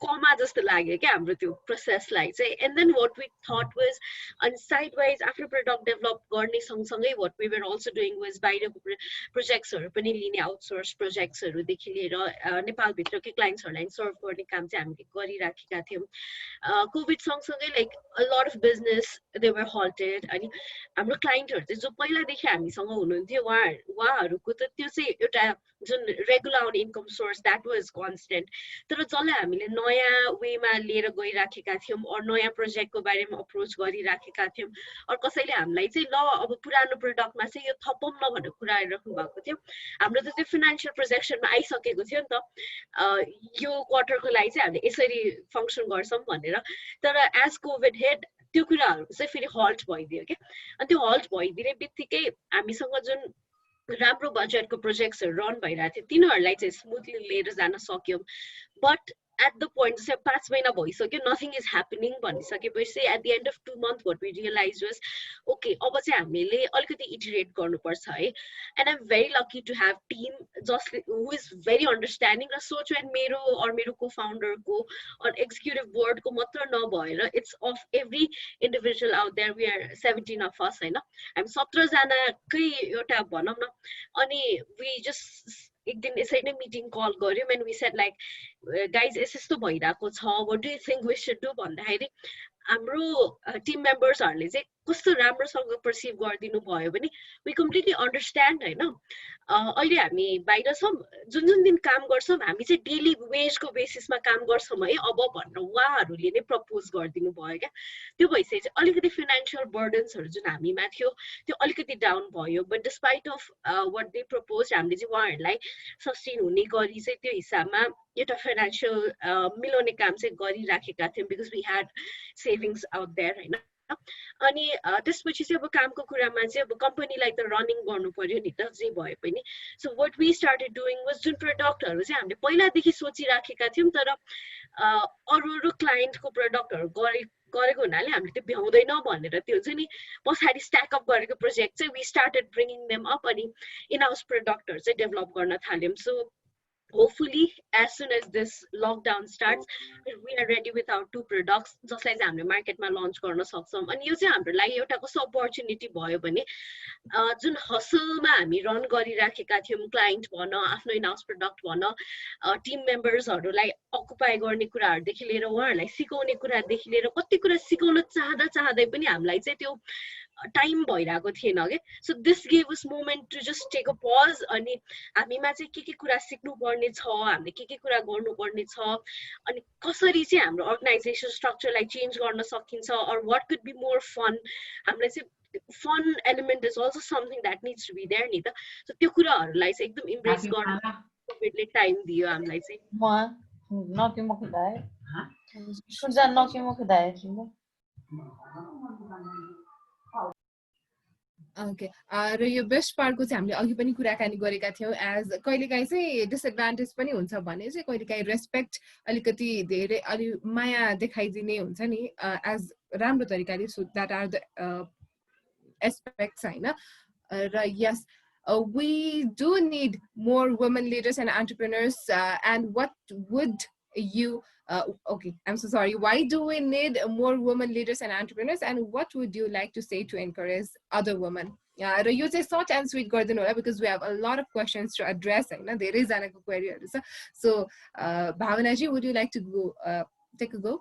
कमा जस्तो लाग्यो क्या हाम्रो त्यो प्रोसेसलाई चाहिँ and then what we thought was on side wise after product develop गर्ने सँगसँगै what we were also doing was बाहिरको प्रोजेक्ट्सहरू पनि लिने आउटसोर्स प्रोजेक्ट्सहरू देखि लिएर नेपालभित्रकै क्लाइन्ट्सहरूलाई सर्भ गर्ने काम चाहिँ हामीले गरिराखेका थियौँ कोभिड सँगसँगै like a lot of business they were halted अनि हाम्रो क्लाइन्टहरू चाहिँ जो पहिलादेखि हामीसँग हुनुहुन्थ्यो उहाँहरूको त त्यो चाहिँ एउटा जुन regular income source that was constant तर जसलाई हामीले नयाँ वेमा लिएर गइराखेका थियौँ अरू नयाँ प्रोजेक्टको बारेमा अप्रोच गरिराखेका थियौँ अरू कसैले हामीलाई चाहिँ ल अब पुरानो प्रडक्टमा चाहिँ यो थपौँ न भनेर कुरा गरिराख्नु भएको थियो हाम्रो त त्यो फाइनेन्सियल प्रोजेक्सनमा आइसकेको थियो नि त यो क्वार्टरको लागि चाहिँ हामीले यसरी फङ्सन गर्छौँ भनेर तर एज कोभिड हेड त्यो कुराहरू चाहिँ फेरि हल्ट भइदियो क्या अनि त्यो हल्ट भइदिने बित्तिकै हामीसँग जुन राम्रो बजेटको प्रोजेक्ट्सहरू रन भइरहेको थियो तिनीहरूलाई चाहिँ स्मुथली लिएर जान सक्यौँ but at the point say 5 महिना भइसक्यो nothing is happening भनिसकेपछि at the end of 2 months what we realized was okay अब चाहिँ हामीले अलिकति iterate गर्नुपर्छ है and I'm very lucky to have team just who is very understanding र सोचवेन मेरो co-founder को or executive board को मात्र नभएर it's of every individual out there we are 17 of us हैन हामी 17 जनाकै एउटा भनौं न अनि we just एक दिन यसरी नै मिटिङ कल गर्यौँ and we said like guys यस्तो भइरहेको छ what do you think we should do भन्दाखेरि हाम्रो टिम मेम्बर्सहरूले चाहिँ कस्तो राम्रोसँग पर्सिभ गरिदिनु भयो भने we completely understand हैन अहिले हामी बाहिर छौँ जुन दिन काम गर्छौँ हामी चाहिँ डेली वेजको बेसिसमा काम गर्छौँ है अब भनेर उहाँहरूले नै प्रपोज गरिदिनु भयो क्या त्यो भइसकेपछि अलिकति फाइनेन्शियल बर्डन्सहरू जुन हामीमा थियो त्यो अलिकति डाउन भयो but despite of what they propose हामीले चाहिँ उहाँहरूलाई सस्टेन हुने गरी चाहिँ त्यो हिसाबमा एउटा फाइनेन्शियल मिलाउने काम चाहिँ गरिराखेका थियौँ because we had savings out there हैन अनि त्यसपछि चाहिँ अब कामको कुरामा चाहिँ अब कम्पनीलाई त रनिङ गर्नु पर्यो नि त जे भए पनि so what we started doing was जुन प्रडक्टहरू चाहिँ हामीले पहिलादेखि सोचिराखेका थियौँ तर अरू क्लाइन्टको प्रडक्टहरू गरेको हुनाले हामीले त्यो भ्याउँदैन भनेर त्यो चाहिँ नि पछाडि स्ट्याकअप गरेको प्रोजेक्ट चाहिँ we started bringing them up अनि इन हाउस प्रडक्टहरू चाहिँ डेभलप गर्न थाल्यौँ so hopefully as soon as this lockdown starts we are ready with our 2 products जसलाई चाहिँ हामीले मार्केटमा लन्च गर्न सक्छौं अनि यो चाहिँ हाम्रो लागि एउटा कस्तो अपर्च्युनिटी भयो भने जुन हसलमा हामी रन गरिराखेका थियौं क्लाइन्ट भन आफ्नो इन हाउस प्रोडक्ट भन टिम मेम्बर्सहरुलाई अकुपाई गर्ने कुराहरुदेखि लिएर उहाँहरुलाई सिकाउने कुरादेखि लिएर कति कुरा सिकाउन चाहँदै पनि हामीलाई चाहिँ त्यो टाइम भइराको थिएन के so this give us moment to just take a pause अनि हामीमा चाहिँ के कुरा सिक्नु पर्ने छ हामीले के कुरा गर्नु पर्ने छ अनि कसरी चाहिँ हाम्रो अर्गनाइजेसन स्ट्रक्चरलाई चेन्ज गर्न सकिन्छ or what could be more fun हामीले चाहिँ fun element is also something that needs to be there नि त सो त्यो कुराहरुलाई चाहिँ एकदम इम्ब्रेस गर्न कोभिडले टाइम दियो हामीलाई चाहिँ ओके र यो बेस्ट पार्टको चाहिँ हामीले अघि पनि कुराकानी गरेका थियौं एज कहिलेकाहीँ चाहिँ डिसएडभान्टेज पनि हुन्छ भने चाहिँ कहिलेकाहीँ रेस्पेक्ट अलिकति धेरै अलि माया देखाइदिने हुन्छ नि एज राम्रो तरिकाले so that are the aspects हैन र यस we do need more women leaders and entrepreneurs and what would you okay, I'm so sorry. Why do we need more women leaders and entrepreneurs and what would you like to say to encourage other women? Yeah, you say short and sweet because we have a lot of questions to address. There is a query. So, Bhavanaji, would you like to go take a go?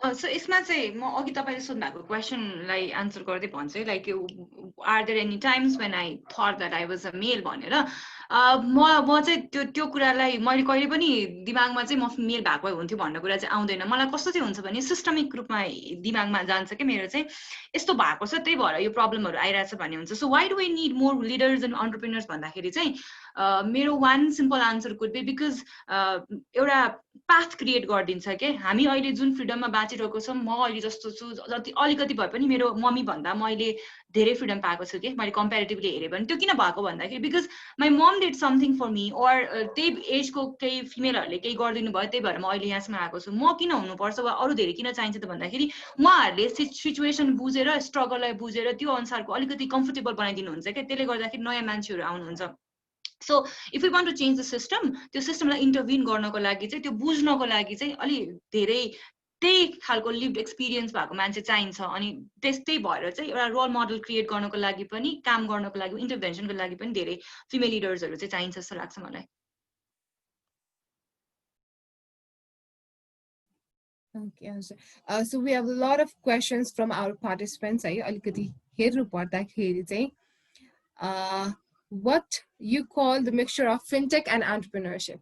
So यसमा चाहिँ म अघि तपाईले सोध्नु भएको क्वेशनलाई answer गर्दै भन्छु like are there any times when I thought that I was a male भनेर म चाहिँ त्यो कुरालाई मैले कहिले पनि दिमागमा चाहिँ म मेल भएको हुन्थ्यो भन्ने कुरा चाहिँ आउँदैन मलाई कस्तो चाहिँ हुन्छ भने सिस्टमिक रूपमा दिमागमा जान्छ के मेरो चाहिँ यस्तो भएको छ त्यही भएर यो प्रब्लमहरु आइराछ भन्ने हुन्छ so why do we need more leaders and entrepreneurs भन्दाखेरि चाहिँ मेरो one simple answer could be because एउटा पाथ क्रिएट गरिदिन्छ के हामी अहिले जुन फ्रिडममा बाँचिरहेको छौं म अहिले जस्तो छु जति अलिकति भए पनि मेरो मम्मी भन्दा म अहिले धेरै फ्रिडम पाएको छु के मैले कम्पेरिटिभली हेरे भने त्यो किन भएको भन्दाखेरि because my mom did something for me or त्यही एजको केही फिमेलहरुले केही गरिदिनु भयो त्यही भएर म अहिले यहाँसम्म आएको छु म किन हुनुपर्छ वा अरु धेरै किन चाहिन्छ त भन्दाखेरि उहाँहरुले सिचुएसन बुझेर स्ट्रगललाई बुझेर त्यो अनुसारको अलिकति कम्फर्टेबल बनाइदिनुहुन्छ के त्यसले गर्दाखेरि नयाँ मान्छेहरु आउनुहुन्छ So if we want to change the system, त्यो सिस्टमलाई इन्टरभिन गर्नको लागि चाहिँ त्यो बुझ्नको लागि चाहिँ अलि धेरै त्यही खालको लिभड एक्सपिरियन्स भएको मान्छे चाहिन्छ अनि त्यस्तै भएर चाहिँ एउटा रोल मोडल क्रिएट गर्नको लागि पनि काम गर्नको लागि इन्टरभेन्सनको लागि पनि धेरै फिमेल लिडर्सहरु चाहिँ चाहिन्छ जस्तो लाग्छ मलाई Okay, so we have a lot of questions from our participants. है अलिकति हेर्नु पर्दाखेरि चाहिँ what you call the mixture of fintech and entrepreneurship?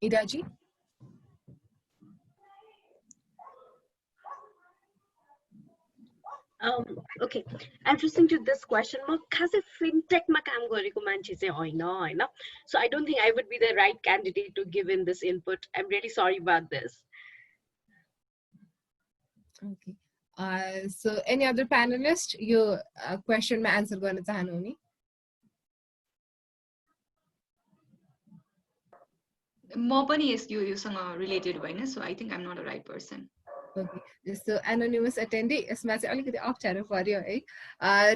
Idaji? Okay, interesting to this question. म खासै fintech मा काम गरेको मान्छे चाहिँ होइन हैन. So I don't think I would be the right candidate to give in this input. I'm really sorry about this. Okay. So any other panelist your question ma answer गर्न चाहनु नि म पनि योसँग रिलेटेड होइन so I think I'm not a right person. Okay, so anonymous attendee यसमा चाहिँ अलिकति अप्ठ्यारो पर्यो है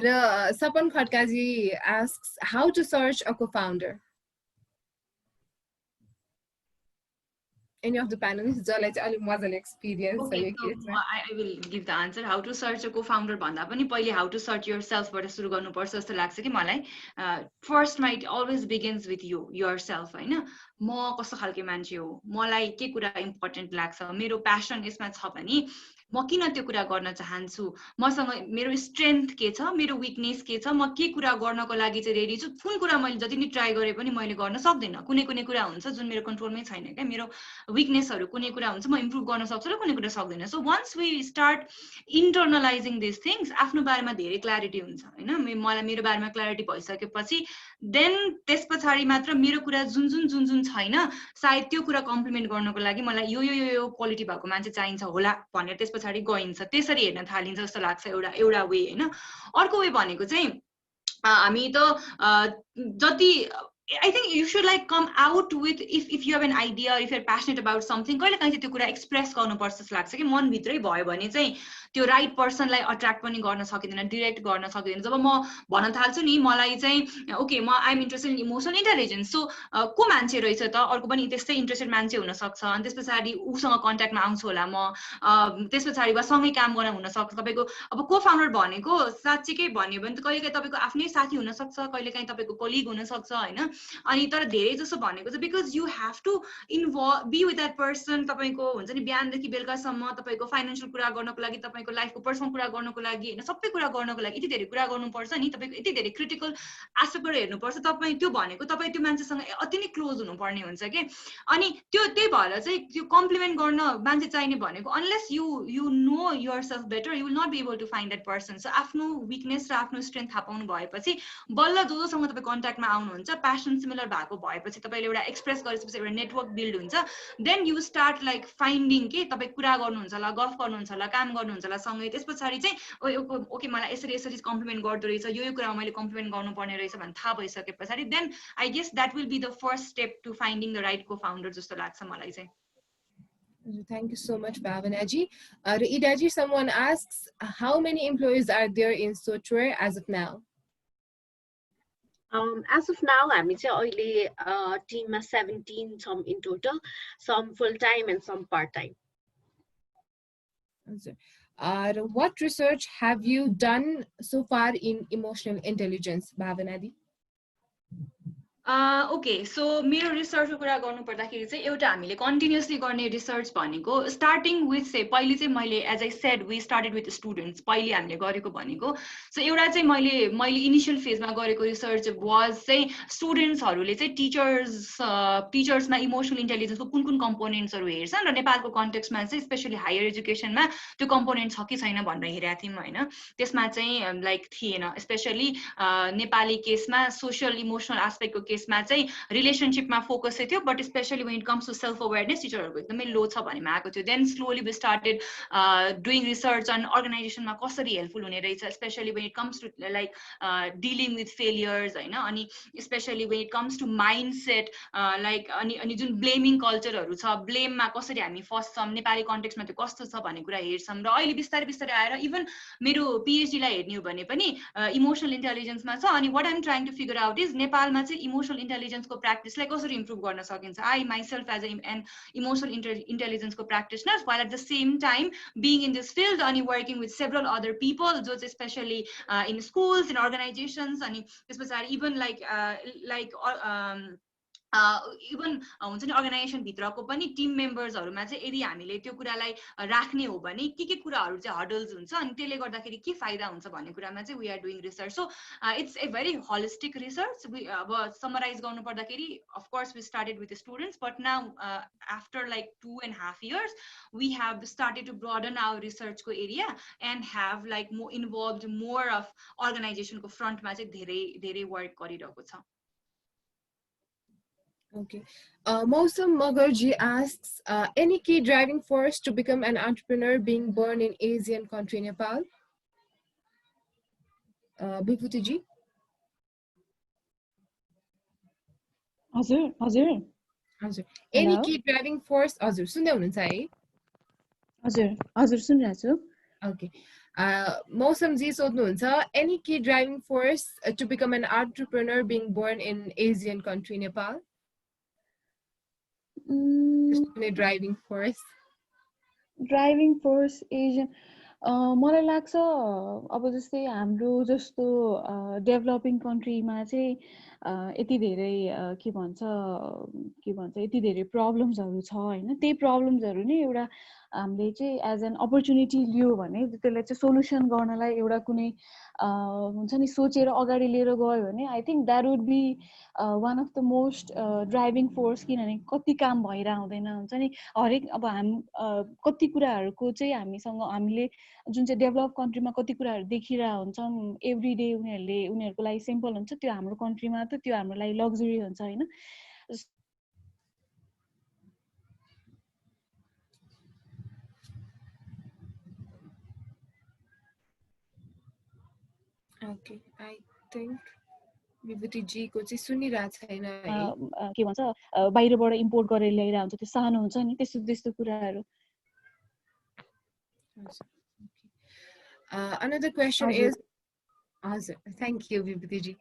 र सपन Khadka ji asks how to search a co-founder. Any of the panelists जसलाई चाहिँ अलि मजाले एक्सपिरियन्स छ यो केसमा I will give the answer. How to search a co-founder भन्दा पनि पहिले how to search yourself बाट सुरु गर्नुपर्छ जस्तो लाग्छ कि मलाई first it always begins with you yourself हैन म कस्तो खालके मान्छे हो मलाई के कुरा इम्पोर्टेन्ट लाग्छ मेरो प्यासन यसमा छ भने म किन त्यो कुरा गर्न चाहन्छु मसँग मेरो स्ट्रेन्थ के छ मेरो विकनेस के छ म के कुरा गर्नको लागि चाहिँ रेडी छु कुन कुरा मैले जति नि ट्राई गरे पनि मैले गर्न सक्दैन कुनै कुरा हुन्छ जुन मेरो कन्ट्रोलमै छैन के मेरो विकनेसहरु कुनै कुरा हुन्छ म इम्प्रुभ गर्न सक्छु र कुनै कुरा सक्दैन so once we start internalising this things आफ्नो बारेमा धेरै क्ल्यारिटी हुन्छ हैन मलाई मेरो बारेमा क्ल्यारिटी भइसकेपछि देन त्यसपछि मात्र मेरो कुरा जुन छैन सायद त्यो कुरा कम्प्लिमेन्ट गर्नको लागि मलाई यो क्वालिटी भएको मान्छे चाहिन्छ होला भनेर त्यसपछि गइन्छ त्यसरी हेर्न थालिन्छ जस्तो लाग्छ एउटा वे हैन अर्को वे भनेको चाहिँ हामी त जति I think you should like come out with if you have an idea if you're passionate about something कहिले काहीँ त्यो कुरा एक्सप्रेस गर्नुपर्छ जस्तो लाग्छ कि मन भित्रै भयो भने चाहिँ त्यो राइट पर्सनलाई अट्र्याक्ट पनि गर्न सकिँदैन, डिरेक्ट गर्न सकिँदैन। जब म भन्न थाल्छु नि मलाई चाहिँ ओके म I'm interested in emotional intelligence, so को मान्छे रहेछ त, अर्को पनि त्यस्तै इन्ट्रेस्टेड मान्छे हुनसक्छ, अनि त्यस पछाडि उसँग कन्ट्याक्टमा आउँछु होला म, त्यस पछाडि वा सँगै काम गर्न हुनसक्छ। तपाईँको अब को फाउन्डर भनेको साँच्चीकै भन्यो भने त कहिलेकाहीँ तपाईँको आफ्नै साथी हुनसक्छ, कहिलेकाहीँ तपाईँको कोलिग हुनसक्छ होइन। अनि तर धेरै जसो भनेको चाहिँ because you have to be with that person. तपाईँको हुन्छ नि बिहानदेखि बेलुकासम्म तपाईँको फाइनेन्सियल कुरा गर्नको लागि, तपाईँको लाइफको पर्सनल कुरा गर्नको लागि होइन, सबै कुरा गर्नको लागि यति धेरै कुरा गर्नुपर्छ नि, तपाईँको यति धेरै क्रिटिकल एस्पेक्टबाट हेर्नुपर्छ। तपाईँ त्यो भनेको तपाईँ त्यो मान्छेसँग अति नै क्लोज हुनुपर्ने हुन्छ कि। अनि त्यही भएर चाहिँ त्यो कम्प्लिमेन्ट गर्न मान्छे चाहिने भनेको unless you know yourself better you will not be able to find that person. So आफ्नो विकनेस र आफ्नो स्ट्रेन्थ थाहा पाउनु भएपछि बल्ल जोसँग तपाईँ कन्ट्याक्टमा आउनुहुन्छ प्यासन सिमिलर भएको भएपछि तपाईँले एउटा एक्सप्रेस गरेपछि एउटा नेटवर्क बिल्ड हुन्छ। Then you start like finding के तपाईँ कुरा गर्नुहुन्छ होला, गफ गर्नुहुन्छ होला, काम गर्नुहुन्छ होला सँगै। त्यस पछाडि चाहिँ ओके मलाई यसरी यसरी कम्प्लिमेन्ट गर्दो रहेछ, यो कुरामा मैले कम्प्लिमेन्ट गर्नुपर्ने रहेछ भन्ने थाहा भइसके पछाडि then I guess that will be the first step to finding the right co-founder जस्तो लाग्छ मलाई चाहिँ। Thank you so much, Bhavana ji. Ida ji, someone asks, how many employees are there in Sochware as of now? As of now, हामी चाहिँ अहिले टिममा 17 छौँ in total, some full time and some part time. What research have you done so far in emotional intelligence, Bhavana ji? Okay so मेरो रिसर्चको कुरा गर्नु पर्दाखेरि चाहिँ एउटा हामीले कन्टिन्युसली गर्ने रिसर्च भनेको स्टार्टिङ विथ चाहिँ पहिले चाहिँ मैले as I said we started with students पहिले हामीले गरेको भनेको। सो एउटा चाहिँ मैले इनिसियल फेजमा गरेको रिसर्च वाज चाहिँ स्टुडेन्ट्सहरूले चाहिँ टिचर्समा इमोसनल इन्टेलिजेन्सको कुन कुन कम्पोनेन्ट्सहरू हेर्छन् र नेपालको कन्टेक्स्टमा चाहिँ स्पेसली हायर एजुकेसनमा त्यो कम्पोनेन्ट छ कि छैन भनेर हेरेका थियौँ होइन। त्यसमा चाहिँ लाइक थिएन, स्पेसली नेपाली केसमा सोसियल इमोसनल एस्पेक्टको केसमा चाहिँ रिलेसनसिपमा फोकस थियो, but specially when it comes to self awareness टिचरहरूको एकदमै लो छ भन्ने आएको थियो। Then slowly we started doing research on अर्गनाइजेसनमा कसरी हेल्पफुल हुने रहेछ, specially when it comes to like dealing with failures होइन, अनि specially when it comes to mindset like अनि जुन ब्लेमिङ कल्चरहरू छ ब्लेममा कसरी हामी फस्छौँ नेपाली कन्टेक्स्टमा त्यो कस्तो छ भन्ने कुरा हेर्छौँ। र अहिले बिस्तारै बिस्तारै आएर इभन मेरो पिएचडीलाई हेर्ने हो भने पनि इमोसनल इन्टेलिजेन्समा छ। अनि what I'm trying to figure out is नेपालमा चाहिँ इमोसनल इन्टेलिजेन्सको प्र्याक्टिसलाई कसरी इम्प्रुभ गर्न सकिन्छ। I myself as an emotional इन्टेलिजेन्सको practitioner while at the same time being in this field अनि working with several other people जो चाहिँ specially in schools in organisations अनि त्यस पछाडि इभन लाइक इभन हुन्छ नि अर्गनाइजेसनभित्रको पनि टिम मेम्बर्सहरूमा चाहिँ यदि हामीले त्यो कुरालाई राख्ने हो भने के कुराहरू चाहिँ हर्डल्स हुन्छ अनि त्यसले गर्दाखेरि के फाइदा हुन्छ भन्ने कुरामा चाहिँ we are doing research. So it's a very holistic research. अब समराइज गर्नु पर्दाखेरि of course we started with students but now after like 2.5 years we have started to broaden our रिसर्चको area and have like involve more of अर्गनाइजेसनको फ्रन्टमा चाहिँ धेरै धेरै work गरिरहेको छ। Okay. Mausam Magarji asks, any key driving force to become an entrepreneur being born in Asian country Nepal? Bibhuti ji? हजुर Any key driving force? हजुर सुन्दै हुनुहुन्छ है? हजुर सुनिरहेको छु। Okay. Mausam ji सोध्नुहुन्छ, any key driving force to become an entrepreneur being born in Asian country Nepal? Driving force Asian मलाई लाग्छ अब जस्तै हाम्रो जस्तो डेभलपिङ कन्ट्रीमा चाहिँ यति धेरै के भन्छ यति धेरै प्रब्लम्सहरू छ होइन। त्यही प्रब्लम्सहरू नै एउटा हामीले चाहिँ एज एन अपर्च्युनिटी लियो भने त्यसलाई चाहिँ सोल्युसन गर्नलाई एउटा कुनै हुन्छ नि सोचेर अगाडि लिएर गयो भने I think that would be one of the most driving force. किनभने कति काम भएर आउँदैन हुन्छ नि हरेक अब कति कुराहरूको चाहिँ हामीले जुन चाहिँ डेभलप कन्ट्रीमा कति कुराहरू देखिरहेको हुन्छौँ एभ्री डे उनीहरूको लागि सिम्पल हुन्छ, त्यो हाम्रो कन्ट्रीमा त त्यो हाम्रो लागि लग्जरी हुन्छ होइन। Okay, I think विभूति जी को चाहिँ सुनिरहेको छैन है। के भन्छ बाहिरबाट इम्पोर्ट गरेर ल्याइरहेको हुन्छ त्यो सानो हुन्छ नि त्यस्तो कुराहरू। Another question is, thank you, Vibhuti ji.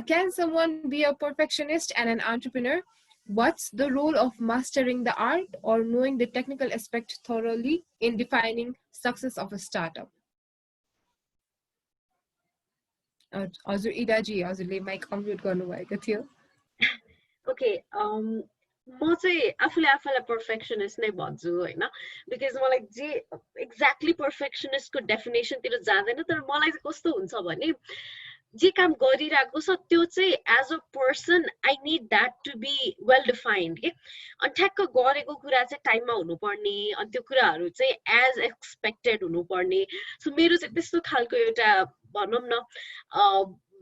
Can someone be a perfectionist and an entrepreneur? What's the role of mastering the art or knowing the technical aspect thoroughly in defining success of a startup? हजुर इदाजी हजुरले mic unmute गर्नुभएको थियो. Okay, म चाहिँ आफूलाई perfectionist नै भन्छु हैन, बिकज मलाई जे एक्ज्याक्टली पर्फेक्सनिस्टको डेफिनेसनतिर जाँदैन, तर मलाई चाहिँ कस्तो हुन्छ भने जे काम गरिरहेको छ त्यो चाहिँ as a person I need that to be well defined के. अनि ठ्याक्क गरेको कुरा चाहिँ टाइममा हुनुपर्ने, अनि त्यो कुराहरू चाहिँ एज एक्सपेक्टेड हुनुपर्ने. सो मेरो चाहिँ त्यस्तो खालको एउटा भनौँ न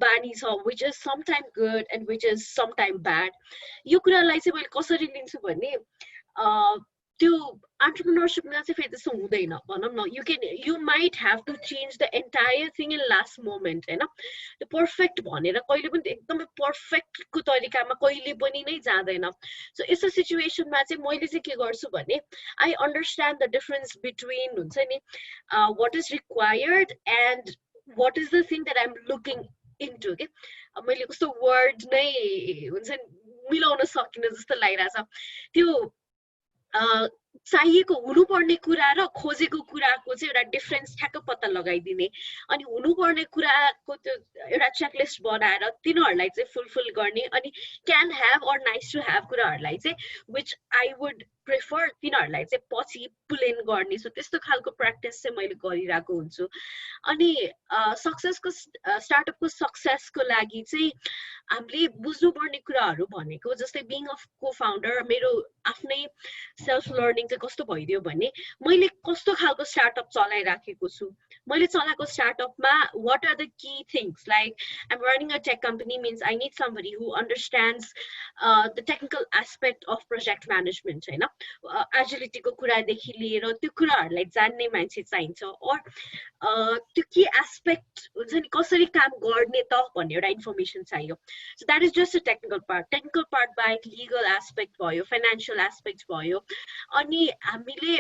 बानी छ, which is sometime good and which is sometime bad. यो कुरालाई चाहिँ मैले कसरी लिन्छु भने त्यो एन्टरप्रेन्योरशिपमा चाहिँ फेरि त्यस्तो हुँदैन भनौँ न. you might have to change the entire thing in last moment हैन. त्यो पर्फेक्ट भनेर कहिले पनि एकदमै पर्फेक्टको तरिकामा कहिले पनि नै जाँदैन. सो यस्तो सिचुएसनमा चाहिँ मैले चाहिँ के गर्छु भने I understand the difference between हुन्छ नि what is required and what is the thing that I'm looking into के. मैले कस्तो वर्ड नै हुन्छ नि मिलाउन सकिन जस्तो लागिरहेछ. त्यो चाहिएको हुनुपर्ने कुरा र खोजेको कुराको चाहिँ एउटा डिफरेन्स ठ्याक्क पत्ता लगाइदिने, अनि हुनुपर्ने कुराको त्यो एउटा चेकलिस्ट बनाएर तिनीहरूलाई चाहिँ फुलफिल गर्ने, अनि can have or nice to have कुराहरूलाई चाहिँ विच आई वुड प्रिफर तिनीहरूलाई चाहिँ पछि पुल इन गर्ने. सो त्यस्तो खालको प्र्याक्टिस चाहिँ मैले गरिरहेको हुन्छु. अनि सक्सेसको स्टार्टअपको सक्सेसको लागि चाहिँ हामीले बुझ्नुपर्ने कुराहरू भनेको जस्तै बिङ अ को फाउन्डर मेरो आफ्नै सेल्फ लर्निङ चाहिँ कस्तो भइदियो भने मैले कस्तो खालको स्टार्टअप चलाइराखेको छु. मैले चलाएको स्टार्टअपमा what are the key things like I am running a tech company means I need somebody who understands the technical aspect of project management होइन, एजिलिटीको कुरादेखि लिएर त्यो कुराहरूलाई जान्ने मान्छे चाहिन्छ. अर त्यो के एस्पेक्ट हुन्छ नि कसरी काम गर्ने त भन्ने एउटा इन्फर्मेसन चाहियो. So that is just a technical part. Technical part by legal aspect भयो, financial aspect भयो, अनि हामीले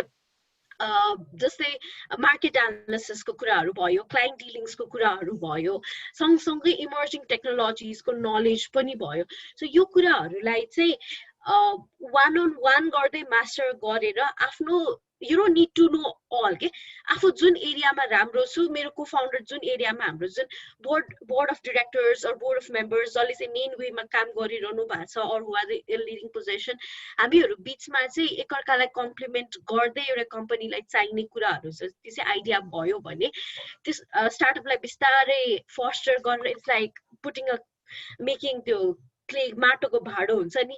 जस्तै मार्केट एनालिसिसको कुराहरू भयो, क्लाइन्ट डिलिङ्सको कुराहरू भयो, सँगसँगै इमर्जिङ टेक्नोलोजिजको नलेज पनि भयो. सो यो कुराहरूलाई चाहिँ वान अन वान गर्दै मास्टर गरेर आफ्नो you don't need to know all के. आफू जुन एरियामा राम्रो छु, मेरो को फाउन्डर जुन एरियामा हाम्रो जुन board of directors or board of members जसले चाहिँ मेन वेमा काम गरिरहनु भएको छ or who are the leading position, हामीहरू बिचमा चाहिँ एकअर्कालाई कम्प्लिमेन्ट गर्दै एउटा कम्पनीलाई चाहिने कुराहरू छ त्यो चाहिँ आइडिया भयो भने त्यस स्टार्टअपलाई बिस्तारै फस्टर गरेर it's like putting a making त्यो क्ले माटोको भाँडो हुन्छ नि,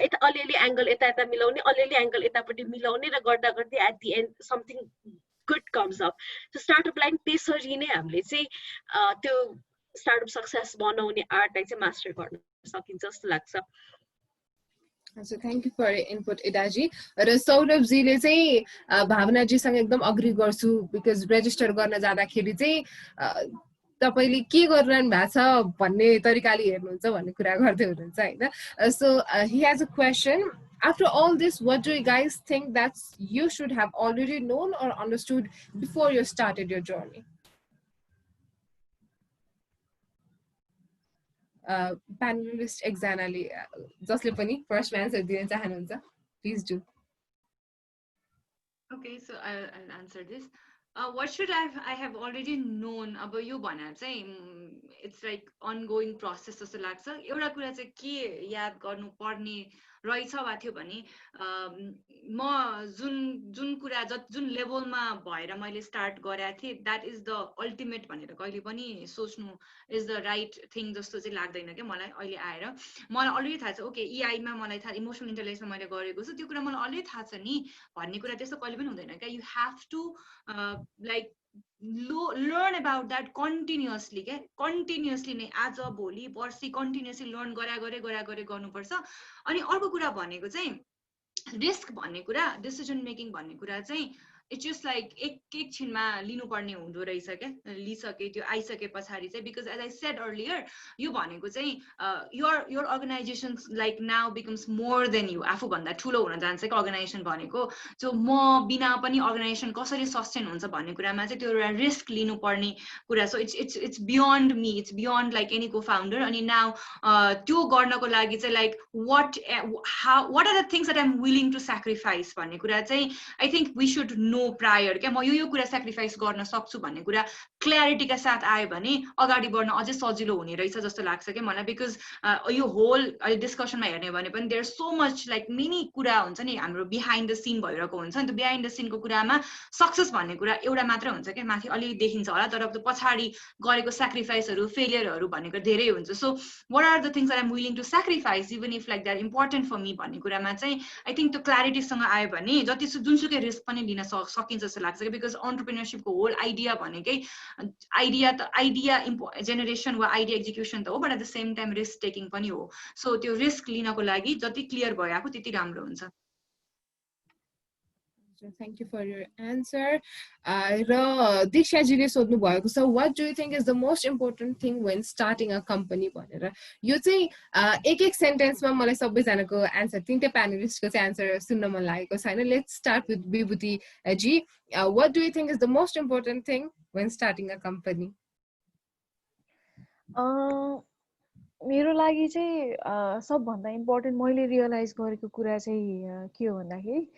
यता अलिअलि एङ्गल यता यता मिलाउने, अलिअलि एङ्गल यतापट्टि मिलाउने र गर्दा गर्दै at the end something good comes up. So स्टार्टअपलाई त्यसरी नै हामीले चाहिँ त्यो स्टार्टअप सक्सेस बनाउने आर्टलाई चाहिँ मास्टर गर्न सकिन्छ जस्तो लाग्छ. So thank you for your input, Idaji. र सौरभजीले चाहिँ भावनाजीसँग एकदम अग्री गर्छु बिकज रेजिस्टर गर्न जाँदाखेरि चाहिँ तपाईले के गरिरहनु भएको छ भन्ने तरिकाले हेर्नुहुन्छ भन्ने कुरा गर्दै हुनुहुन्छ हैन. So he has a question. After all this, what do you guys think that you should have already known or understood before you started your journey? Panelist एकजनाले जसले पनि फर्स्ट आन्सर दिन चाहनुहुन्छ please do. Okay, so I'll answer this. What should I have already known अब यो भनेर चाहिँ it's like ongoing process जस्तो लाग्छ. एउटा कुरा चाहिँ के याद गर्नु पर्ने रहेछ वा थियो भने म जुन कुरा जुन लेभलमा भएर मैले स्टार्ट गरेको थिएँ द्याट इज द अल्टिमेट भनेर कहिले पनि सोच्नु इज द राइट थिङ जस्तो चाहिँ लाग्दैन क्या मलाई. अहिले आएर मलाई अलरेडी थाहा छ ओके इआईमा मलाई थाहा इमोसनल इन्टेलिजेन्समा मैले गरेको छु त्यो कुरा मलाई अलरेडी थाहा छ नि भन्ने कुरा त्यस्तो कहिले पनि हुँदैन क्या. You have to like learn about that continuously के कन्टिन्युअसली नै आज भोलि पर्सि कन्टिन्युअसली लर्न गरे गर्नुपर्छ. अनि अर्को कुरा भनेको चाहिँ रिस्क भन्ने कुरा डिसिजन मेकिङ भन्ने कुरा चाहिँ इट्स जस्ट लाइक एकछिनमा लिनुपर्ने हुँदो रहेछ क्या, लिइसके त्यो आइसके पछाडि चाहिँ, because as I said earlier यो भनेको चाहिँ your organization like now becomes more than you, आफूभन्दा ठुलो हुन जान्छ क्या अर्गनाइजेसन भनेको। सो म बिना पनि अर्गनाइजेसन कसरी सस्टेन हुन्छ भन्ने कुरामा चाहिँ त्यो एउटा रिस्क लिनुपर्ने कुरा। So it's beyond me, it's beyond like any co-founder. अनि नाउ त्यो गर्नको लागि चाहिँ like what are the things that I'm willing to sacrifice भन्ने कुरा चाहिँ I think we should know prior क्या, म यो कुरा सेक्रिफाइस गर्न सक्छु भन्ने कुरा क्ल्यारिटीका साथ आयो भने अगाडि बढ्न अझै सजिलो हुने रहेछ जस्तो लाग्छ क्या मलाई। बिकज यो होल अहिले डिस्कसनमा हेर्ने भने पनि there so much like many कुरा हुन्छ नि हाम्रो बिहाइन्ड द सिन भइरहेको हुन्छ नि। त्यो बिहाइन्ड द सिनको कुरामा सक्सेस भन्ने कुरा एउटा मात्र हुन्छ क्या, माथि अलिअलि देखिन्छ होला, तर त्यो पछाडि गरेको सेक्रिफाइसहरू फेलियरहरू भनेको धेरै हुन्छ। So what are the things that I'm willing to sacrifice even if like that important for me भन्ने कुरामा चाहिँ आई थिङ्क त्यो क्ल्यारिटीसँग आयो भने जति जुनसुकै रिस्क पनि लिन सकिन्छ जस्तो लाग्छ क्या। बिकज अन्टरप्रेन्योरसिपको होल आइडिया भनेकै आइडिया जेनेरेसन वा आइडिया एक्जिक्युसन त हो, but at the same time risk taking पनि हो। सो त्यो रिस्क लिनको लागि जति क्लियर भएको त्यति राम्रो हुन्छ। Thank you for your answer. र दीक्षाजीले सोध्नु भएको छ, what do you think is the most important thing when starting a company भनेर। यो चाहिँ एक सेन्टेन्समा मलाई सबैजनाको आन्सर, तिनटै प्यानलिस्टको चाहिँ आन्सर सुन्न मन लागेको छ हैन। Let's start with Vibhuti ji. what do you think is the most important thing when starting a company? मेरो लागि चाहिँ सबभन्दा इम्पोर्टेन्ट मैले रियलाइज गरेको कुरा चाहिँ के हो भन्दाखेरि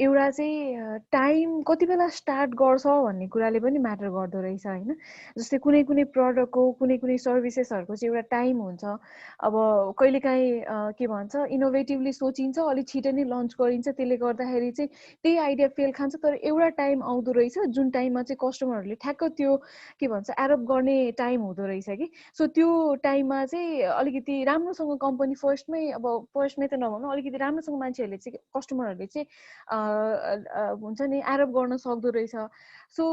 एउटा चाहिँ टाइम कति बेला स्टार्ट गर्छ भन्ने कुराले पनि म्याटर गर्दो रहेछ हैन। जस्तै कुनै कुनै प्रडक्टको कुनै कुनै सर्भिसेसहरूको चाहिँ एउटा टाइम हुन्छ। अब कहिलेकाहीँ के भन्छ इनोभेटिभली सोचिन्छ, अलिक छिटै नै लन्च गरिन्छ, त्यसले गर्दाखेरि चाहिँ त्यही आइडिया फेल खान्छ। तर एउटा टाइम आउँदो रहेछ जुन टाइममा चाहिँ कस्टमरहरूले ठ्याक्क त्यो के भन्छ एडप्ट गर्ने टाइम हुँदो रहेछ कि। सो त्यो टाइममा चाहिँ अलिकति राम्रोसँग कम्पनी फर्स्टमै त नभनौँ, अलिकति राम्रोसँग मान्छेहरूले चाहिँ कस्टमरहरूले चाहिँ हुन्छ नि एडप्ट गर्न सक्दो रहेछ। सो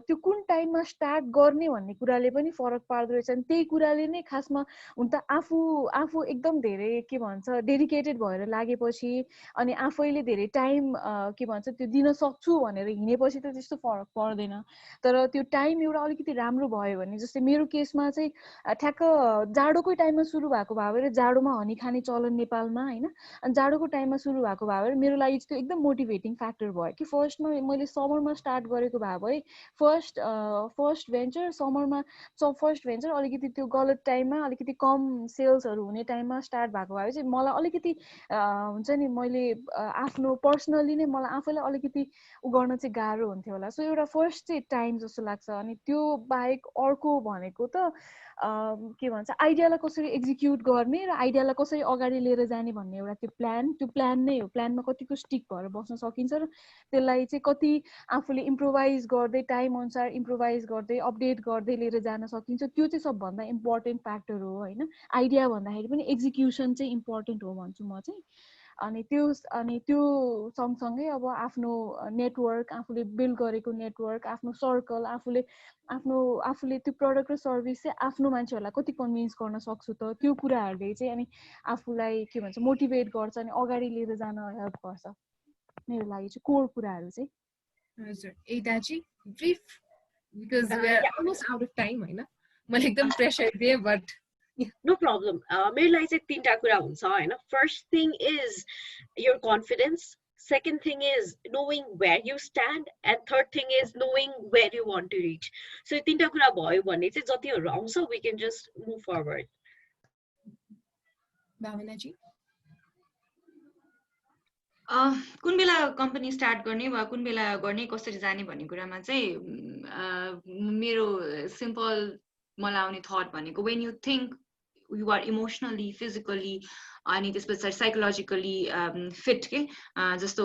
त्यो कुन टाइममा स्टार्ट गर्ने भन्ने कुराले पनि फरक पार्दो रहेछ। अनि त्यही कुराले नै खासमा हुन त आफू एकदम धेरै के भन्छ डेडिकेटेड भएर लागेपछि अनि आफैले धेरै टाइम के भन्छ त्यो दिन सक्छु भनेर हिँडेपछि त त्यस्तो फरक पर्दैन। तर त्यो टाइम एउटा अलिकति राम्रो भयो भने, जस्तै मेरो केसमा चाहिँ ठ्याक्क जाडोकै टाइममा सुरु भएको भए भएर जाडोमा हनी खाने चलन नेपालमा हैन। अनि जाडोको टाइममा सुरु भएको भए भएर मेरो लागि त्यो एकदम मोटिभेटिङ फ्याक्टर भयो कि फर्स्टमा मैले समरमा स्टार्ट गरेको भए फर्स्ट भेन्चर समरमा फर्स्ट भेन्चर अलिकति त्यो गलत टाइममा अलिकति कम सेल्सहरू हुने टाइममा स्टार्ट भएको भए चाहिँ मलाई अलिकति हुन्छ नि मैले आफ्नो पर्सनली नै मलाई आफैलाई अलिकति उ गर्न चाहिँ गाह्रो हुन्थ्यो होला। सो एउटा फर्स्ट चाहिँ टाइम जस्तो लाग्छ। अनि त्यो बाहेक अर्को भनेको त के भन्छ आइडियालाई कसरी एक्जिक्युट गर्ने र आइडियालाई कसरी अगाडि लिएर जाने भन्ने एउटा त्यो प्लान नै हो। प्लानमा कतिको स्टिक भएर बस्न सकिन्छ र त्यसलाई चाहिँ कति आफूले इम्प्रोभाइज गर्दै टाइम अनुसार इम्प्रोभाइज गर्दै अपडेट गर्दै लिएर जान सकिन्छ, त्यो चाहिँ सबभन्दा इम्पोर्टेन्ट फ्याक्टर हो हैन। आइडिया भन्दाखेरि पनि एक्जिक्युसन चाहिँ इम्पोर्टेन्ट हो भन्छु म चाहिँ। अनि त्यो सँगसँगै अब आफ्नो नेटवर्क, आफूले बिल्ड गरेको नेटवर्क, आफ्नो सर्कल, आफूले त्यो प्रडक्ट र सर्भिस चाहिँ आफ्नो मान्छेहरूलाई कति कन्भिन्स गर्न सक्छु त, त्यो कुराहरूले चाहिँ अनि आफूलाई के भन्छ मोटिभेट गर्छ अनि अगाडि लिएर जान हेल्प गर्छ। मेरो लागि चाहिँ कोर कुराहरू चाहिँ। हजुर एदाजी brief because we are almost out of time हैन। मैले एकदम प्रेसर दिए बट No problem. मेरो लागि चाहिँ तीनटा कुरा हुन्छ हैन। First thing is your confidence. Second thing is knowing where you stand, and third thing is knowing where you want to reach. So तीनटा कुरा भयो भने चाहिँ जतिहरु आउँछ we can just move forward. भावना जी कुन बेला कम्पनी स्टार्ट गर्ने वा कुन बेला गर्ने कसरी जाने भन्ने कुरामा चाहिँ मेरो सिम्पल मलाई आउने थट भनेको when you think you are emotionally, physically अनि त्यसपछि साइकोलोजिकली फिट के जस्तो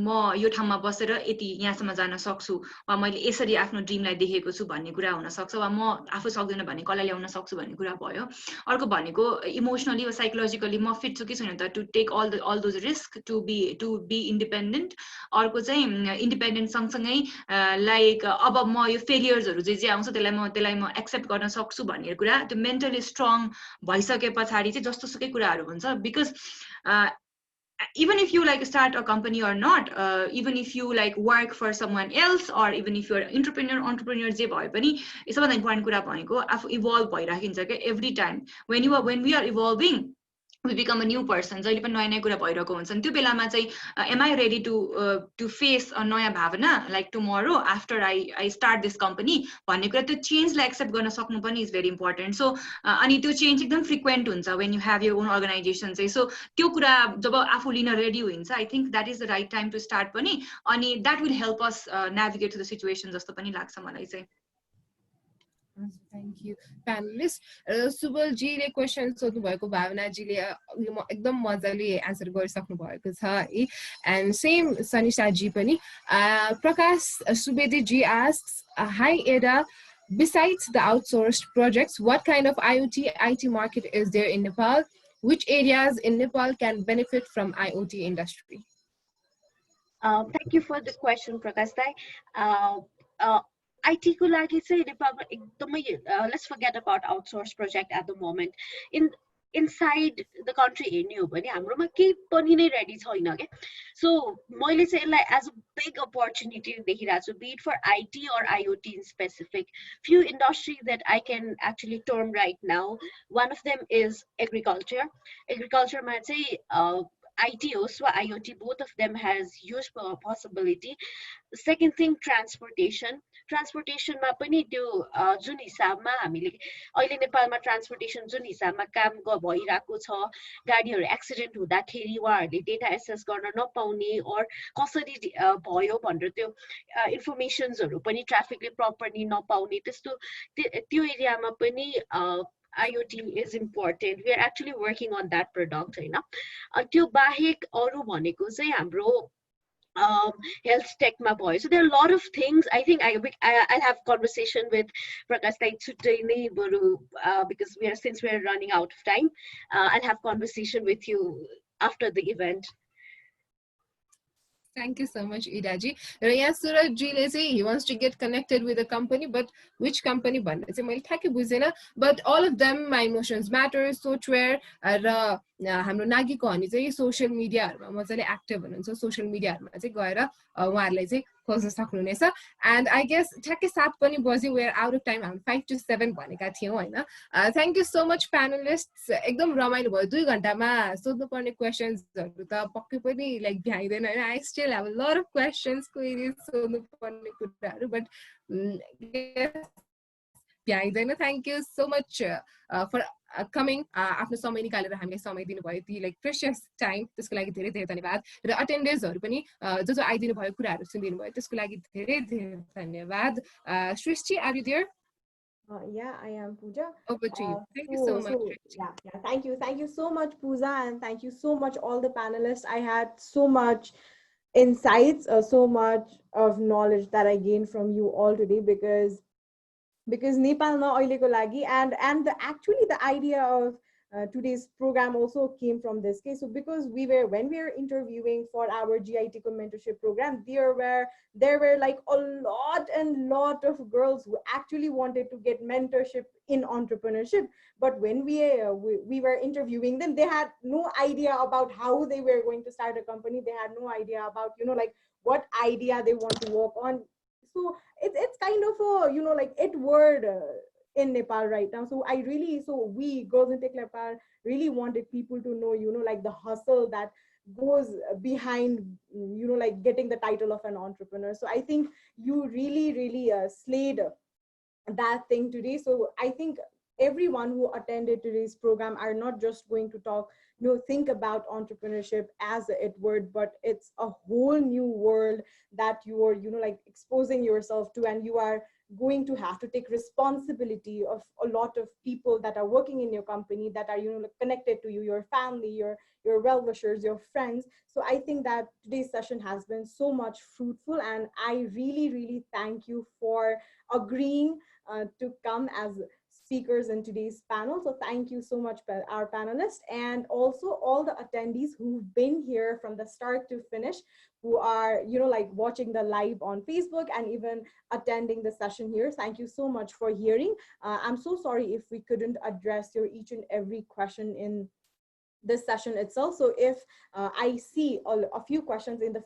म यो ठाउँमा बसेर यति यहाँसम्म जान सक्छु वा मैले यसरी आफ्नो ड्रिमलाई देखेको छु भन्ने कुरा हुन सक्छ वा म आफू सक्दैन भने कसलाई ल्याउन सक्छु भन्ने कुरा भयो। अर्को भनेको इमोसनली वा साइकोलोजिकली म फिट छु कि छैन त to take all those risk to be independent. अर्को चाहिँ इन्डिपेन्डेन्ट सँगसँगै लाइक अब म यो फेलियर्सहरू जे आउँछ त्यसलाई म एक्सेप्ट गर्न सक्छु भन्ने कुरा, त्यो मेन्टली स्ट्रङ भइसके पछाडि चाहिँ जस्तो सुकै कुराहरू हुन्छ। Because even if you like start a company or not, even if you like work for someone else, or even if you're entrepreneur जे भए पनि सबैभन्दा इम्पोर्टेन्ट कुरा भनेको आफू इभल्भ भइराखिन्छ क्या every time when we are evolving we become a new person जहिले पनि नयाँ नयाँ कुरा भइरहेको हुन्छ नि त्यो बेलामा चाहिँ am I ready to face a नयाँ भावना like tomorrow after I start this company भन्ने कुरा त्यो चेन्जलाई एक्सेप्ट गर्न सक्नु पनि इज भेरी इम्पोर्टेन्ट सो अनि त्यो चेन्ज एकदम फ्रिक्वेन्ट हुन्छ when you have your own organization चाहिँ सो त्यो कुरा जब आफू लिन रेडी हुन्छ I think that is the right time to start पनि अनि that will help us navigate to the situation जस्तो पनि लाग्छ मलाई चाहिँ Thank you, panelists. Subal जीले क्वेसन सोध्नु भएको भावना जीले एकदम मजाले आन्सर गरिसक्नु भएको छ है एन्ड सेम सनिषा जी पनि प्रकाश सुवेदी जी asks hi Eda, besides the outsourced projects, what kind of IoT IT market is there in Nepal? Which areas in Nepal can benefit from IoT industry? Thank you for the question, Prakash Dai. IT को लागि चाहिँ नेपालमा एकदमै let's forget about outsourced project at the moment. Inside the country हेर्ने हो भने हाम्रोमा केही पनि नै रेडी छैन के सो मैले चाहिँ यसलाई as a big opportunity देखिरहेको छु, be it for IT or IoT in specific. Few industries that I can actually term right now, one of them is agriculture. Agriculture मा चाहिँ IT also IoT, both of them has huge possibility. Second thing, transportation मा पनि त्यो जुन हिसाबमा हामीले अहिले नेपालमा ट्रान्सपोर्टेसन जुन हिसाबमा काम भइरहेको छ, गाडीहरू एक्सिडेन्ट हुँदाखेरि उहाँहरूले डेटा एक्सेस गर्न नपाउने और कसरी भयो भनेर त्यो इन्फर्मेसन्सहरू पनि ट्राफिकले प्रपरली नपाउने त्यस्तो त्यो एरियामा पनि IoT is important. We are actually working on that product हैन त्यो बाहेक अरु भनेको चाहिँ हाम्रो health tech ma boy. So there are a lot of things. I think I'll have conversation with Prakash Dai today because since we are running out of time, I'll have conversation with you after the event. Thank you so much, Ida ji. Raya Suraj ji le say he wants to get connected with a company, but which company? But all of them, my emotions matter. Software, हाम्रो नागीको honey चाहिँ social मिडियाहरुमा मजाले active हुनुहुन्छ social मिडियाहरुमा चाहिँ गएर उहाँहरुलाई चाहिँ खोज्न सक्नुहुनेछ and I guess ठ्याक्कै 7 पनि बज्यो we are out of time हामी 5 to 7 भनेका थियौ हैन thank you so much panelists एकदम रमाइलो भयो 2 घण्टामा सोध्नु पर्ने क्वेशन्सहरु त पक्कै पनि लाइक भ्याइदैन हैन I still have a lot of questions queries सोध्नु पर्ने कुराहरु बट भ्याइदैन thank you so much for coming आफ्नो समय निकालेर हामीले समय दिनुभयो ती लाइक प्रेशियस टाइम त्यसको लागि धेरै धेरै धन्यवाद र अटेन्डेन्सहरु पनि जो जो आइदिनु भयो कुराहरु सुनिदिनु भयो त्यसको लागि धेरै धेरै धन्यवाद Srishti are you there Yeah, I am Pooja. Over to you. Thank you so much. Thank you so much, Pooja, and thank you so much all the panelists. I had so much insights, so much of knowledge that I gained from you all today because Nepal ma ahileko lagi and actually the idea of today's program also came from this case. So because when we were interviewing for our GITCO mentorship program, there were like a lot of girls who actually wanted to get mentorship in entrepreneurship, but when we were interviewing them, they had no idea about how they were going to start a company. They had no idea about like what idea they want to work on. So it's kind of a like it word in Nepal right now. So we Girls in Tech Nepal really wanted people to know like the hustle that goes behind like getting the title of an entrepreneur. So I think you really slayed that thing today. So I think everyone who attended today's program are not just going to talk think about entrepreneurship as a word, but it's a whole new world that you are like exposing yourself to, and you are going to have to take responsibility of a lot of people that are working in your company, that are connected to you, your family, your well-wishers, your friends. So I think that today's session has been so much fruitful, and I really thank you for agreeing to come as speakers in today's panel. So thank you so much, our panelists, and also all the attendees who've been here from the start to finish, who are like watching the live on Facebook and even attending the session here. Thank you so much for hearing. I'm so sorry if we couldn't address your each and every question in this session itself. So if I see a few questions in the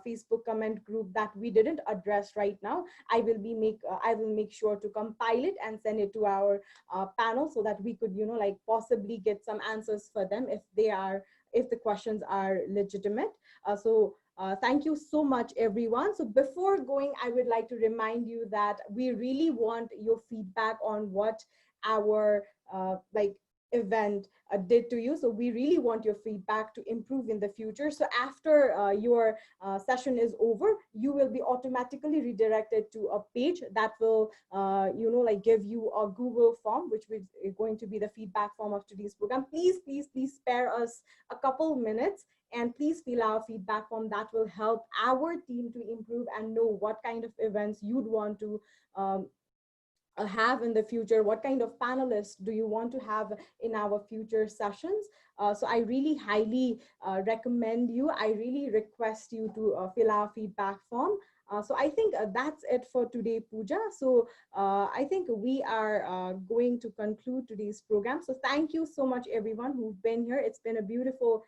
Facebook comment group that we didn't address right now, I will make sure to compile it and send it to our panel so that we could, you know, like possibly get some answers for them if the questions are legitimate. Thank you so much, everyone. So before going, I would like to remind you that we really want your feedback on what our event did to you. So we really want your feedback to improve in the future. So after your session is over, you will be automatically redirected to a page that will, give you a Google form, which is going to be the feedback form of today's program. Please, please, please spare us a couple minutes and please fill our feedback form. That will help our team to improve and know what kind of events you'd want to have in the future, what kind of panelists do you want to have in our future sessions. So I really highly recommend you, I really request you to fill our feedback form. So I think that's it for today, Pooja. So I think we are going to conclude today's program. So thank you so much, everyone who've been here. It's been a beautiful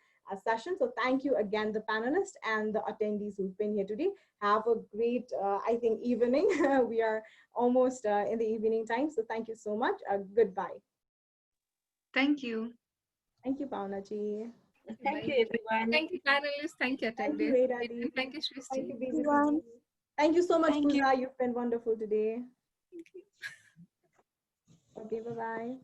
session. So thank you again, the panelists and the attendees who've been here today. Have a great, I think, evening. We are almost in the evening time. So thank you so much. Goodbye. Thank you. Thank you, Pauna ji. Thank you, everyone. Thank you, panelists. Thank you, Thank you, attendees. Redadi. Thank you, Shristi. Thank you, BJP. Thank you so much, Thank you. Pooja. You've been wonderful today. Okay, bye-bye.